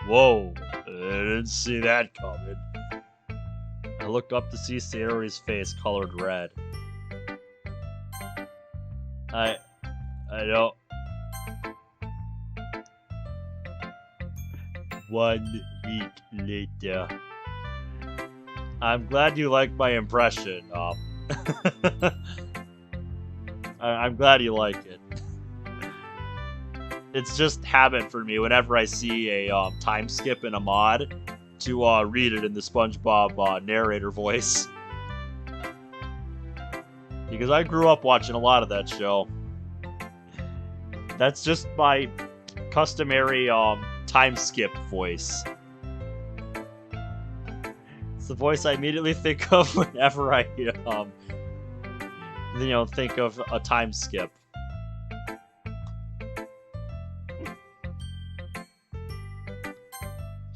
Whoa, I didn't see that coming. I looked up to see Sayori's face colored red. I don't... 1 week later. I'm glad you liked my impression. I'm glad you like it. It's just habit for me whenever I see a time skip in a mod to read it in the SpongeBob narrator voice. Because I grew up watching a lot of that show. That's just my customary time skip voice. It's the voice I immediately think of whenever I think of a time skip.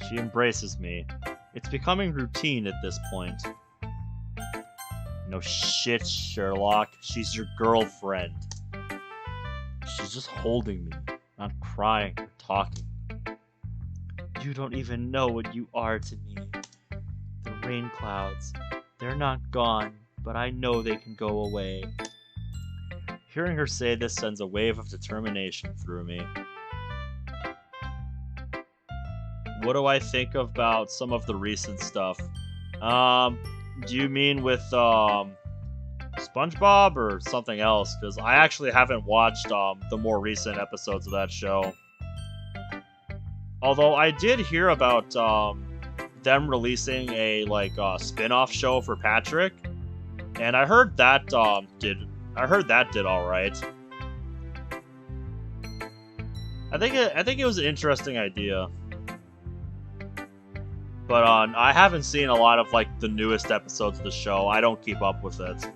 She embraces me. It's becoming routine at this point. No shit, Sherlock. She's your girlfriend. She's just holding me, not crying or talking. You don't even know what you are to me. The rain clouds, they're not gone, but I know they can go away. Hearing her say this sends a wave of determination through me. What do I think about some of the recent stuff? Do you mean with SpongeBob or something else? Because I actually haven't watched the more recent episodes of that show. Although I did hear about them releasing a spin-off show for Patrick, And I heard that did all right. I think it was an interesting idea. But I haven't seen a lot of like the newest episodes of the show. I don't keep up with it.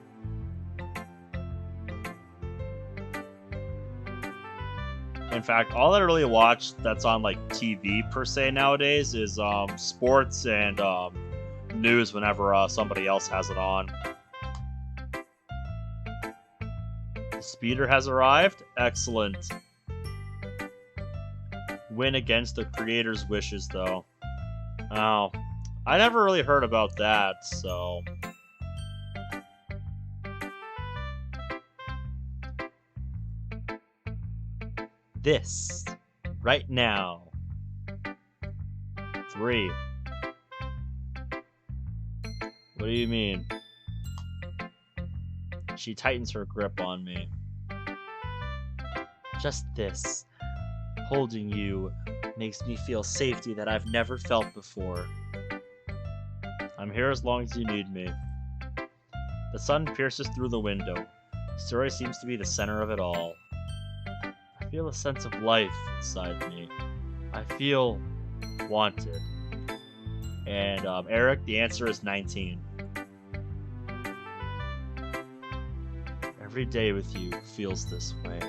In fact, all I really watch that's on like TV per se nowadays is sports and news whenever somebody else has it on. The speeder has arrived. Excellent. Win against the creator's wishes, though. Oh, I never really heard about that, so... This, right now. 3. What do you mean? She tightens her grip on me. Just this. Holding you makes me feel safety that I've never felt before. I'm here as long as you need me. The sun pierces through the window. Sayori seems to be the center of it all. I feel a sense of life inside me. I feel wanted. And Eric, the answer is 19. Every day with you feels this way.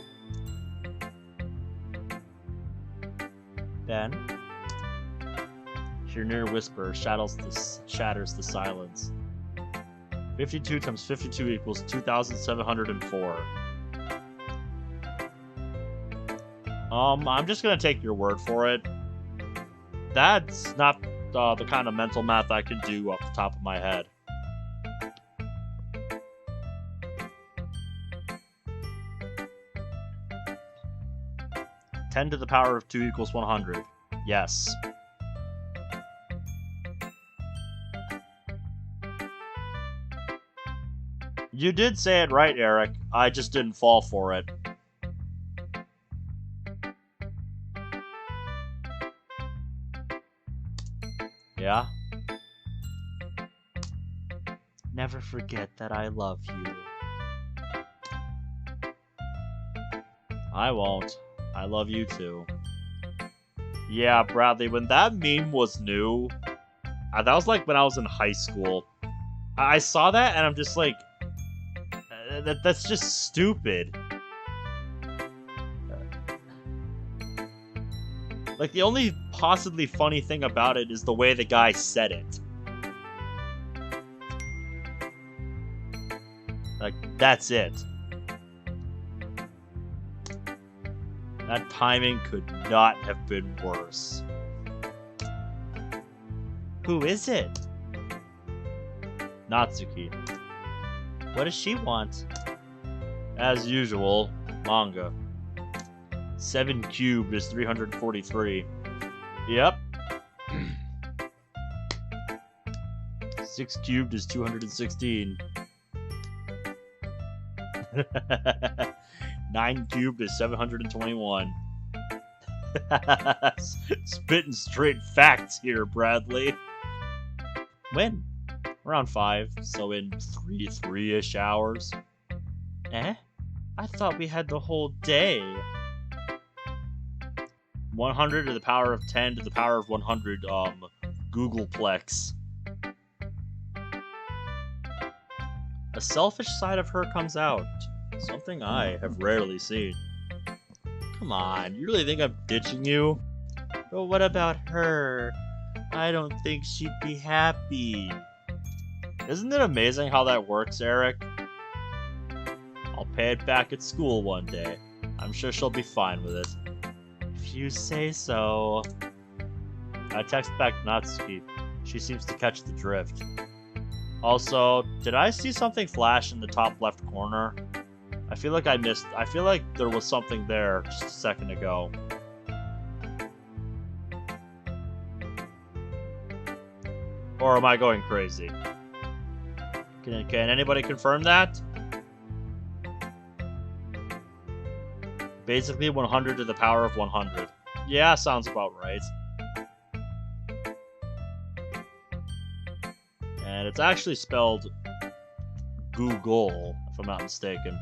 Then, your near whisper shatters the silence. 52 times 52 equals 2,704. I'm just gonna take your word for it. That's not the kind of mental math I can do off the top of my head. (10 to the power of 2 equals 100. Yes. You did say it right, Eric. I just didn't fall for it. Yeah? Never forget that I love you. I won't. I love you too. Yeah, Bradley, when that meme was new, that was like when I was in high school. I saw that and I'm just like, that's just stupid. Like, the only possibly funny thing about it is the way the guy said it. Like, that's it. That timing could not have been worse. Who is it? Natsuki. What does she want? As usual, manga. 7 cubed is 343. Yep. 6 cubed is 216. 9 cubed is 721. Spitting straight facts here, Bradley. When? Around 5, so in 3-ish hours. Eh? I thought we had the whole day. 100 to the power of 10 to the power of 100, Googleplex. A selfish side of her comes out. Something I have rarely seen. Come on, you really think I'm ditching you? But what about her? I don't think she'd be happy. Isn't it amazing how that works, Eric? I'll pay it back at school one day. I'm sure she'll be fine with it. If you say so. I text back Natsuki. She seems to catch the drift. Also, did I see something flash in the top left corner? I feel like I missed. I feel like there was something there just a second ago. Or am I going crazy? Can anybody confirm that? Basically 100 to the power of 100. Yeah, sounds about right. And it's actually spelled Google, if I'm not mistaken.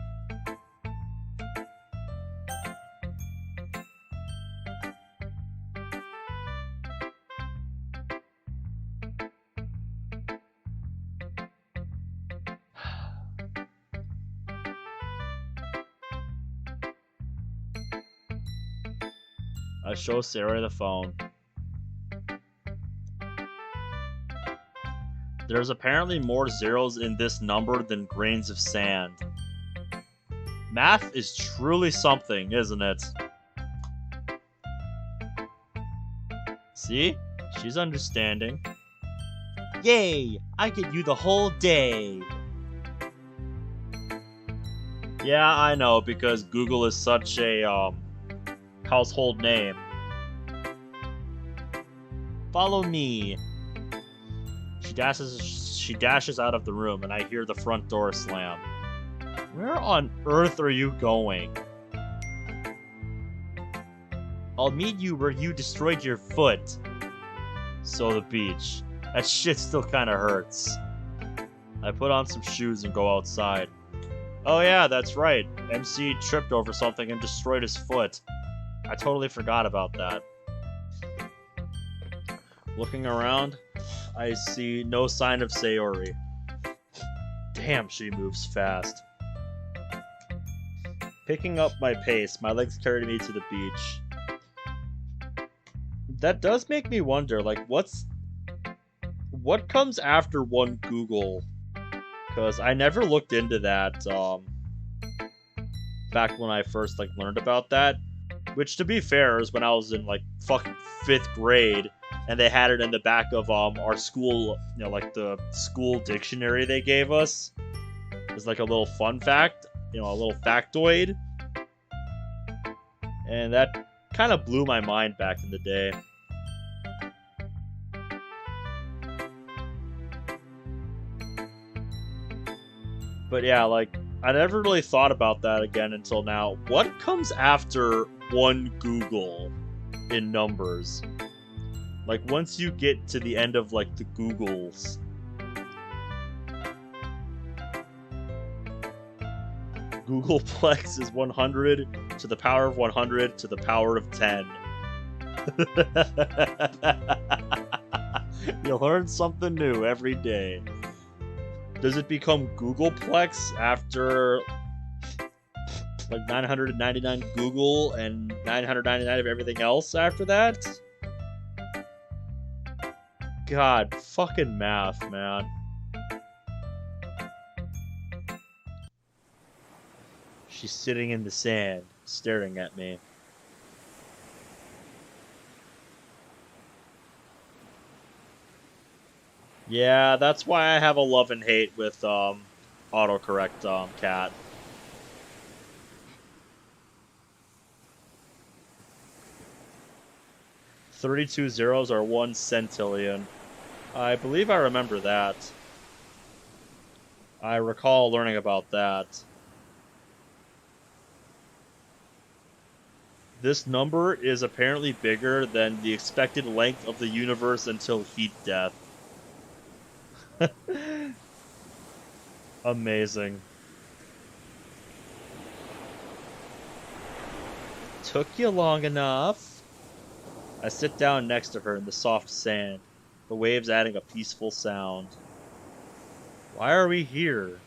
I show Sayori the phone. There's apparently more zeros in this number than grains of sand. Math is truly something, isn't it? See? She's understanding. Yay! I give you the whole day. Yeah, I know, because Google is such a household name. Follow me. She dashes out of the room, and I hear the front door slam. Where on earth are you going? I'll meet you where you destroyed your foot. So the beach. That shit still kinda hurts. I put on some shoes and go outside. Oh yeah, that's right. MC tripped over something and destroyed his foot. I totally forgot about that. Looking around, I see no sign of Sayori. Damn, she moves fast. Picking up my pace, my legs carry me to the beach. That does make me wonder, like, what comes after one Google? Because I never looked into that, back when I first, like, learned about that. Which, to be fair, is when I was in, like, fucking 5th grade, and they had it in the back of, our school, you know, like, the school dictionary they gave us. It's like a little fun fact, you know, a little factoid. And that kind of blew my mind back in the day. But yeah, like, I never really thought about that again until now. What comes after one Google in numbers? Like, once you get to the end of, like, the Googles. Googleplex is 100 to the power of 100 to the power of 10. You learn something new every day. Does it become Googleplex after, like, 999 Google and 999 of everything else after that? God, fucking math, man. She's sitting in the sand, staring at me. Yeah, that's why I have a love and hate with autocorrect cat. "32 zeros are 1 centillion. I believe I remember that. I recall learning about that. This number is apparently bigger than the expected length of the universe until heat death. Amazing. Took you long enough. I sit down next to her in the soft sand, the waves adding a peaceful sound. Why are we here?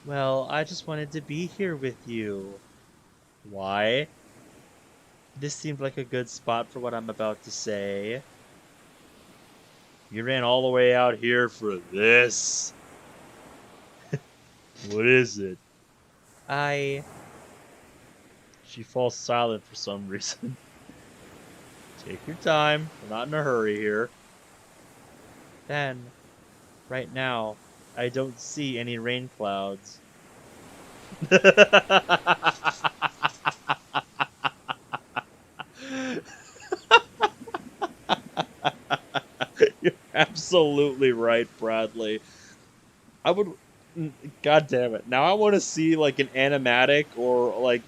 Well, I just wanted to be here with you. Why? This seemed like a good spot for what I'm about to say. You ran all the way out here for this? What is it? She falls silent for some reason. Take your time. We're not in a hurry here. Then, right now, I don't see any rain clouds. You're absolutely right, Bradley. I would... God damn it. Now I want to see, like, an animatic or, like,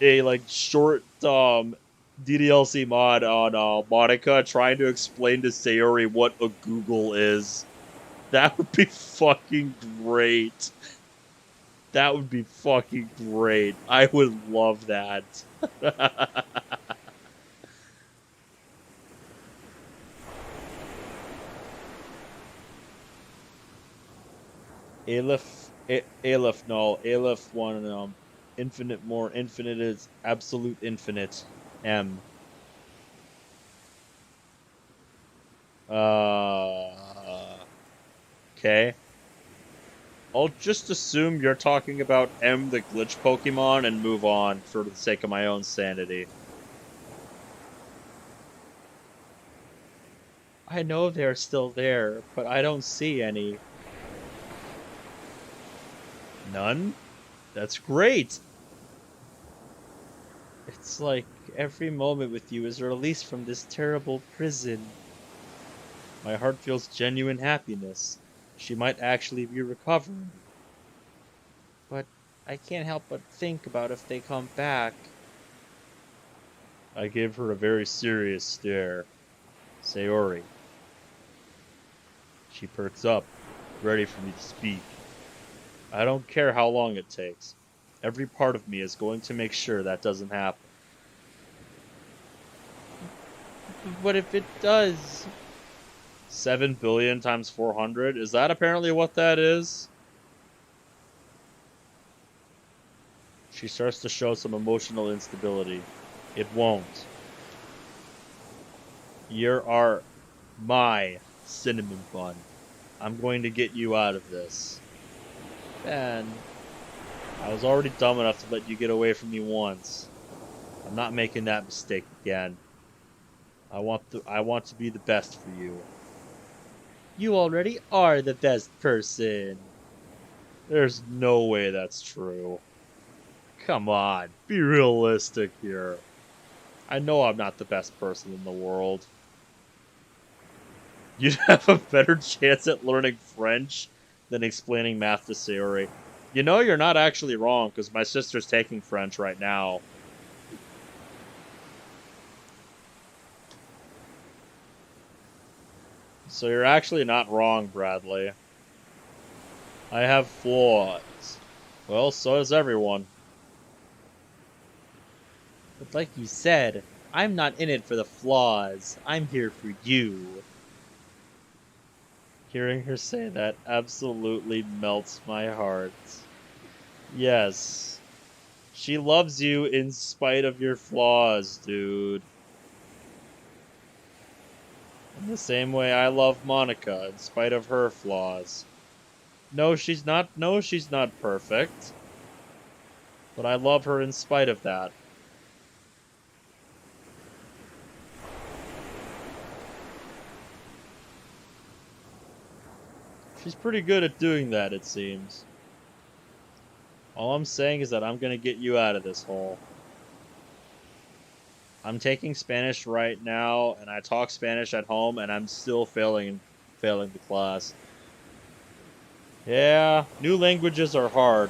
a, like, short, DDLC mod on, Monica trying to explain to Sayori what a Google is. That would be fucking great. That would be fucking great. I would love that. Aleph, no. Aleph one, infinite more. Infinite is absolute infinite. M. Okay. I'll just assume you're talking about M, the glitch Pokemon, and move on for the sake of my own sanity. I know they're still there, but I don't see any. None? That's great! It's like every moment with you is a release from this terrible prison. My heart feels genuine happiness. She might actually be recovering. But I can't help but think about if they come back. I gave her a very serious stare. Sayori. She perks up, ready for me to speak. I don't care how long it takes. Every part of me is going to make sure that doesn't happen. But if it does... 7 billion times 400? Is that apparently what that is? She starts to show some emotional instability. It won't. You're my cinnamon bun. I'm going to get you out of this. Ben, I was already dumb enough to let you get away from me once. I'm not making that mistake again. I want to be the best for you. You already are the best person. There's no way that's true. Come on, be realistic here. I know I'm not the best person in the world. You'd have a better chance at learning French than explaining math to Sayori. You know you're not actually wrong, because my sister's taking French right now. So you're actually not wrong, Bradley. I have flaws. Well, so does everyone. But like you said, I'm not in it for the flaws. I'm here for you. Hearing her say that absolutely melts my heart. Yes. She loves you in spite of your flaws, dude. In the same way I love Monica in spite of her flaws. No, she's not perfect. But I love her in spite of that. She's pretty good at doing that, it seems. All I'm saying is that I'm gonna get you out of this hole. I'm taking Spanish right now, and I talk Spanish at home, and I'm still failing the class. Yeah, new languages are hard.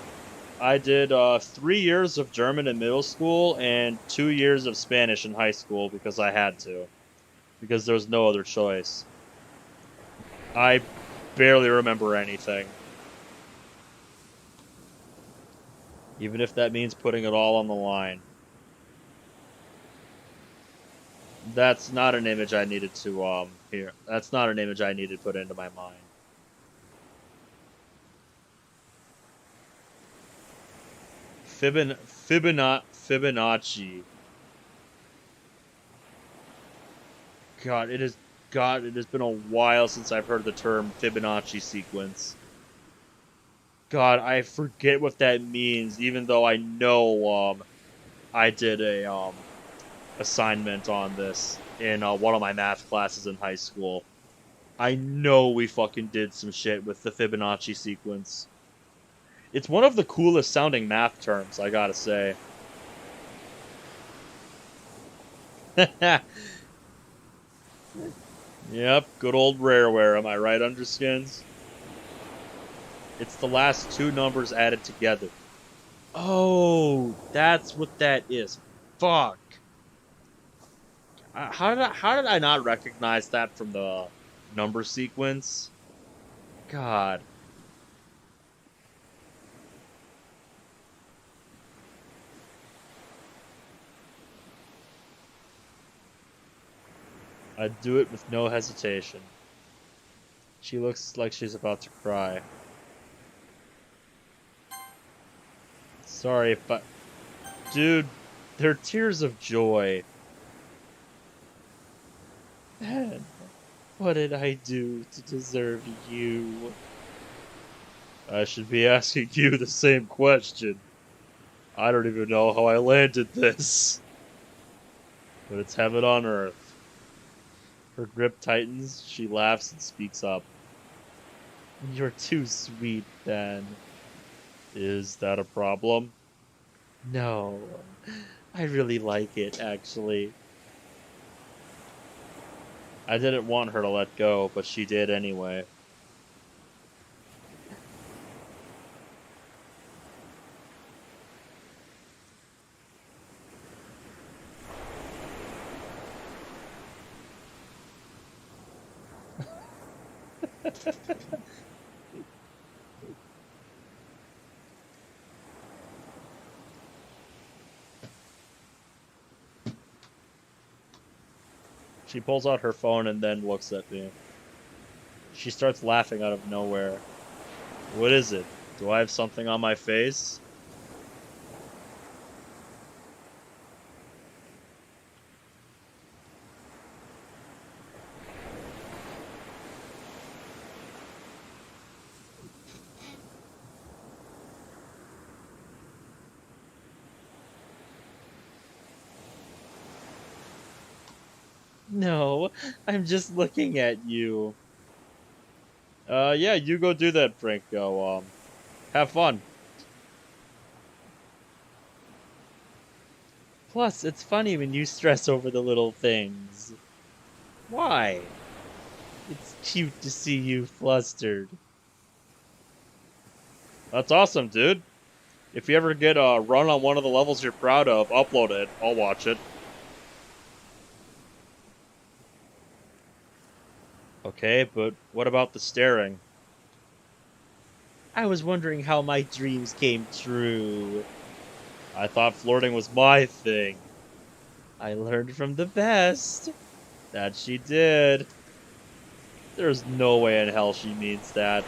I did 3 years of German in middle school and 2 years of Spanish in high school because I had to. Because there was no other choice. I barely remember anything. Even if that means putting it all on the line. That's not an image I needed to, here. That's not an image I needed put into my mind. Fibonacci. God, it has been a while since I've heard the term Fibonacci sequence. God, I forget what that means, even though I know, I did a, assignment on this in, one of my math classes in high school. I know we fucking did some shit with the Fibonacci sequence. It's one of the coolest sounding math terms, I gotta say. Yep, good old Rareware, am I right, Underskins? It's the last two numbers added together. Oh, that's what that is. Fuck. How did I not recognize that from the number sequence? God. I'd do it with no hesitation. She looks like she's about to cry. Sorry if I... Dude, they're tears of joy. Man, what did I do to deserve you? I should be asking you the same question. I don't even know how I landed this. But it's heaven on earth. Her grip tightens, she laughs and speaks up. You're too sweet, then. Is that a problem? No. I really like it, actually. I didn't want her to let go, but she did anyway. She pulls out her phone and then looks at me. She starts laughing out of nowhere. What is it? Do I have something on my face? No, I'm just looking at you. Yeah, you go do that, Franco. Have fun. Plus, it's funny when you stress over the little things. Why? It's cute to see you flustered. That's awesome, dude. If you ever get a run on one of the levels you're proud of, upload it. I'll watch it. Okay, but what about the staring? I was wondering how my dreams came true. I thought flirting was my thing. I learned from the best. That she did. There's no way in hell she means that.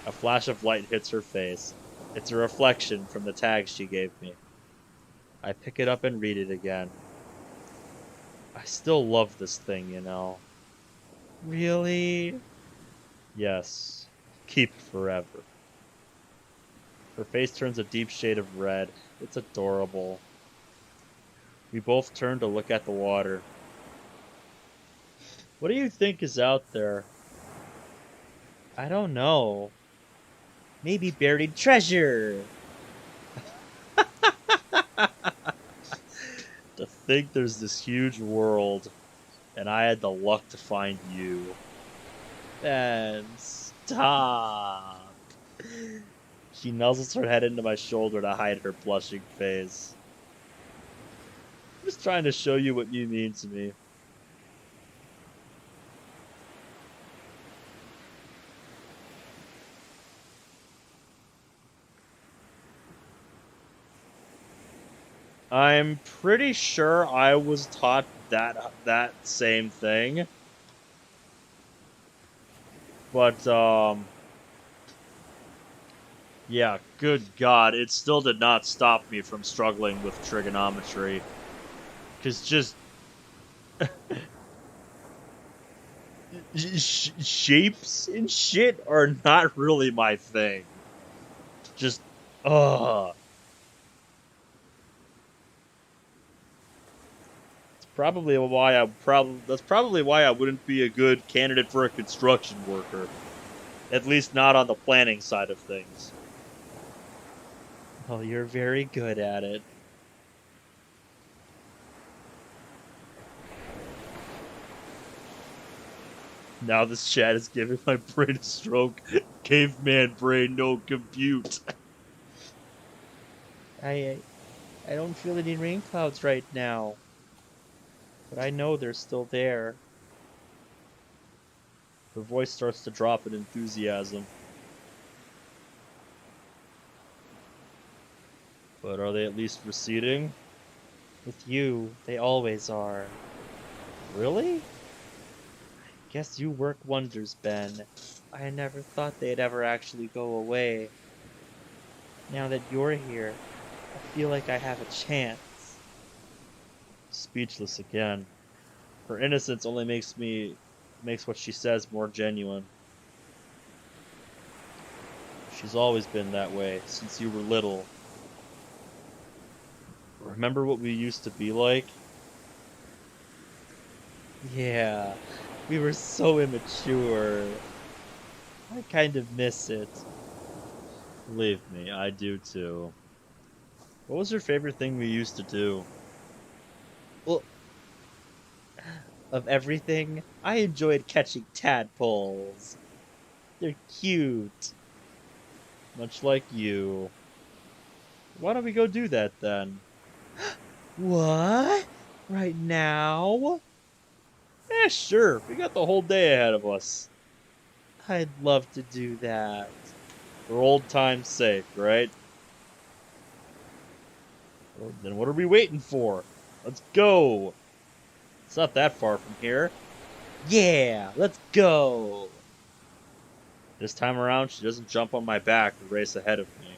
A flash of light hits her face. It's a reflection from the tag she gave me. I pick it up and read it again. I still love this thing, you know. Really? Yes. Keep forever. Her face turns a deep shade of red. It's adorable. We both turn to look at the water. What do you think is out there? I don't know. Maybe buried treasure. To think there's this huge world, and I had the luck to find you. And stop. She nuzzles her head into my shoulder to hide her blushing face. I'm just trying to show you what you mean to me. I'm pretty sure I was taught that same thing. But yeah, good God, it still did not stop me from struggling with trigonometry. Cause just shapes and shit are not really my thing. Just probably why that's probably why I wouldn't be a good candidate for a construction worker. At least not on the planning side of things. Oh, you're very good at it. Now this chat is giving my brain a stroke. Caveman brain, no compute. I don't feel any rain clouds right now. But I know they're still there. Her voice starts to drop in enthusiasm. But are they at least receding? With you, they always are. Really? Guess you work wonders, Ben. I never thought they'd ever actually go away. Now that you're here, I feel like I have a chance. Speechless again. Her innocence only makes what she says more genuine. She's always been that way, since you were little. Remember what we used to be like? Yeah, we were so immature. I kind of miss it. Believe me, I do too. What was your favorite thing we used to do? Well, of everything, I enjoyed catching tadpoles. They're cute. Much like you. Why don't we go do that then? What? Right now? Yeah, sure. We got the whole day ahead of us. I'd love to do that. For old time's sake, right? Well, then what are we waiting for? Let's go! It's not that far from here. Yeah, let's go. This time around, she doesn't jump on my back and race ahead of me.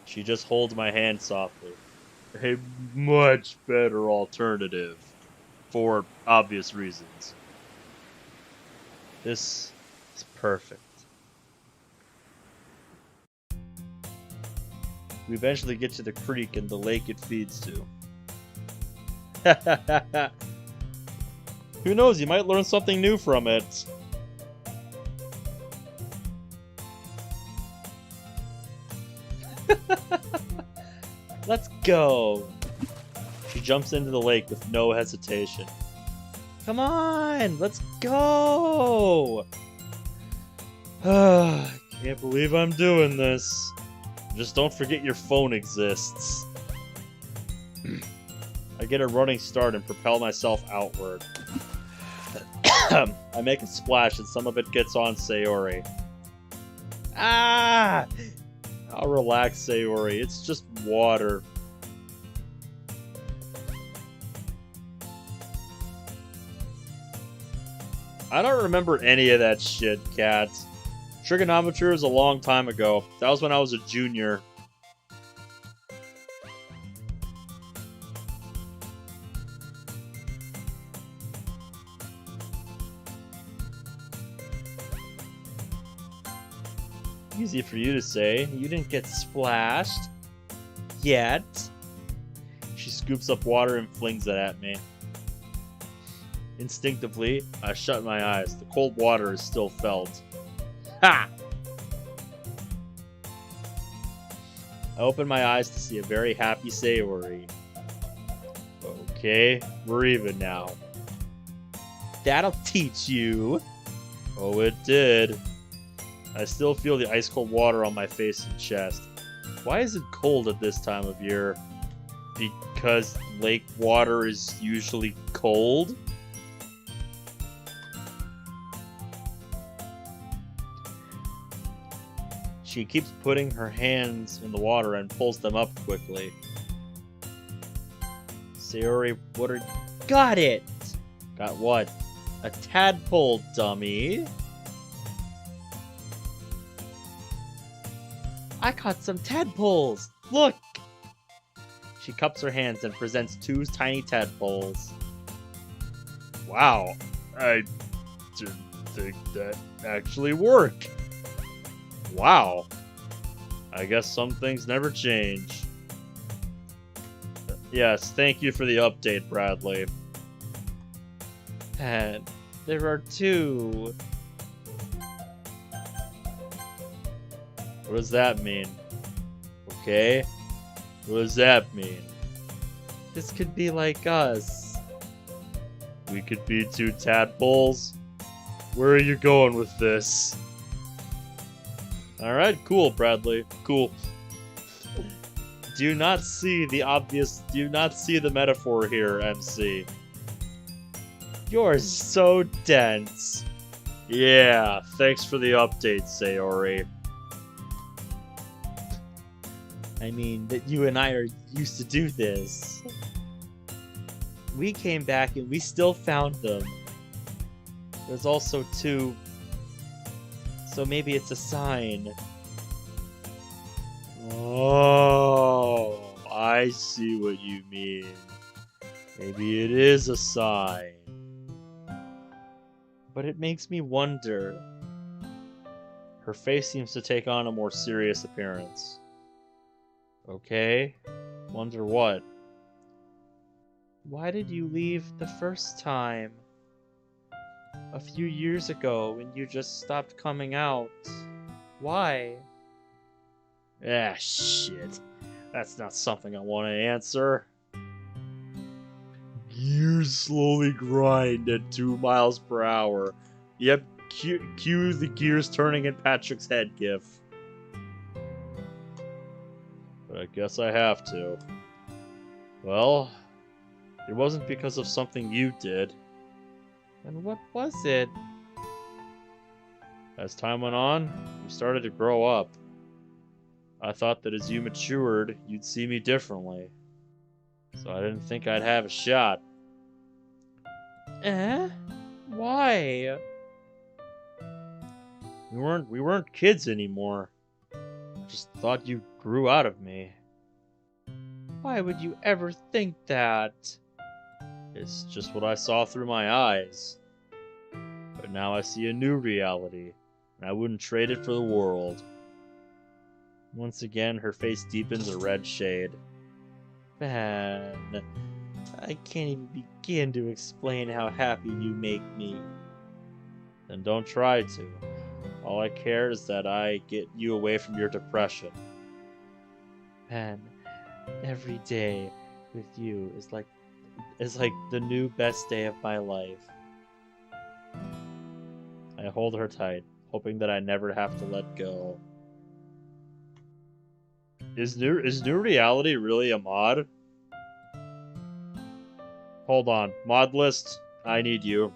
She just holds my hand softly. A much better alternative. For obvious reasons. This is perfect. We eventually get to the creek and the lake it feeds to. Who knows, you might learn something new from it. Let's go. She jumps into the lake with no hesitation. Come on, let's go. Can't believe I'm doing this. Just don't forget your phone exists. I get a running start and propel myself outward. I make a splash and some of it gets on Sayori. Ah! I'll relax, Sayori. It's just water. I don't remember any of that shit, Cat. Trigonometry was a long time ago. That was when I was a junior. Easy for you to say. You didn't get splashed. Yet. She scoops up water and flings it at me. Instinctively, I shut my eyes. The cold water is still felt. Ha! I open my eyes to see a very happy Sayori. Okay, we're even now. That'll teach you. Oh, it did. I still feel the ice-cold water on my face and chest. Why is it cold at this time of year? Because lake water is usually cold? She keeps putting her hands in the water and pulls them up quickly. Sayori, what are... Got it! Got what? A tadpole, dummy. I caught some tadpoles! Look! She cups her hands and presents two tiny tadpoles. Wow, I didn't think that actually worked. Wow. I guess some things never change. Yes, thank you for the update, Bradley. And there are two. What does that mean? Okay. What does that mean? This could be like us. We could be two tadpoles? Where are you going with this? Alright, cool, Bradley. Cool. Do not see the metaphor here, MC. You're so dense. Yeah, thanks for the update, Sayori. I mean, that you and I are used to do this. We came back and we still found them. There's also two, so maybe it's a sign. Oh, I see what you mean. Maybe it is a sign. But it makes me wonder. Her face seems to take on a more serious appearance. Okay, wonder what? Why did you leave the first time? A few years ago when you just stopped coming out. Why? Ah, shit. That's not something I want to answer. Gears slowly grind at 2 miles per hour. Yep, cue the gears turning in Patrick's head gif. But I guess I have to. Well, it wasn't because of something you did. And what was it? As time went on, you started to grow up. I thought that as you matured, you'd see me differently. So I didn't think I'd have a shot. Why? We weren't kids anymore. I just thought you grew out of me. Why would you ever think that? It's just what I saw through my eyes. But now I see a new reality, and I wouldn't trade it for the world. Once again, her face deepens a red shade. Man, I can't even begin to explain how happy you make me. Then don't try to. All I care is that I get you away from your depression. Man, every day with you is like the new best day of my life. I hold her tight, hoping that I never have to let go. Is new reality really a mod? Hold on, mod list. I need you.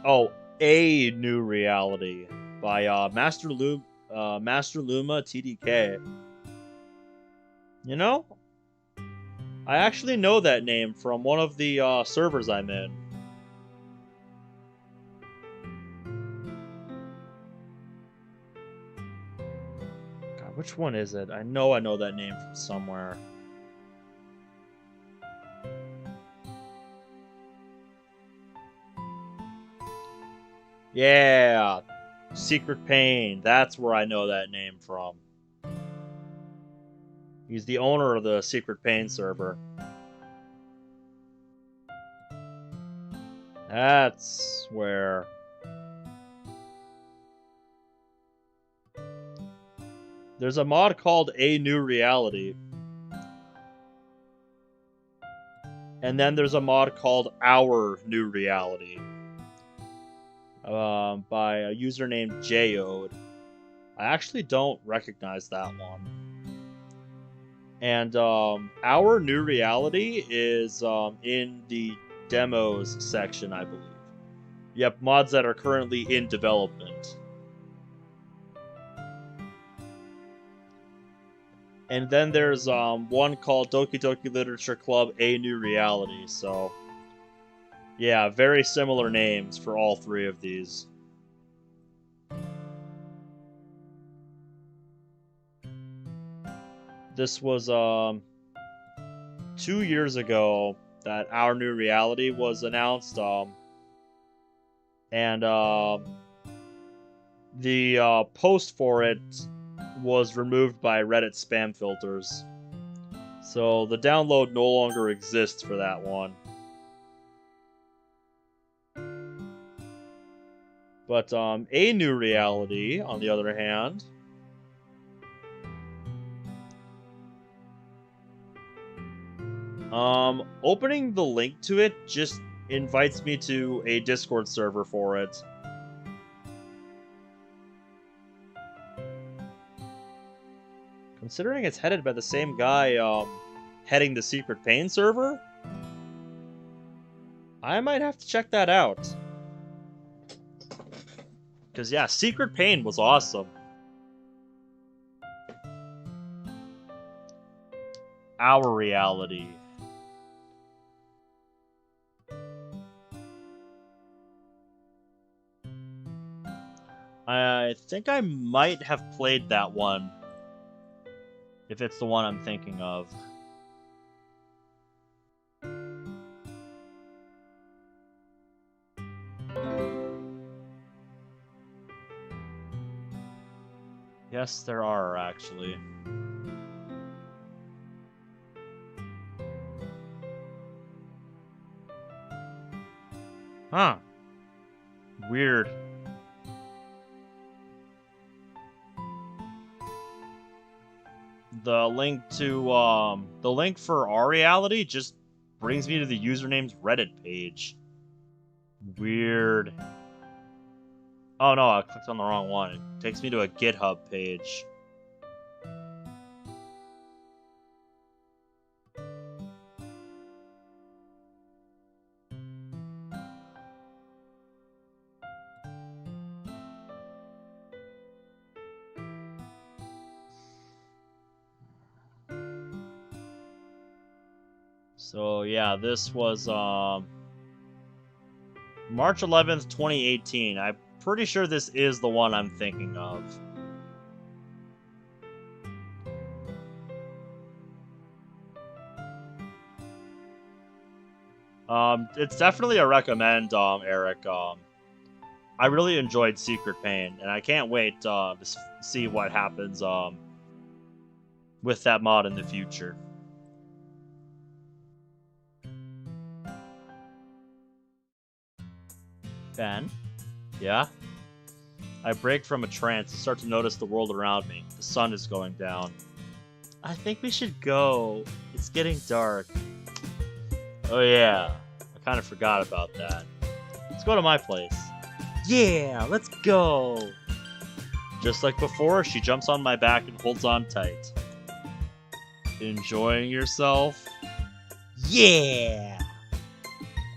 Oh, a new reality by Master Luma TDK. You know, I actually know that name from one of the servers I'm in. God, which one is it? I know that name from somewhere. Yeah, Secret Pain. That's where I know that name from. He's the owner of the Secret Pain server. That's where... There's a mod called A New Reality. And then there's a mod called Our New Reality. By a user named Jode. I actually don't recognize that one. And Our New Reality is in the demos section, I believe. Yep, mods that are currently in development. And then there's one called Doki Doki Literature Club A New Reality, so... Yeah, very similar names for all three of these. This was 2 years ago that Our New Reality was announced, and the post for it was removed by Reddit spam filters. So the download no longer exists for that one. But A New Reality, on the other hand, opening the link to it just invites me to a Discord server for it. Considering it's headed by the same guy, heading the Secret Pain server, I might have to check that out. Because, yeah, Secret Pain was awesome. Our reality. I think I might have played that one. If it's the one I'm thinking of. Yes, there are, actually. Huh. Weird. The link to, the link for our reality just brings me to the username's Reddit page. Weird. Oh no, I clicked on the wrong one. It takes me to a GitHub page. So yeah, this was March 11th, 2018. I'm pretty sure this is the one I'm thinking of. It's definitely a recommend, Eric. I really enjoyed Secret Pain, and I can't wait to see what happens with that mod in the future. Ben? Yeah? I break from a trance and start to notice the world around me. The sun is going down. I think we should go. It's getting dark. Oh yeah, I kind of forgot about that. Let's go to my place. Yeah, let's go! Just like before, she jumps on my back and holds on tight. Enjoying yourself? Yeah!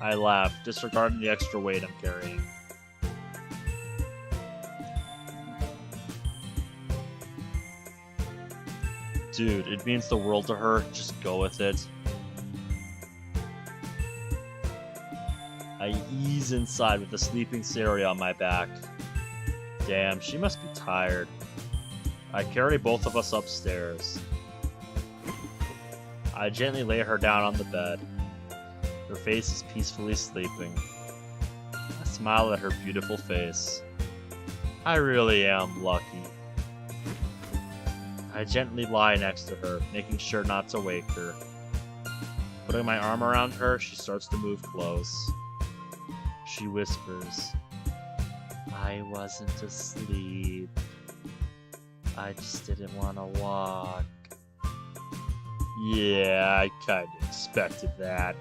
I laugh, disregarding the extra weight I'm carrying. Dude, it means the world to her. Just go with it. I ease inside with the sleeping Sayori on my back. Damn, she must be tired. I carry both of us upstairs. I gently lay her down on the bed. Her face is peacefully sleeping. I smile at her beautiful face. I really am lucky. I gently lie next to her, making sure not to wake her. Putting my arm around her, she starts to move close. She whispers, I wasn't asleep. I just didn't want to walk. Yeah, I kinda expected that.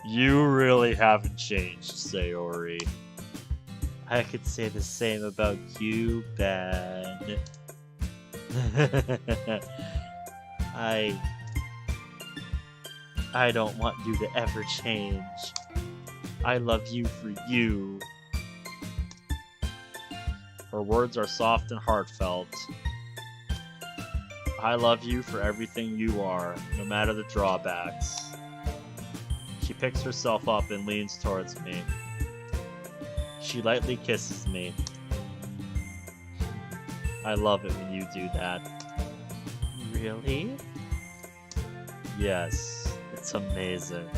You really haven't changed, Sayori. I could say the same about you, Ben. I don't want you to ever change. I love you for you. Her words are soft and heartfelt. I love you for everything you are, no matter the drawbacks. She picks herself up and leans towards me. She lightly kisses me. I love it when you do that. Really? Yes, it's amazing.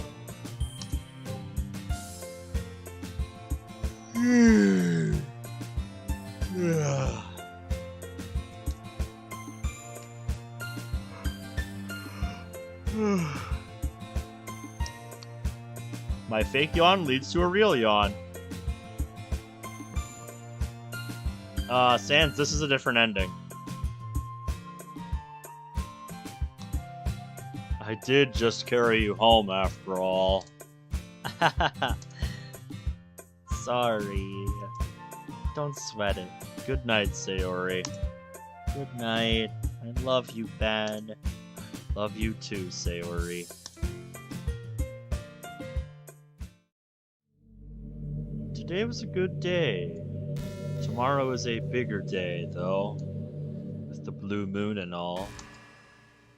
My fake yawn leads to a real yawn. Sans, this is a different ending. I did just carry you home after all. Sorry. Don't sweat it. Good night, Sayori. Good night. I love you, Ben. Love you too, Sayori. Today was a good day. Tomorrow is a bigger day, though. With the blue moon and all.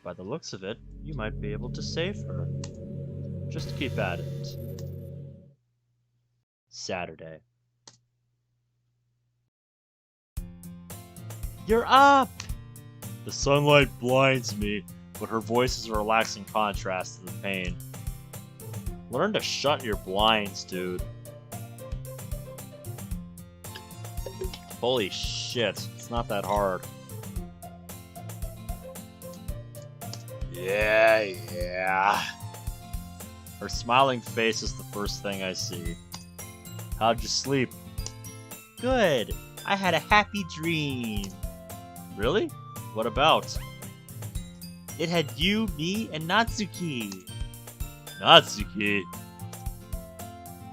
By the looks of it, you might be able to save her. Just keep at it. Saturday. You're up! The sunlight blinds me, but her voice is a relaxing contrast to the pain. Learn to shut your blinds, dude. Holy shit, it's not that hard. Yeah. Her smiling face is the first thing I see. How'd you sleep? Good. I had a happy dream. Really? What about? It had you, me, and Natsuki. Natsuki?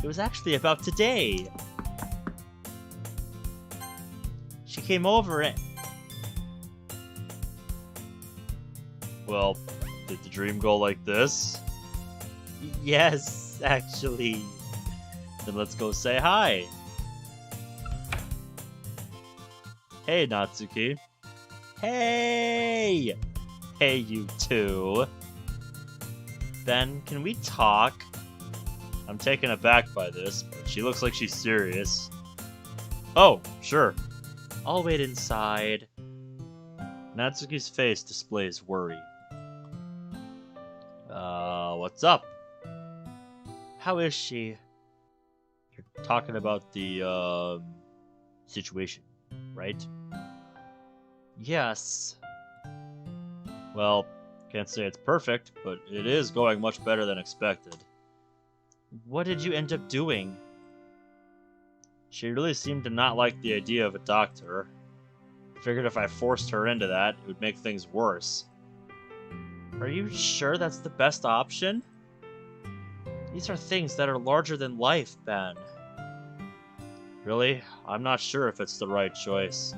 It was actually about today. She came over and... Well, did the dream go like this? Yes, actually. Then let's go say hi. Hey, Natsuki. Hey! Hey, you two. Ben, can we talk? I'm taken aback by this, but she looks like she's serious. Oh, sure. I'll wait inside. Natsuki's face displays worry. What's up? How is she? You're talking about the, situation, right? Yes. Well, can't say it's perfect, but it is going much better than expected. What did you end up doing? She really seemed to not like the idea of a doctor. Figured if I forced her into that, it would make things worse. Are you sure that's the best option? These are things that are larger than life, Ben. Really? I'm not sure if it's the right choice.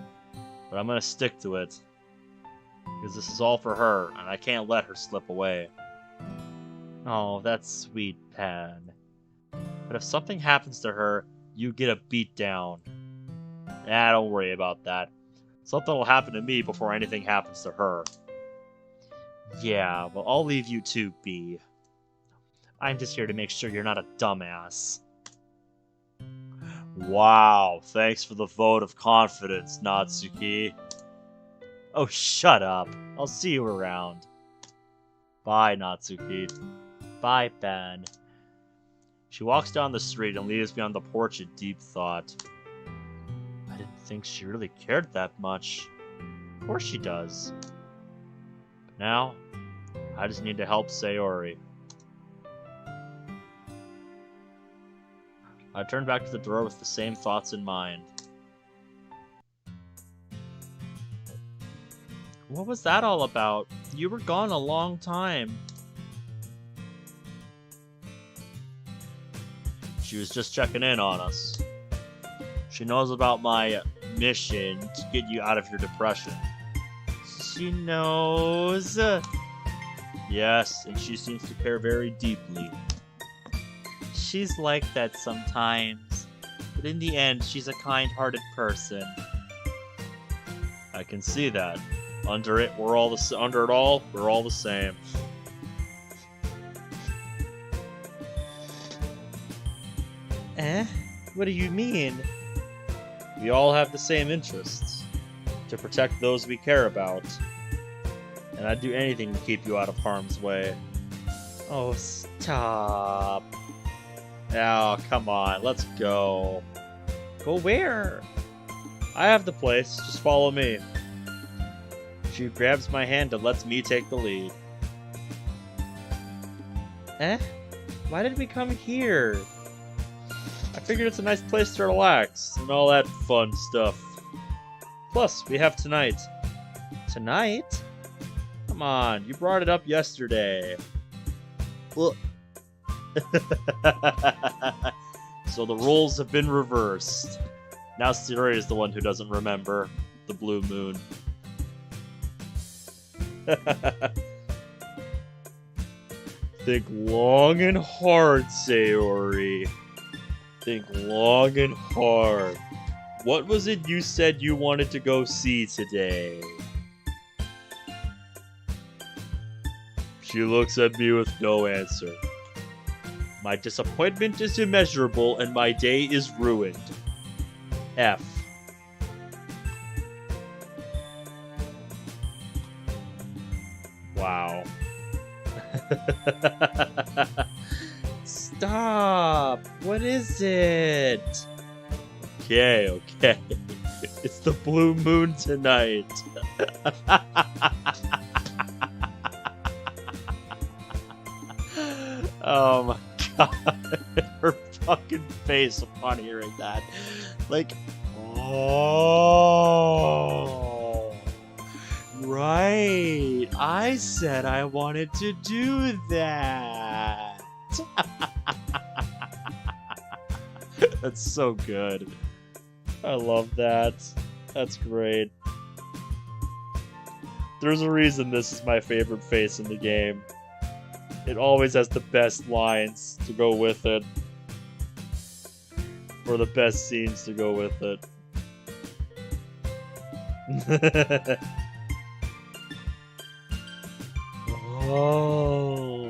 But I'm gonna stick to it. Because this is all for her, and I can't let her slip away. Oh, that's sweet, Ben. But if something happens to her, you get a beat down. Don't worry about that. Something will happen to me before anything happens to her. Yeah, well, I'll leave you two be. I'm just here to make sure you're not a dumbass. Wow, thanks for the vote of confidence, Natsuki. Oh, shut up. I'll see you around. Bye, Natsuki. Bye, Ben. She walks down the street and leaves me on the porch in deep thought. I didn't think she really cared that much. Of course she does. But now, I just need to help Sayori. I turned back to the door with the same thoughts in mind. What was that all about? You were gone a long time. She was just checking in on us. She knows about my mission to get you out of your depression. She knows. Yes, and she seems to care very deeply. She's like that sometimes, but in the end, she's a kind-hearted person. I can see that. Under it, we're all the same. What do you mean? We all have the same interests. To protect those we care about. And I'd do anything to keep you out of harm's way. Oh, stop. Oh, come on, let's go. Go where? I have the place, just follow me. She grabs my hand and lets me take the lead. Why did we come here? I figured it's a nice place to relax and all that fun stuff. Plus, we have tonight. Tonight? Come on, you brought it up yesterday. Well... So the roles have been reversed. Now Sayori is the one who doesn't remember the blue moon. Think long and hard, Sayori. Think long and hard. What was it you said you wanted to go see today? She looks at me with no answer. My disappointment is immeasurable and my day is ruined. F. Wow. Stop! What is it? Okay. It's the blue moon tonight. Oh my god. Her fucking face upon hearing that. Like, oh. Right. I said I wanted to do that. That's so good. I love that. That's great. There's a reason this is my favorite face in the game. It always has the best lines to go with it. Or the best scenes to go with it. Oh,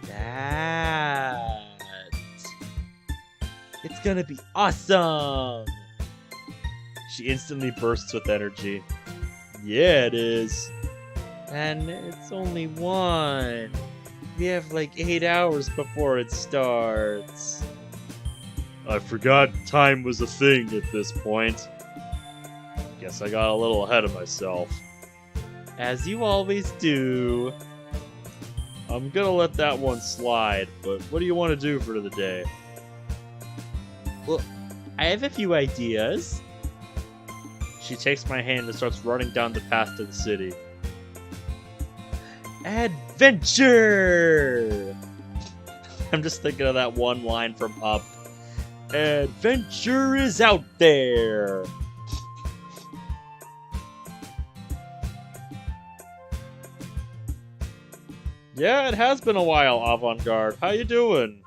that. It's gonna be awesome! She instantly bursts with energy. Yeah, it is. And it's only 1. We have like 8 hours before it starts. I forgot time was a thing at this point. Guess I got a little ahead of myself. As you always do. I'm gonna let that one slide, but what do you want to do for the day? Well, I have a few ideas. She takes my hand and starts running down the path to the city. Adventure! I'm just thinking of that one line from Up. Adventure is out there! Yeah, it has been a while, Avant-Garde. How you doing?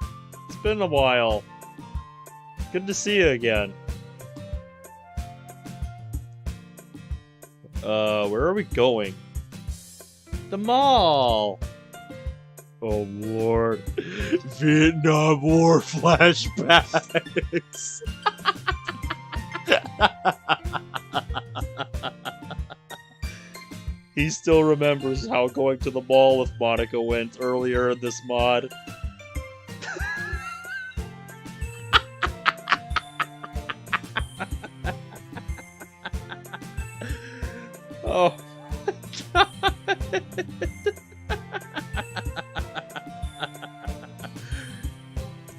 It's been a while. Good to see you again. Where are we going? The mall! Oh lord. Vietnam War flashbacks! He still remembers how going to the mall with Monica went earlier in this mod. Oh my god.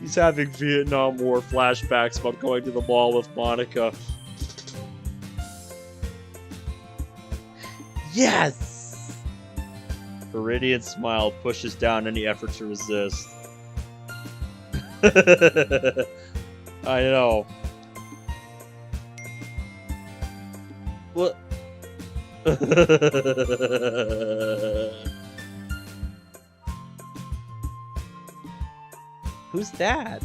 He's having Vietnam War flashbacks about going to the mall with Monica. Yes! Her radiant smile pushes down any effort to resist. I know. What? Who's that?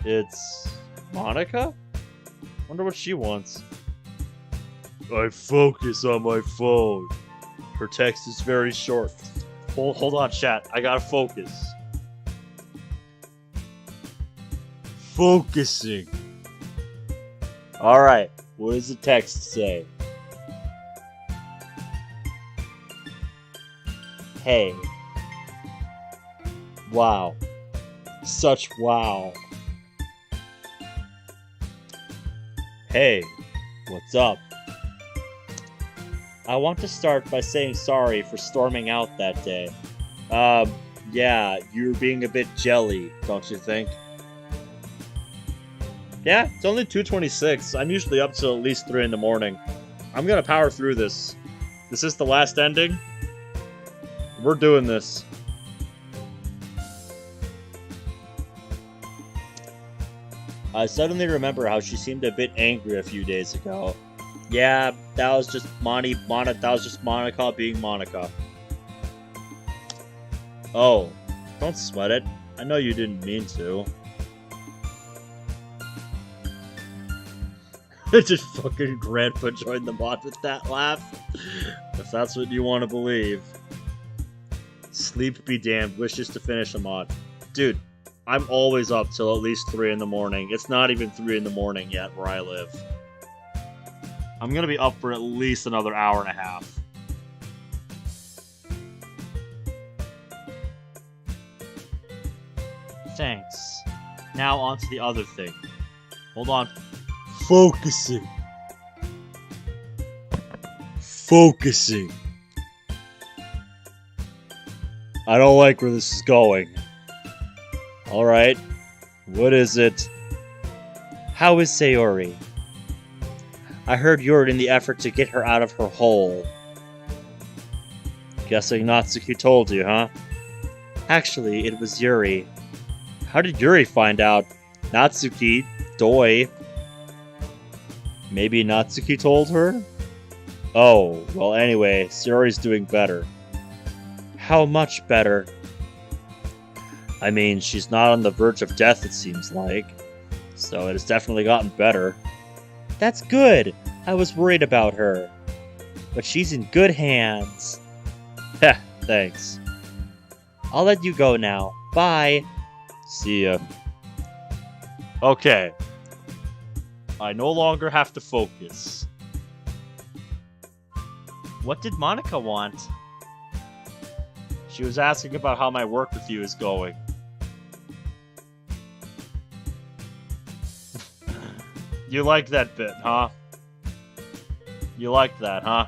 It's Monica? Wonder what she wants. I focus on my phone. Her text is very short. Hold on, chat. I gotta focus. Focusing. Alright, what does the text say? Hey. Wow. Such wow. Hey, what's up? I want to start by saying sorry for storming out that day. Yeah, you're being a bit jelly, don't you think? Yeah, it's only 2:26. I'm usually up till at least 3 in the morning. I'm gonna power through this. This is the last ending. We're doing this. I suddenly remember how she seemed a bit angry a few days ago. Yeah, that was just Monica being Monica. Oh, don't sweat it. I know you didn't mean to. Just fucking Grandpa joined the mod with that laugh. If that's what you want to believe. Sleep be damned, wishes to finish a mod. Dude, I'm always up till at least 3 in the morning. It's not even 3 in the morning yet where I live. I'm gonna be up for at least another hour and a half. Thanks. Now on to the other thing. Hold on. Focusing. Focusing. I don't like where this is going. Alright. What is it? How is Sayori? I heard you're in the effort to get her out of her hole. Guessing Natsuki told you, huh? Actually, it was Yuri. How did Yuri find out? Natsuki, Doi. Maybe Natsuki told her? Oh, well anyway, Sayori's doing better. How much better? I mean, she's not on the verge of death, it seems like. So it has definitely gotten better. That's good. I was worried about her. But she's in good hands. Heh, thanks. I'll let you go now. Bye. See ya. Okay. I no longer have to focus. What did Monica want? She was asking about how my work with you is going. You like that bit, huh? You like that, huh?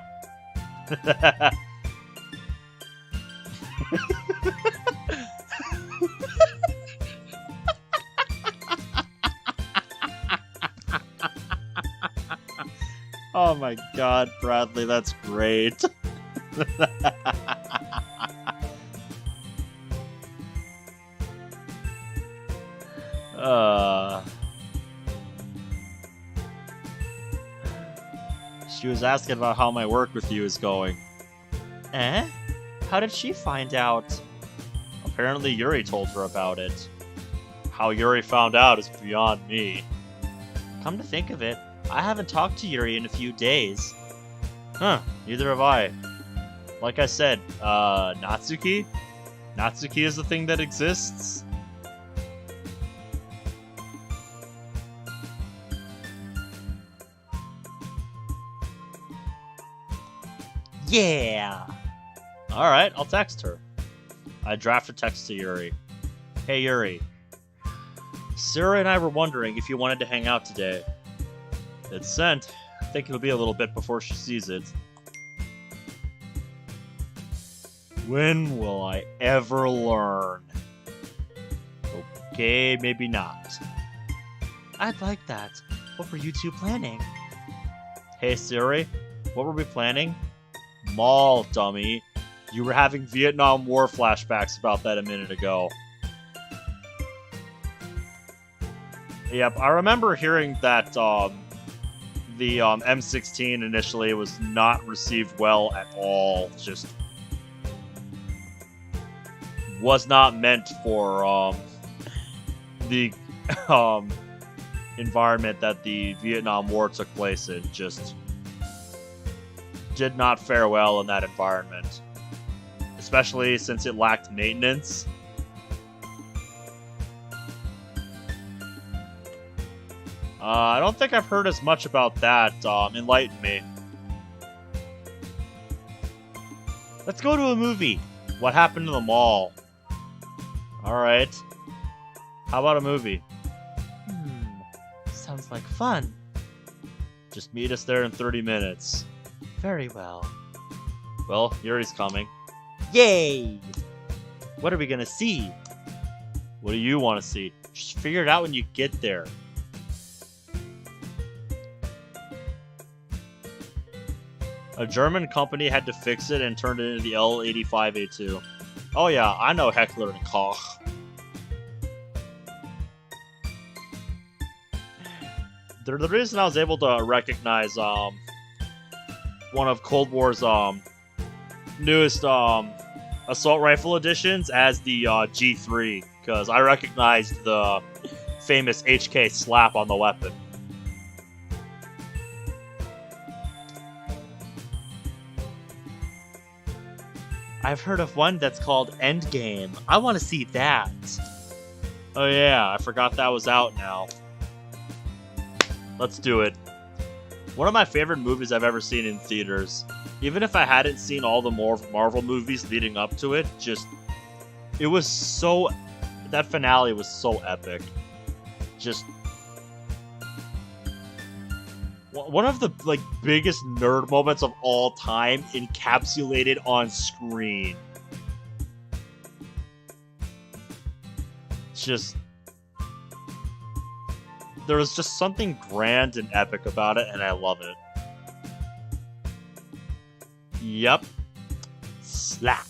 Oh my god, Bradley, that's great. She was asking about how my work with you is going. Eh? How did she find out? Apparently Yuri told her about it. How Yuri found out is beyond me. Come to think of it, I haven't talked to Yuri in a few days. Huh, neither have I. Like I said, Natsuki? Natsuki is the thing that exists? Yeah! Alright, I'll text her. I draft a text to Yuri. Hey Yuri. Sarah and I were wondering if you wanted to hang out today. It's sent. I think it'll be a little bit before she sees it. When will I ever learn? Okay, maybe not. I'd like that. What were you two planning? Hey Siri, what were we planning? Mall, dummy. You were having Vietnam War flashbacks about that a minute ago. Yep, I remember hearing that the M16 initially was not received well at all. Just was not meant for the environment that the Vietnam War took place in. Just did not fare well in that environment, especially since it lacked maintenance. I don't think I've heard as much about that. Enlighten me. Let's go to a movie. What happened to the mall? Alright. How about a movie? Sounds like fun. Just meet us there in 30 minutes. Very well. Well, Yuri's coming. Yay! What are we gonna see? What do you want to see? Just figure it out when you get there. A German company had to fix it and turned it into the L85A2. Oh yeah, I know Heckler and Koch. The reason I was able to recognize one of Cold War's newest assault rifle editions as the G3, because I recognized the famous HK slap on the weapon. I've heard of one that's called Endgame. I want to see that. Oh yeah, I forgot that was out now. Let's do it. One of my favorite movies I've ever seen in theaters. Even if I hadn't seen all the Marvel movies leading up to it, it was so... That finale was so epic. Just... One of the biggest nerd moments of all time encapsulated on screen. Just... There was just something grand and epic about it, and I love it. Yup. Slap.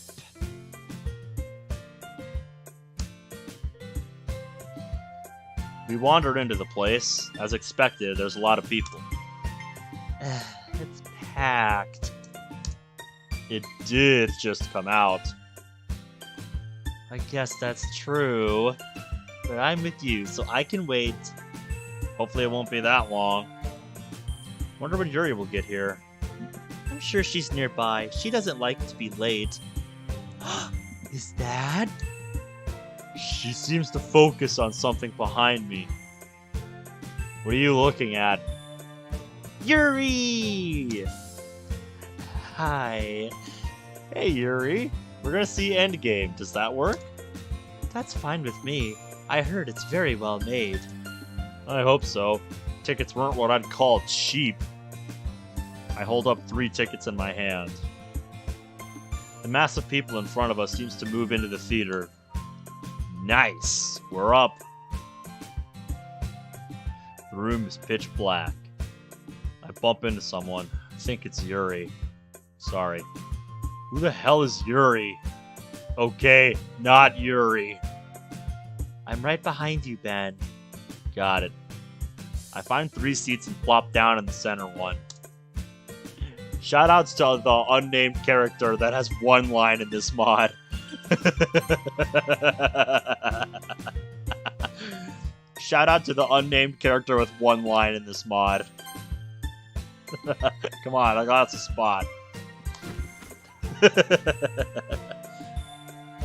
We wandered into the place. As expected, there's a lot of people. It's packed. It did just come out. I guess that's true. But I'm with you, so I can wait. Hopefully it won't be that long. Wonder when Yuri will get here. I'm sure she's nearby. She doesn't like to be late. Is that? She seems to focus on something behind me. What are you looking at? Yuri! Hi. Hey Yuri, we're gonna see Endgame. Does that work? That's fine with me. I heard it's very well made. I hope so. Tickets weren't what I'd call cheap. I hold up 3 tickets in my hand. The mass of people in front of us seems to move into the theater. Nice! We're up! The room is pitch black. I bump into someone. I think it's Yuri. Sorry. Who the hell is Yuri? Okay, not Yuri. I'm right behind you, Ben. Got it. I find 3 seats and plop down in the center one. Shoutouts to the unnamed character that has 1 line in this mod. Shout out to the unnamed character with 1 line in this mod. Come on, I got us a spot.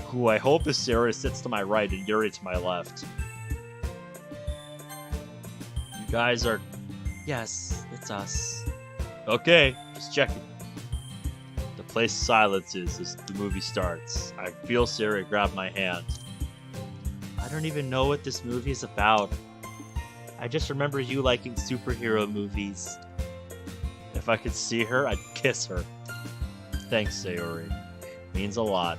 Who I hope is Sayori sits to my right and Yuri to my left. You guys are... Yes, it's us. Okay, just checking. The place silences as the movie starts. I feel Sayori grab my hand. I don't even know what this movie is about. I just remember you liking superhero movies. If I could see her, I'd kiss her. Thanks, Sayori. Means a lot.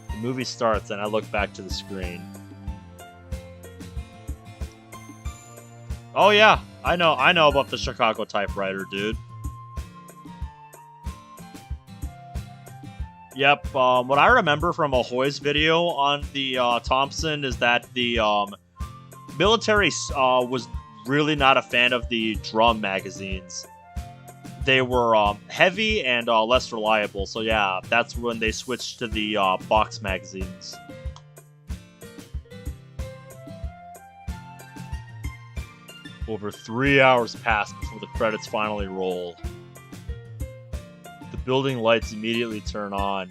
The movie starts and I look back to the screen. Oh yeah, I know about the Chicago typewriter, dude. Yep, what I remember from Ahoy's video on the Thompson is that the military was really not a fan of the drum magazines. They were heavy and less reliable, so yeah, that's when they switched to the box magazines. Over 3 hours pass before the credits finally roll. The building lights immediately turn on.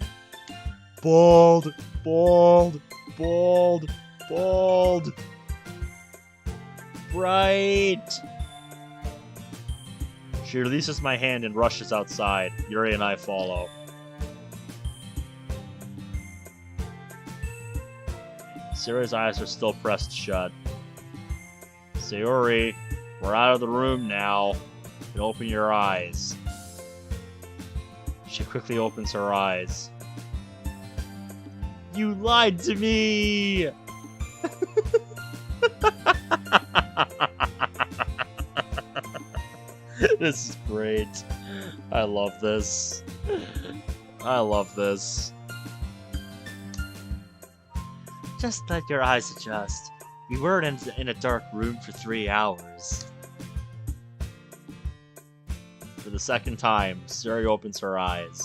Bald! Bald! Bald! Bald! Bright! She releases my hand and rushes outside. Yuri and I follow. Sayori's eyes are still pressed shut. Sayori, we're out of the room now. You can open your eyes. She quickly opens her eyes. You lied to me! This is great. I love this. I love this. Just let your eyes adjust. We weren't in a dark room for 3 hours. For the second time, Sayori opens her eyes.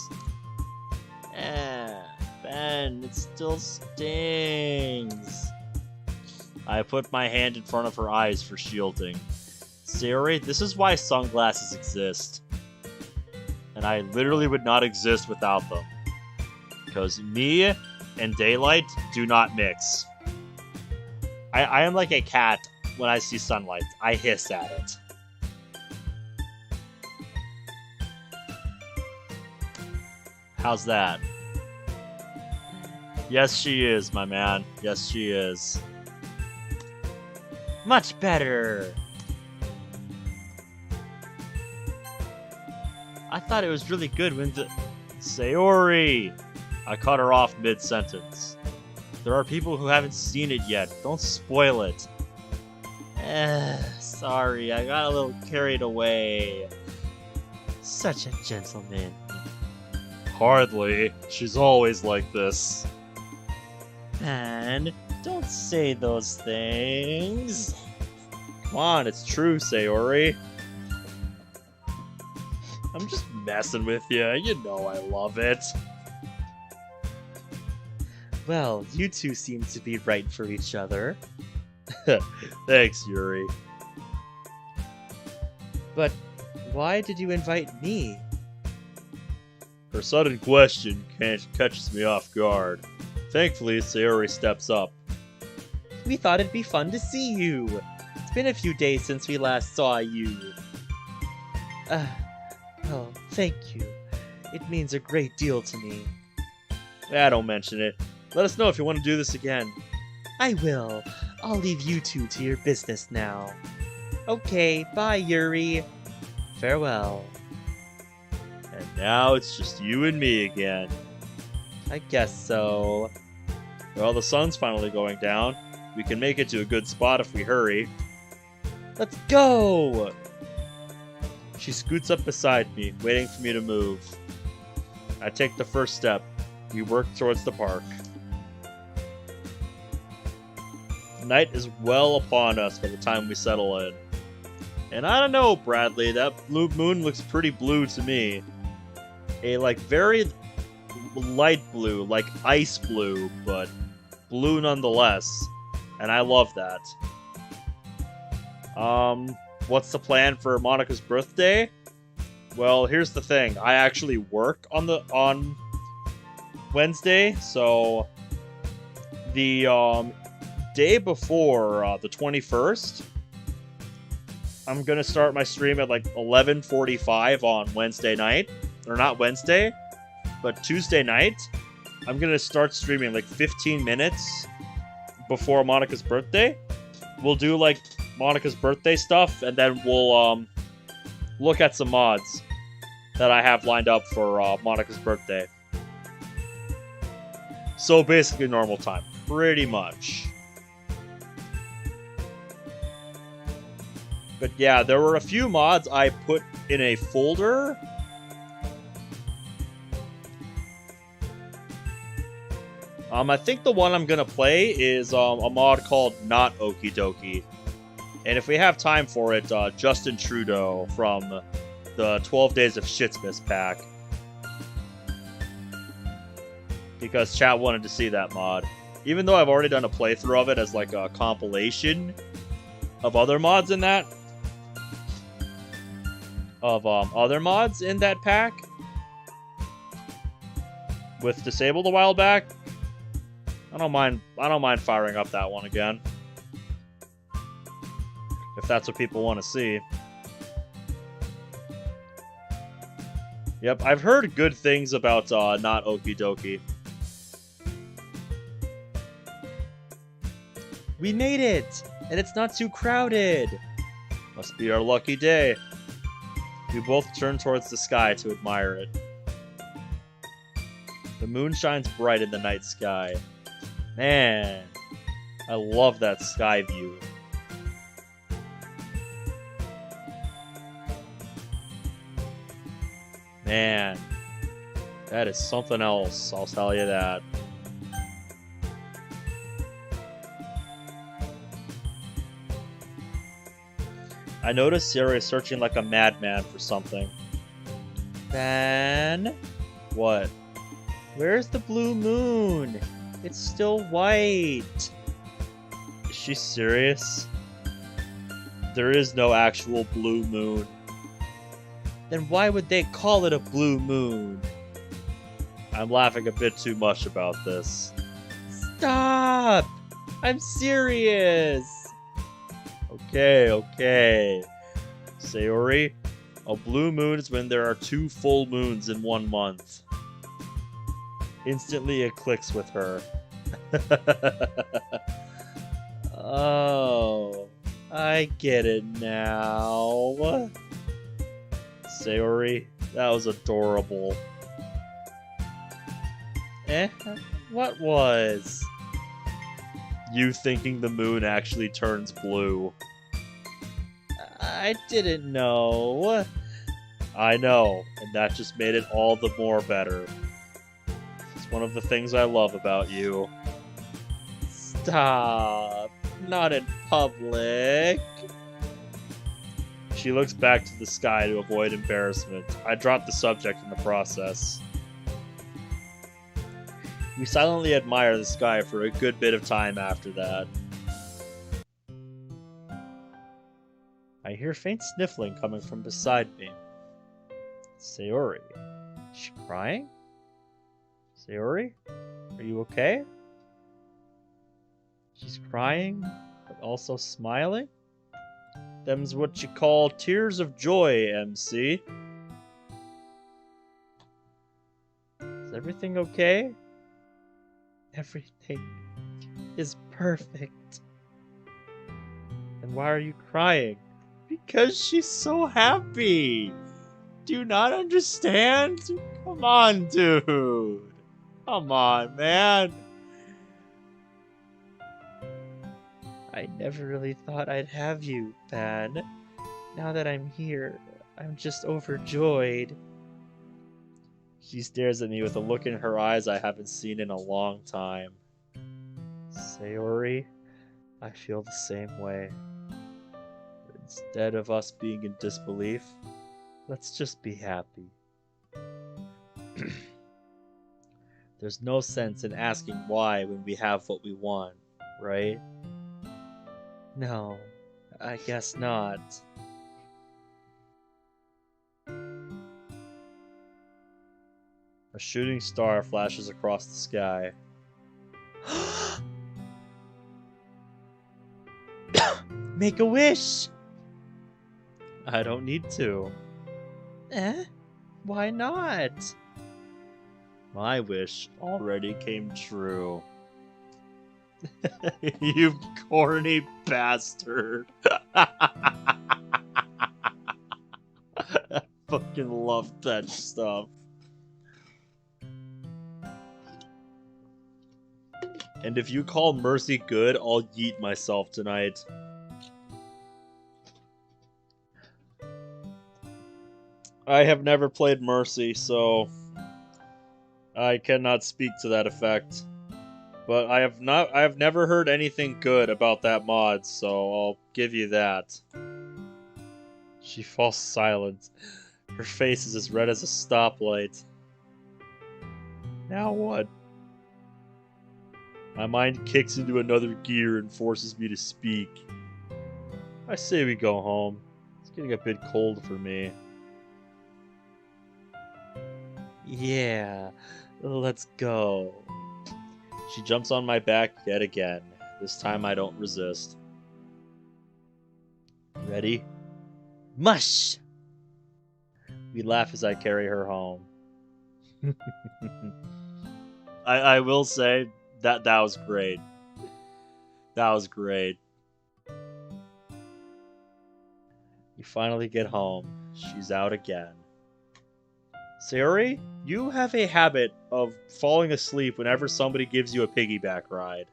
Ben, it still stings. I put my hand in front of her eyes for shielding. Sayori, this is why sunglasses exist. And I literally would not exist without them. Because me and daylight do not mix. I am like a cat when I see sunlight. I hiss at it. How's that? Yes, she is, my man. Yes, she is. Much better. I thought it was really good when the... Sayori! I cut her off mid-sentence. There are people who haven't seen it yet. Don't spoil it. Sorry, I got a little carried away. Such a gentleman. Hardly. She's always like this. Man, don't say those things. Come on, it's true, Sayori. I'm just messing with you. You know I love it. Well, you two seem to be right for each other. Thanks, Yuri. But why did you invite me? Her sudden question catches me off guard. Thankfully, Sayori steps up. We thought it'd be fun to see you. It's been a few days since we last saw you. Oh, thank you. It means a great deal to me. Don't mention it. Let us know if you want to do this again. I will. I'll leave you two to your business now. Okay, bye, Yuri. Farewell. And now it's just you and me again. I guess so. Well, the sun's finally going down. We can make it to a good spot if we hurry. Let's go! She scoots up beside me, waiting for me to move. I take the first step. We work towards the park. Night is well upon us by the time we settle in. And I don't know, Bradley, that blue moon looks pretty blue to me. A, very light blue, like ice blue, but blue nonetheless. And I love that. What's the plan for Monica's birthday? Well, here's the thing. I actually work on Wednesday, so the day before the 21st, I'm gonna start my stream at 11:45 on Wednesday night, or not Wednesday, but Tuesday night. I'm gonna start streaming 15 minutes before Monica's birthday. We'll do Monica's birthday stuff, and then we'll look at some mods that I have lined up for Monica's birthday. So basically normal time, pretty much. But yeah, there were a few mods I put in a folder. I think the one I'm gonna play is a mod called Not Okie Dokie. And if we have time for it, Justin Trudeau from the 12 Days of Shitsmas pack. Because chat wanted to see that mod. Even though I've already done a playthrough of it as a compilation of other mods in that. Of other mods in that pack. With Disabled a while back. I don't mind firing up that one again. If that's what people want to see. Yep, I've heard good things about Not Okie Dokie. We made it! And it's not too crowded! Must be our lucky day. We both turn towards the sky to admire it. The moon shines bright in the night sky. Man, I love that sky view. Man, that is something else, I'll tell you that. I noticed Sayori searching like a madman for something. Ben? What? Where's the blue moon? It's still white. Is she serious? There is no actual blue moon. Then why would they call it a blue moon? I'm laughing a bit too much about this. Stop! I'm serious! Okay. Sayori, a blue moon is when there are 2 full moons in 1 month. Instantly it clicks with her. Oh, I get it now. Sayori, that was adorable. What was? You thinking the moon actually turns blue. I didn't know. I know, and that just made it all the more better. It's one of the things I love about you. Stop. Not in public. She looks back to the sky to avoid embarrassment. I dropped the subject in the process. We silently admire the sky for a good bit of time after that. I hear faint sniffling coming from beside me. Sayori. Is she crying? Sayori? Are you okay? She's crying, but also smiling? Them's what you call tears of joy, MC. Is everything okay? Everything is perfect. And why are you crying? Because she's so happy. Do you not understand? Come on, dude. Come on, man. I never really thought I'd have you, Pan. Now that I'm here, I'm just overjoyed. She stares at me with a look in her eyes I haven't seen in a long time. Sayori, I feel the same way. Instead of us being in disbelief, let's just be happy. There's no sense in asking why when we have what we want, right? No, I guess not. A shooting star flashes across the sky. Make a wish! I don't need to. Why not? My wish already came true. You corny bastard. I fucking love that stuff. And if you call Mercy good, I'll yeet myself tonight. I have never played Mercy, so I cannot speak to that effect. But I have never heard anything good about that mod, so I'll give you that. She falls silent. Her face is as red as a stoplight. Now what? My mind kicks into another gear and forces me to speak. I say we go home. It's getting a bit cold for me. Yeah, let's go. She jumps on my back yet again. This time I don't resist. Ready? Mush! We laugh as I carry her home. I will say that was great. That was great. We finally get home. She's out again. Sayori, you have a habit of falling asleep whenever somebody gives you a piggyback ride.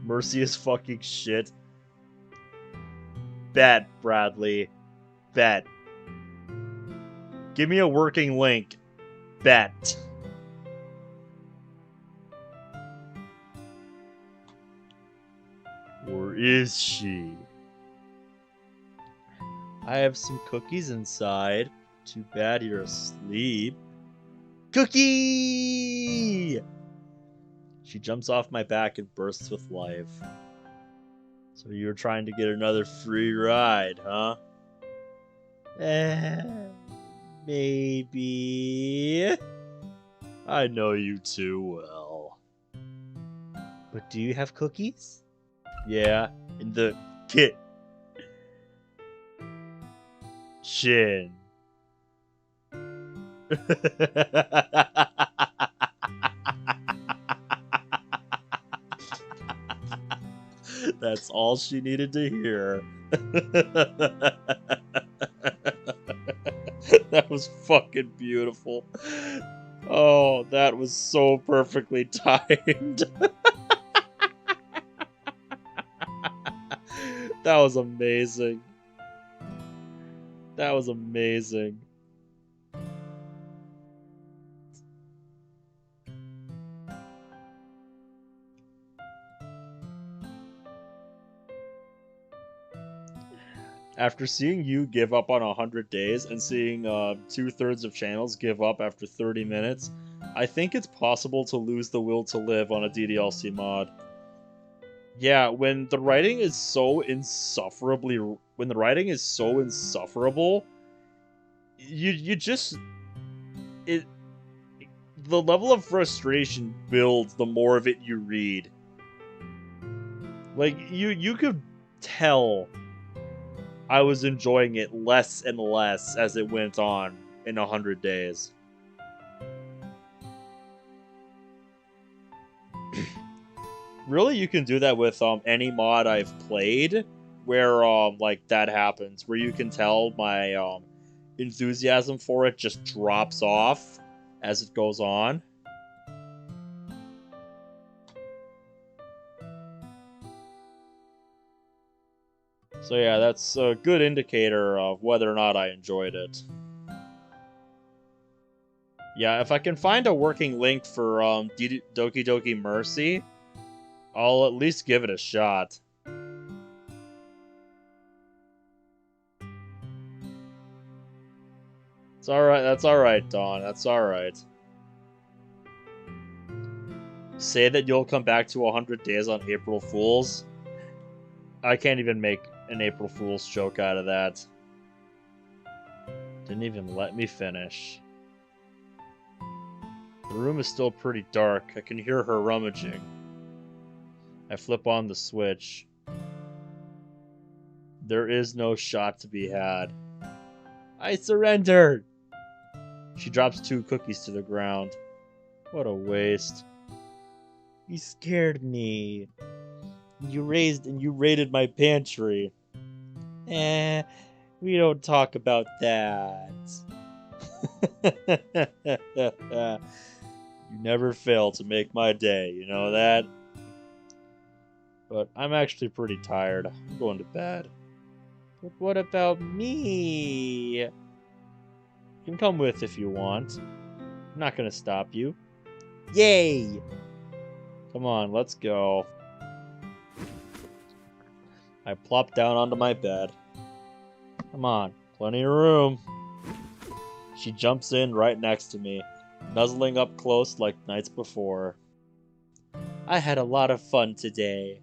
Mercy is fucking shit. Bet, Bradley. Bet. Give me a working link. Bet. Or is she? I have some cookies inside. Too bad you're asleep. Cookie! She jumps off my back and bursts with life. So you're trying to get another free ride, huh? Maybe. I know you too well. But do you have cookies? Yeah, in the kitchen. That's all she needed to hear. That was fucking beautiful. Oh, that was so perfectly timed. That was amazing. That was amazing. After seeing you give up on 100 days and seeing 2/3 of channels give up after 30 minutes, I think it's possible to lose the will to live on a DDLC mod. Yeah, when the writing is so insufferable, you just it the level of frustration builds the more of it you read. Like you could tell I was enjoying it less and less as it went on in 100 days. Really, you can do that with any mod I've played, where like that happens, where you can tell my enthusiasm for it just drops off as it goes on. So yeah, that's a good indicator of whether or not I enjoyed it. Yeah, if I can find a working link for Doki Doki Mercy, I'll at least give it a shot. It's alright, that's alright, Dawn, that's alright. Say that you'll come back to 100 days on April Fools. I can't even make an April Fool's joke out of that. Didn't even let me finish. The room is still pretty dark. I can hear her rummaging. I flip on the switch. There is no shot to be had. I surrendered! She drops 2 cookies to the ground. What a waste. You scared me. You raided my pantry. We don't talk about that. You never fail to make my day, you know that? But I'm actually pretty tired. I'm going to bed. But what about me? You can come with if you want. I'm not gonna stop you. Yay! Come on, let's go. I plop down onto my bed. Come on, plenty of room. She jumps in right next to me, nuzzling up close like nights before. I had a lot of fun today.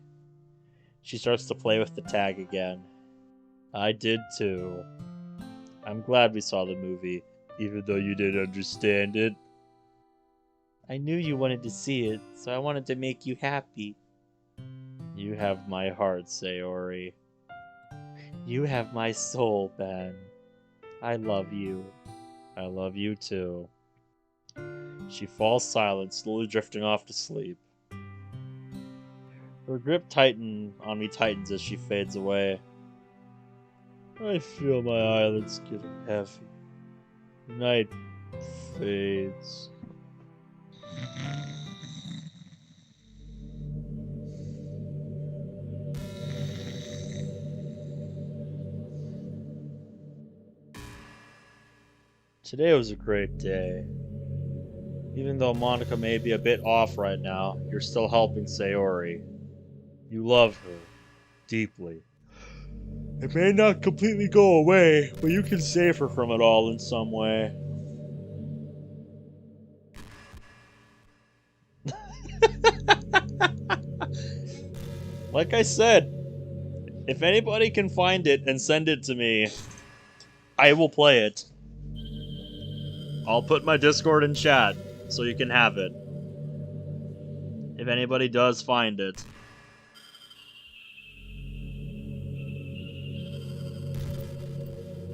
She starts to play with the tag again. I did too. I'm glad we saw the movie, even though you didn't understand it. I knew you wanted to see it, so I wanted to make you happy. You have my heart, Sayori. You have my soul, Ben. I love you. I love you too. She falls silent, slowly drifting off to sleep. Her grip on me tightens as she fades away. I feel my eyelids getting heavy. Night fades. Today was a great day. Even though Monica may be a bit off right now, you're still helping Sayori. You love her. Deeply. It may not completely go away, but you can save her from it all in some way. Like I said, if anybody can find it and send it to me, I will play it. I'll put my Discord in chat so you can have it. If anybody does find it.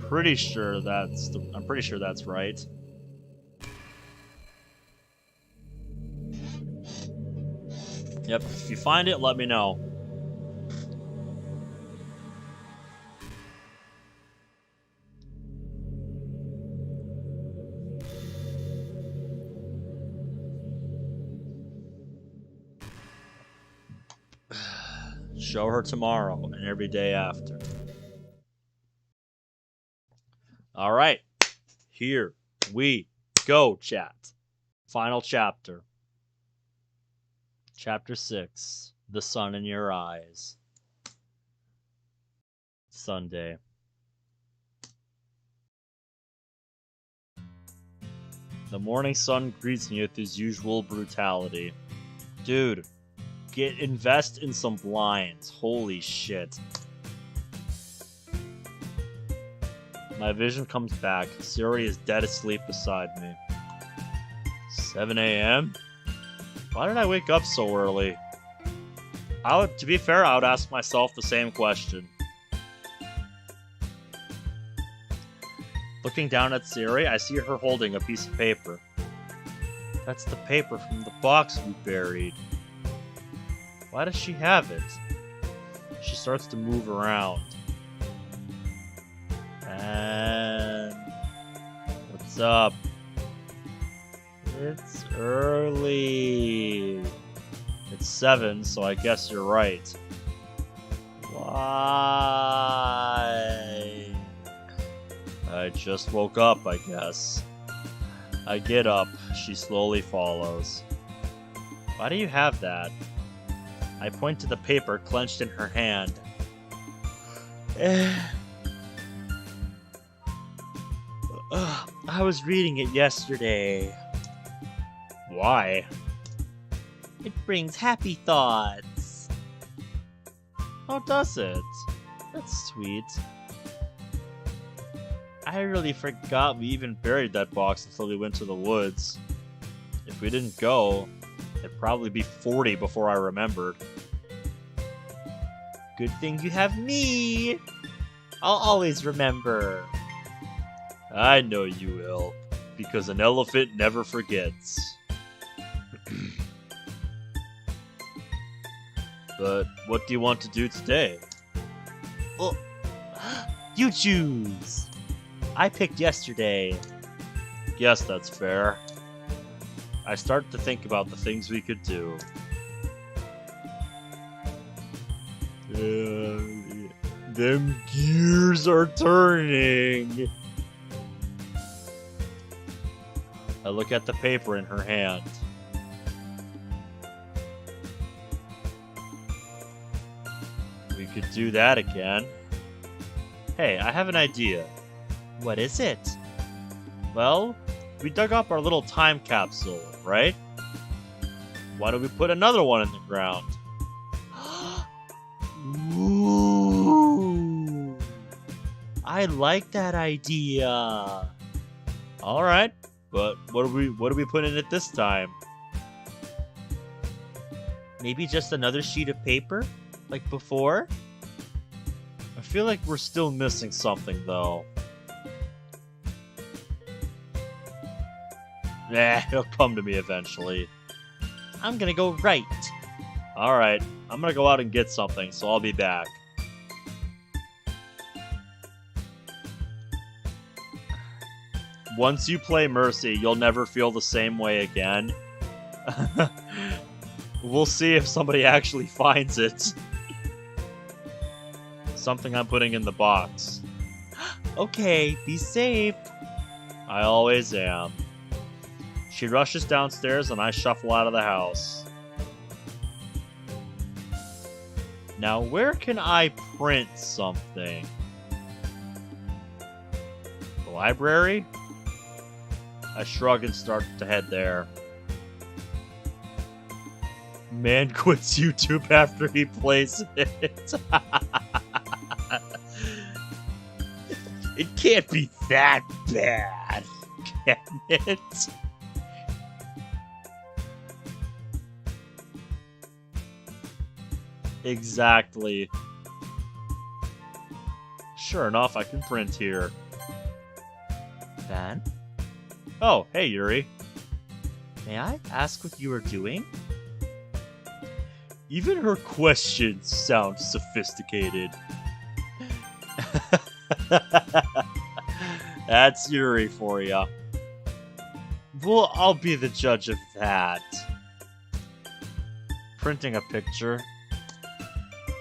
I'm pretty sure that's right. Yep, if you find it, let me know. Show her tomorrow and every day after. Alright, here we go, chat. Final chapter. Chapter 6. The Sun in Your Eyes. Sunday. The morning sun greets me with his usual brutality. Dude, invest in some blinds. Holy shit. My vision comes back. Sayori is dead asleep beside me. 7 a.m.? Why did I wake up so early? To be fair, I would ask myself the same question. Looking down at Sayori, I see her holding a piece of paper. That's the paper from the box we buried. Why does she have it? She starts to move around. And... what's up? It's early. It's 7, so I guess you're right. Why? I just woke up, I guess. I get up. She slowly follows. Why do you have that? I point to the paper clenched in her hand. I was reading it yesterday. Why? It brings happy thoughts. Oh, does it? That's sweet. I really forgot we even buried that box until we went to the woods. If we didn't go, it'd probably be 40 before I remembered. Good thing you have me! I'll always remember. I know you will, because an elephant never forgets. But what do you want to do today? Well, you choose! I picked yesterday. Guess that's fair. I start to think about the things we could do. Them gears are turning. I look at the paper in her hand. We could do that again. Hey, I have an idea. What is it? Well, we dug up our little time capsule, right? Why don't we put another one in the ground? Ooh, I like that idea. All right, but what are we putting in it this time? Maybe just another sheet of paper, like before? I feel like we're still missing something, though. Nah, it'll come to me eventually. I'm gonna go right. Alright, I'm gonna go out and get something, so I'll be back. Once you play Mercy, you'll never feel the same way again. We'll see if somebody actually finds it. Something I'm putting in the box. Okay, be safe. I always am. She rushes downstairs and I shuffle out of the house. Now, where can I print something? The library? I shrug and start to head there. Man quits YouTube after he plays it. It can't be that bad, can it? Exactly. Sure enough, I can print here. Ben? Oh, hey, Yuri. May I ask what you are doing? Even her questions sound sophisticated. That's Yuri for ya. Well, I'll be the judge of that. Printing a picture.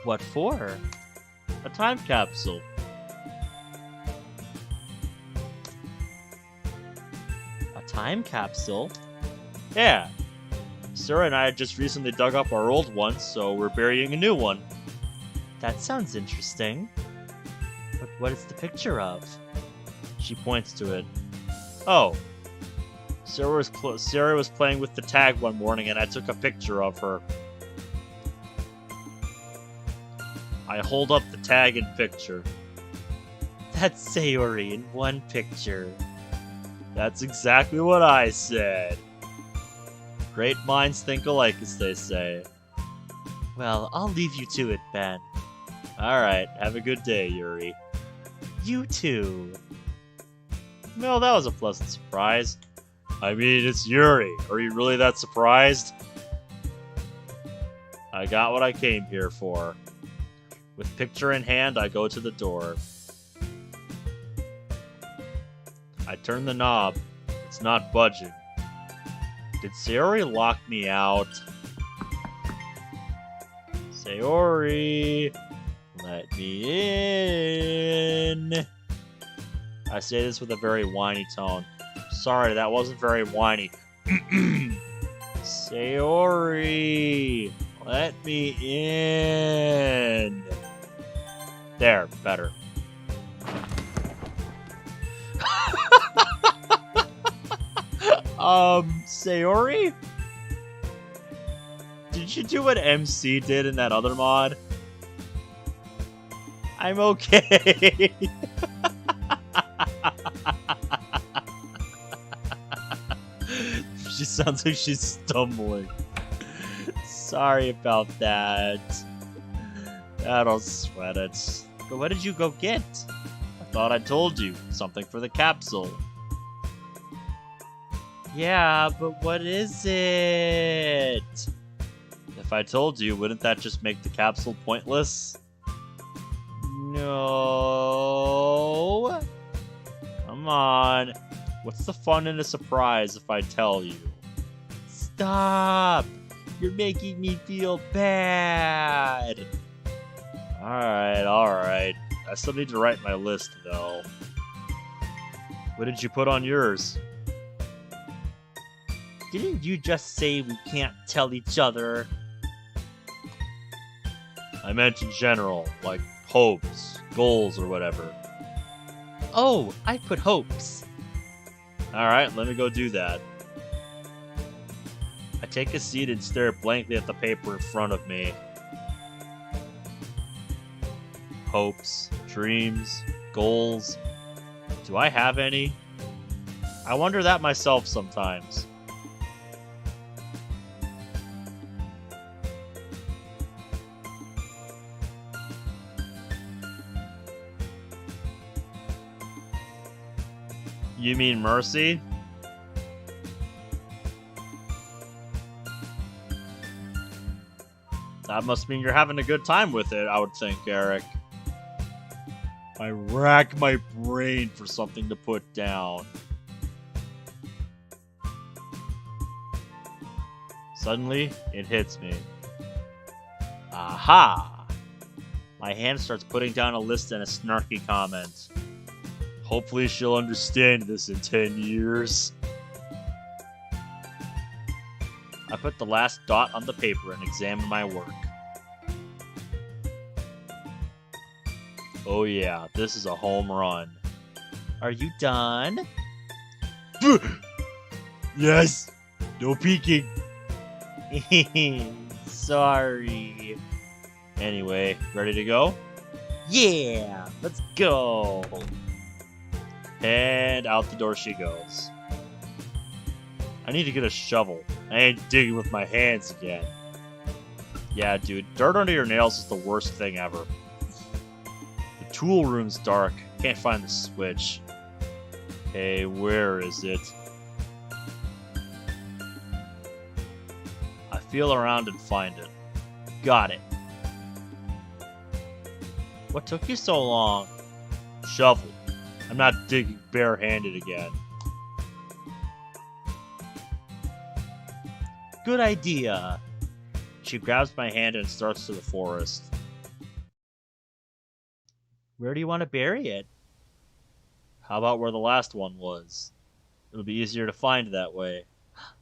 What for? A time capsule. A time capsule? Yeah. Sarah and I had just recently dug up our old one, so we're burying a new one. That sounds interesting. But what is the picture of? She points to it. Oh. Sarah was playing with the tag one morning and I took a picture of her. I hold up the tag and picture. That's Sayori in one picture. That's exactly what I said. Great minds think alike, as they say. Well, I'll leave you to it, Ben. Alright, have a good day, Yuri. You too. Well, that was a pleasant surprise. I mean, it's Yuri. Are you really that surprised? I got what I came here for. With picture in hand, I go to the door. I turn the knob. It's not budging. Did Sayori lock me out? Sayori, let me in. I say this with a very whiny tone. Sorry, that wasn't very whiny. Sayori, let me in. There, better. Sayori? Did you do what MC did in that other mod? I'm okay. She sounds like she's stumbling. Sorry about that. I don't sweat it. But what did you go get? I thought I told you. Something for the capsule. Yeah, but what is it? If I told you, wouldn't that just make the capsule pointless? No. Come on. What's the fun in a surprise if I tell you? Stop! You're making me feel bad! Alright. I still need to write my list, though. What did you put on yours? Didn't you just say we can't tell each other? I meant in general, like hopes, goals, or whatever. Oh, I put hopes. Alright, let me go do that. I take a seat and stare blankly at the paper in front of me. Hopes, dreams, goals. Do I have any? I wonder that myself sometimes. You mean Mercy? That must mean you're having a good time with it, I would think, Eric. I rack my brain for something to put down. Suddenly, it hits me. Aha! My hand starts putting down a list and a snarky comment. Hopefully she'll understand this in 10 years. I put the last dot on the paper and examine my work. Oh yeah, this is a home run. Are you done? Yes! No peeking! Sorry. Anyway, ready to go? Yeah, let's go. And out the door she goes. I need to get a shovel. I ain't digging with my hands again. Yeah, dude, dirt under your nails is the worst thing ever. The tool room's dark. Can't find the switch. Hey, where is it? I feel around and find it. Got it. What took you so long? Shovel. I'm not digging barehanded again. Good idea. She grabs my hand and starts to the forest. Where do you want to bury it? How about where the last one was? It'll be easier to find that way.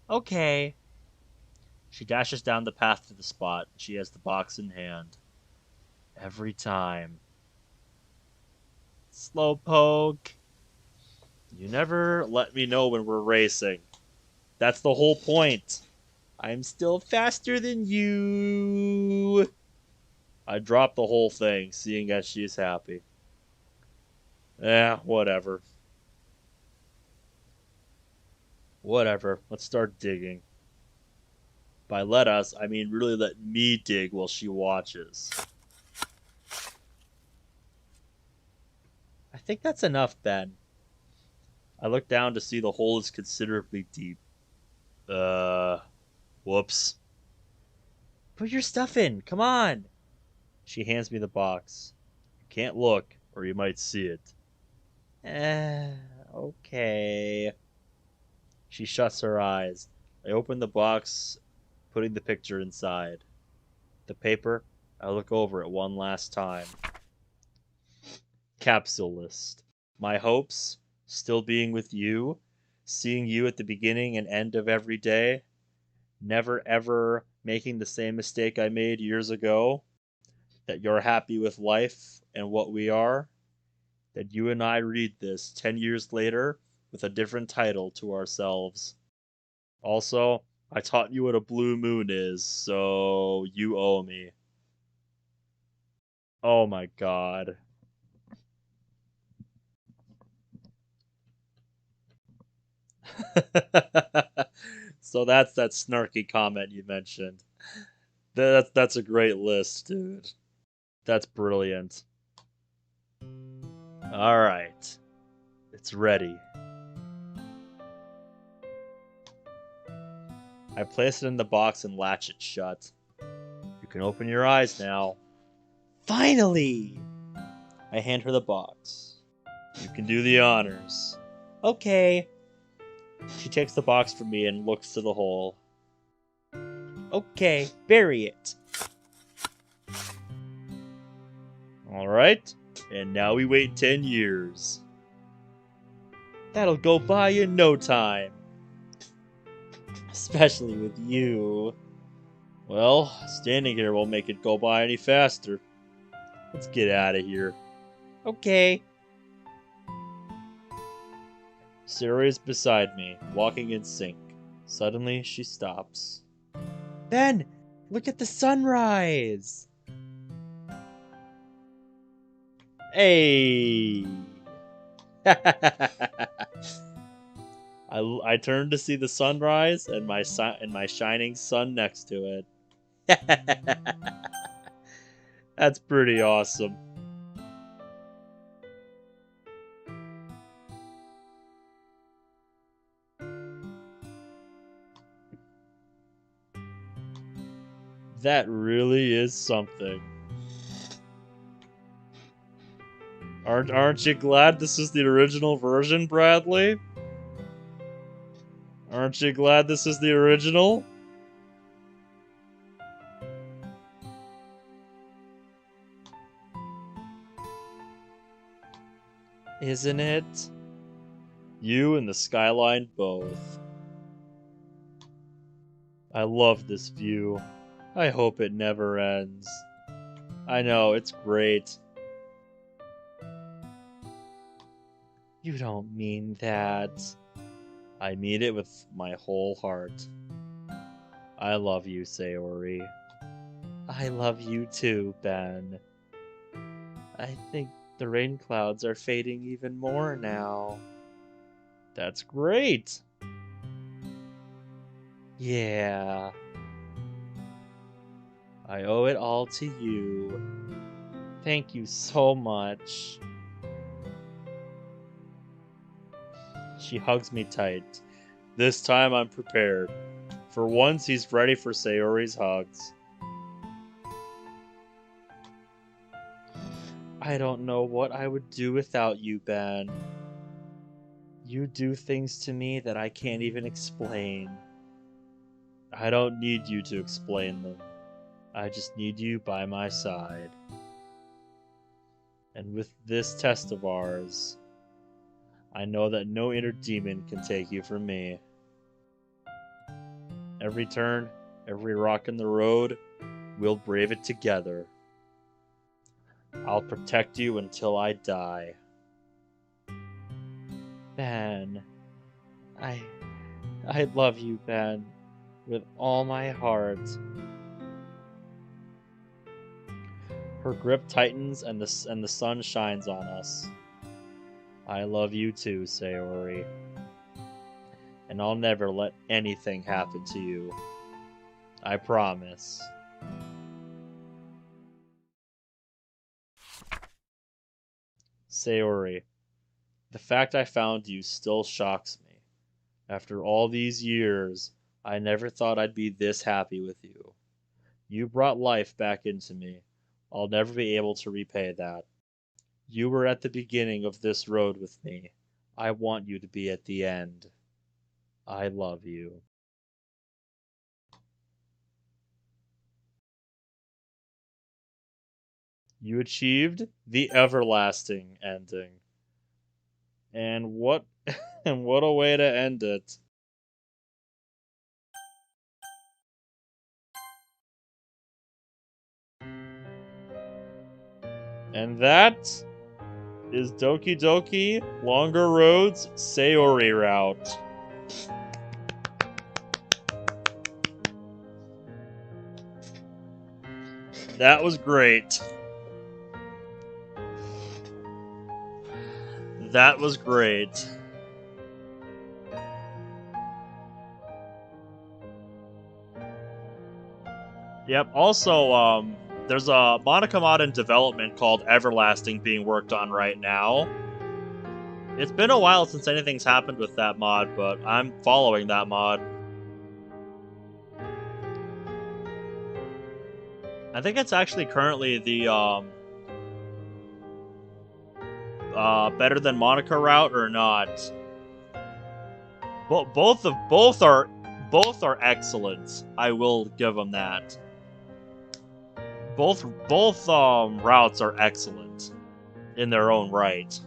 Okay. She dashes down the path to the spot. She has the box in hand. Every time. Slowpoke. You never let me know when we're racing. That's the whole point. I'm still faster than you. I dropped the whole thing, seeing as she's happy. Whatever. Whatever. Let's start digging. By let us, I mean really let me dig while she watches. I think that's enough, Ben. I look down to see the hole is considerably deep. Whoops. Put your stuff in. Come on. She hands me the box. You can't look, or you might see it. Okay. She shuts her eyes. I open the box, putting the picture inside. The paper, I look over it one last time. Capsule list. My hopes, still being with you, seeing you at the beginning and end of every day, never ever making the same mistake I made years ago, that you're happy with life and what we are, that you and I read this 10 years later with a different title to ourselves. Also, I taught you what a blue moon is, so you owe me. Oh my god. So that's that snarky comment you mentioned. That's a great list, dude. That's brilliant. Alright. It's ready. I place it in the box and latch it shut. You can open your eyes now. Finally! I hand her the box. You can do the honors. Okay. She takes the box from me and looks to the hole. Okay, bury it. Alright, and now we wait 10 years. That'll go by in no time. Especially with you. Well, standing here won't make it go by any faster. Let's get out of here. Okay. Sayori is beside me, walking in sync. Suddenly, she stops. Ben, look at the sunrise. Hey! I turned to see the sunrise and my shining sun next to it. That's pretty awesome. That really is something. Aren't you glad this is the original version, Bradley? Aren't you glad this is the original? Isn't it? You and the skyline both. I love this view. I hope it never ends. I know, it's great. You don't mean that. I mean it with my whole heart. I love you, Sayori. I love you too, Ben. I think the rain clouds are fading even more now. That's great! Yeah. I owe it all to you. Thank you so much. She hugs me tight. This time I'm prepared. For once, he's ready for Sayori's hugs. I don't know what I would do without you, Ben. You do things to me that I can't even explain. I don't need you to explain them. I just need you by my side. And with this test of ours, I know that no inner demon can take you from me. Every turn, every rock in the road, we'll brave it together. I'll protect you until I die. Ben, I love you, Ben, with all my heart. Her grip tightens and the sun shines on us. I love you too, Sayori. And I'll never let anything happen to you. I promise. Sayori, the fact I found you still shocks me. After all these years, I never thought I'd be this happy with you. You brought life back into me. I'll never be able to repay that. You were at the beginning of this road with me. I want you to be at the end. I love you. You achieved the everlasting ending. And what and what a way to end it. And that is Doki Doki Longer Roads Sayori Route. That was great. That was great. Yep, also, there's a Monica mod in development called Everlasting being worked on right now. It's been a while since anything's happened with that mod, but I'm following that mod. I think it's actually currently the, better than Monica route or not. Both are excellent. I will give them that. Both routes are excellent in their own right.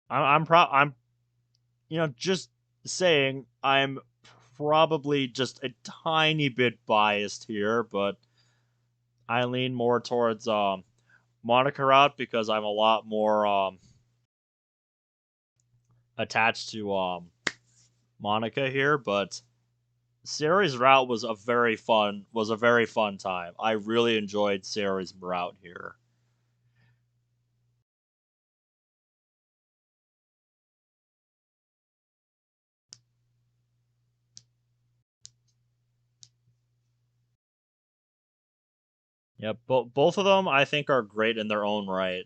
I'm just saying I'm probably just a tiny bit biased here, but I lean more towards Monica route because I'm a lot more attached to Monica here, but Sayori's route was a very fun time. I really enjoyed Sayori's route here. Yeah, both of them I think are great in their own right.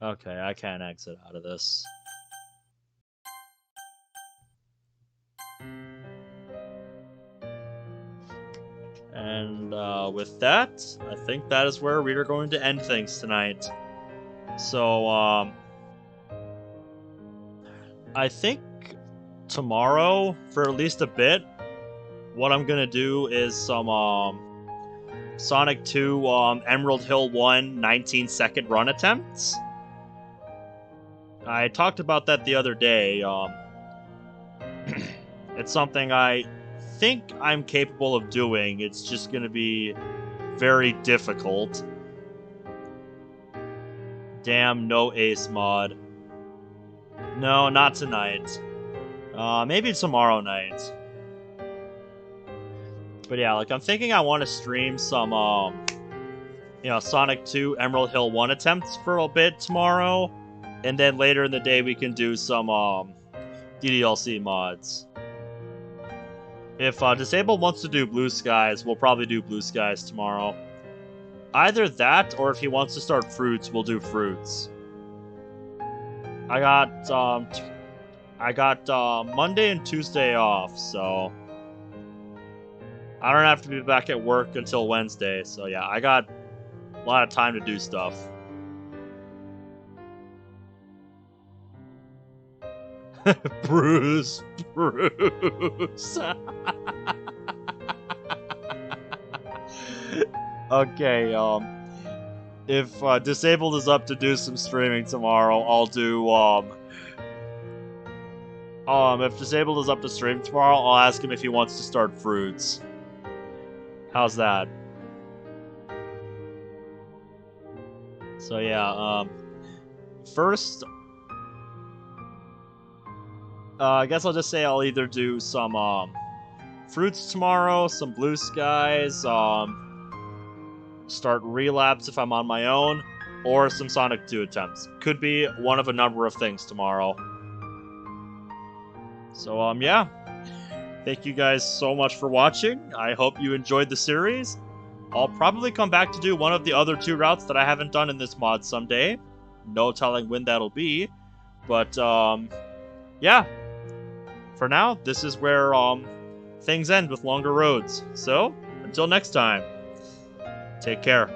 Okay, I can't exit out of this. And with that, I think that is where we are going to end things tonight. So, I think tomorrow, for at least a bit, what I'm gonna do is some Sonic 2 Emerald Hill 1 19-second run attempts. I talked about that the other day. It's something I think I'm capable of doing. It's just gonna be very difficult. Damn, no ace mod. No, not tonight. Maybe tomorrow night. But yeah, like I'm thinking I want to stream some Sonic 2 Emerald Hill 1 attempts for a bit tomorrow. And then later in the day we can do some DDLC mods. If Disabled wants to do Blue Skies, we'll probably do Blue Skies tomorrow. Either that, or if he wants to start Fruits, we'll do Fruits. I got Monday and Tuesday off, so I don't have to be back at work until Wednesday. So yeah, I got a lot of time to do stuff. Bruce. Okay, if Disabled is up to do some streaming tomorrow, I'll do, if Disabled is up to stream tomorrow, I'll ask him if he wants to start Fruits. How's that? So yeah, first, I guess I'll just say I'll either do some, Fruits tomorrow, some Blue Skies, start Relapse if I'm on my own, or some Sonic 2 attempts. Could be one of a number of things tomorrow. So, yeah. Thank you guys so much for watching. I hope you enjoyed the series. I'll probably come back to do one of the other 2 routes that I haven't done in this mod someday. No telling when that'll be. But, yeah. For now, this is where, things end with longer roads. So, until next time. Take care.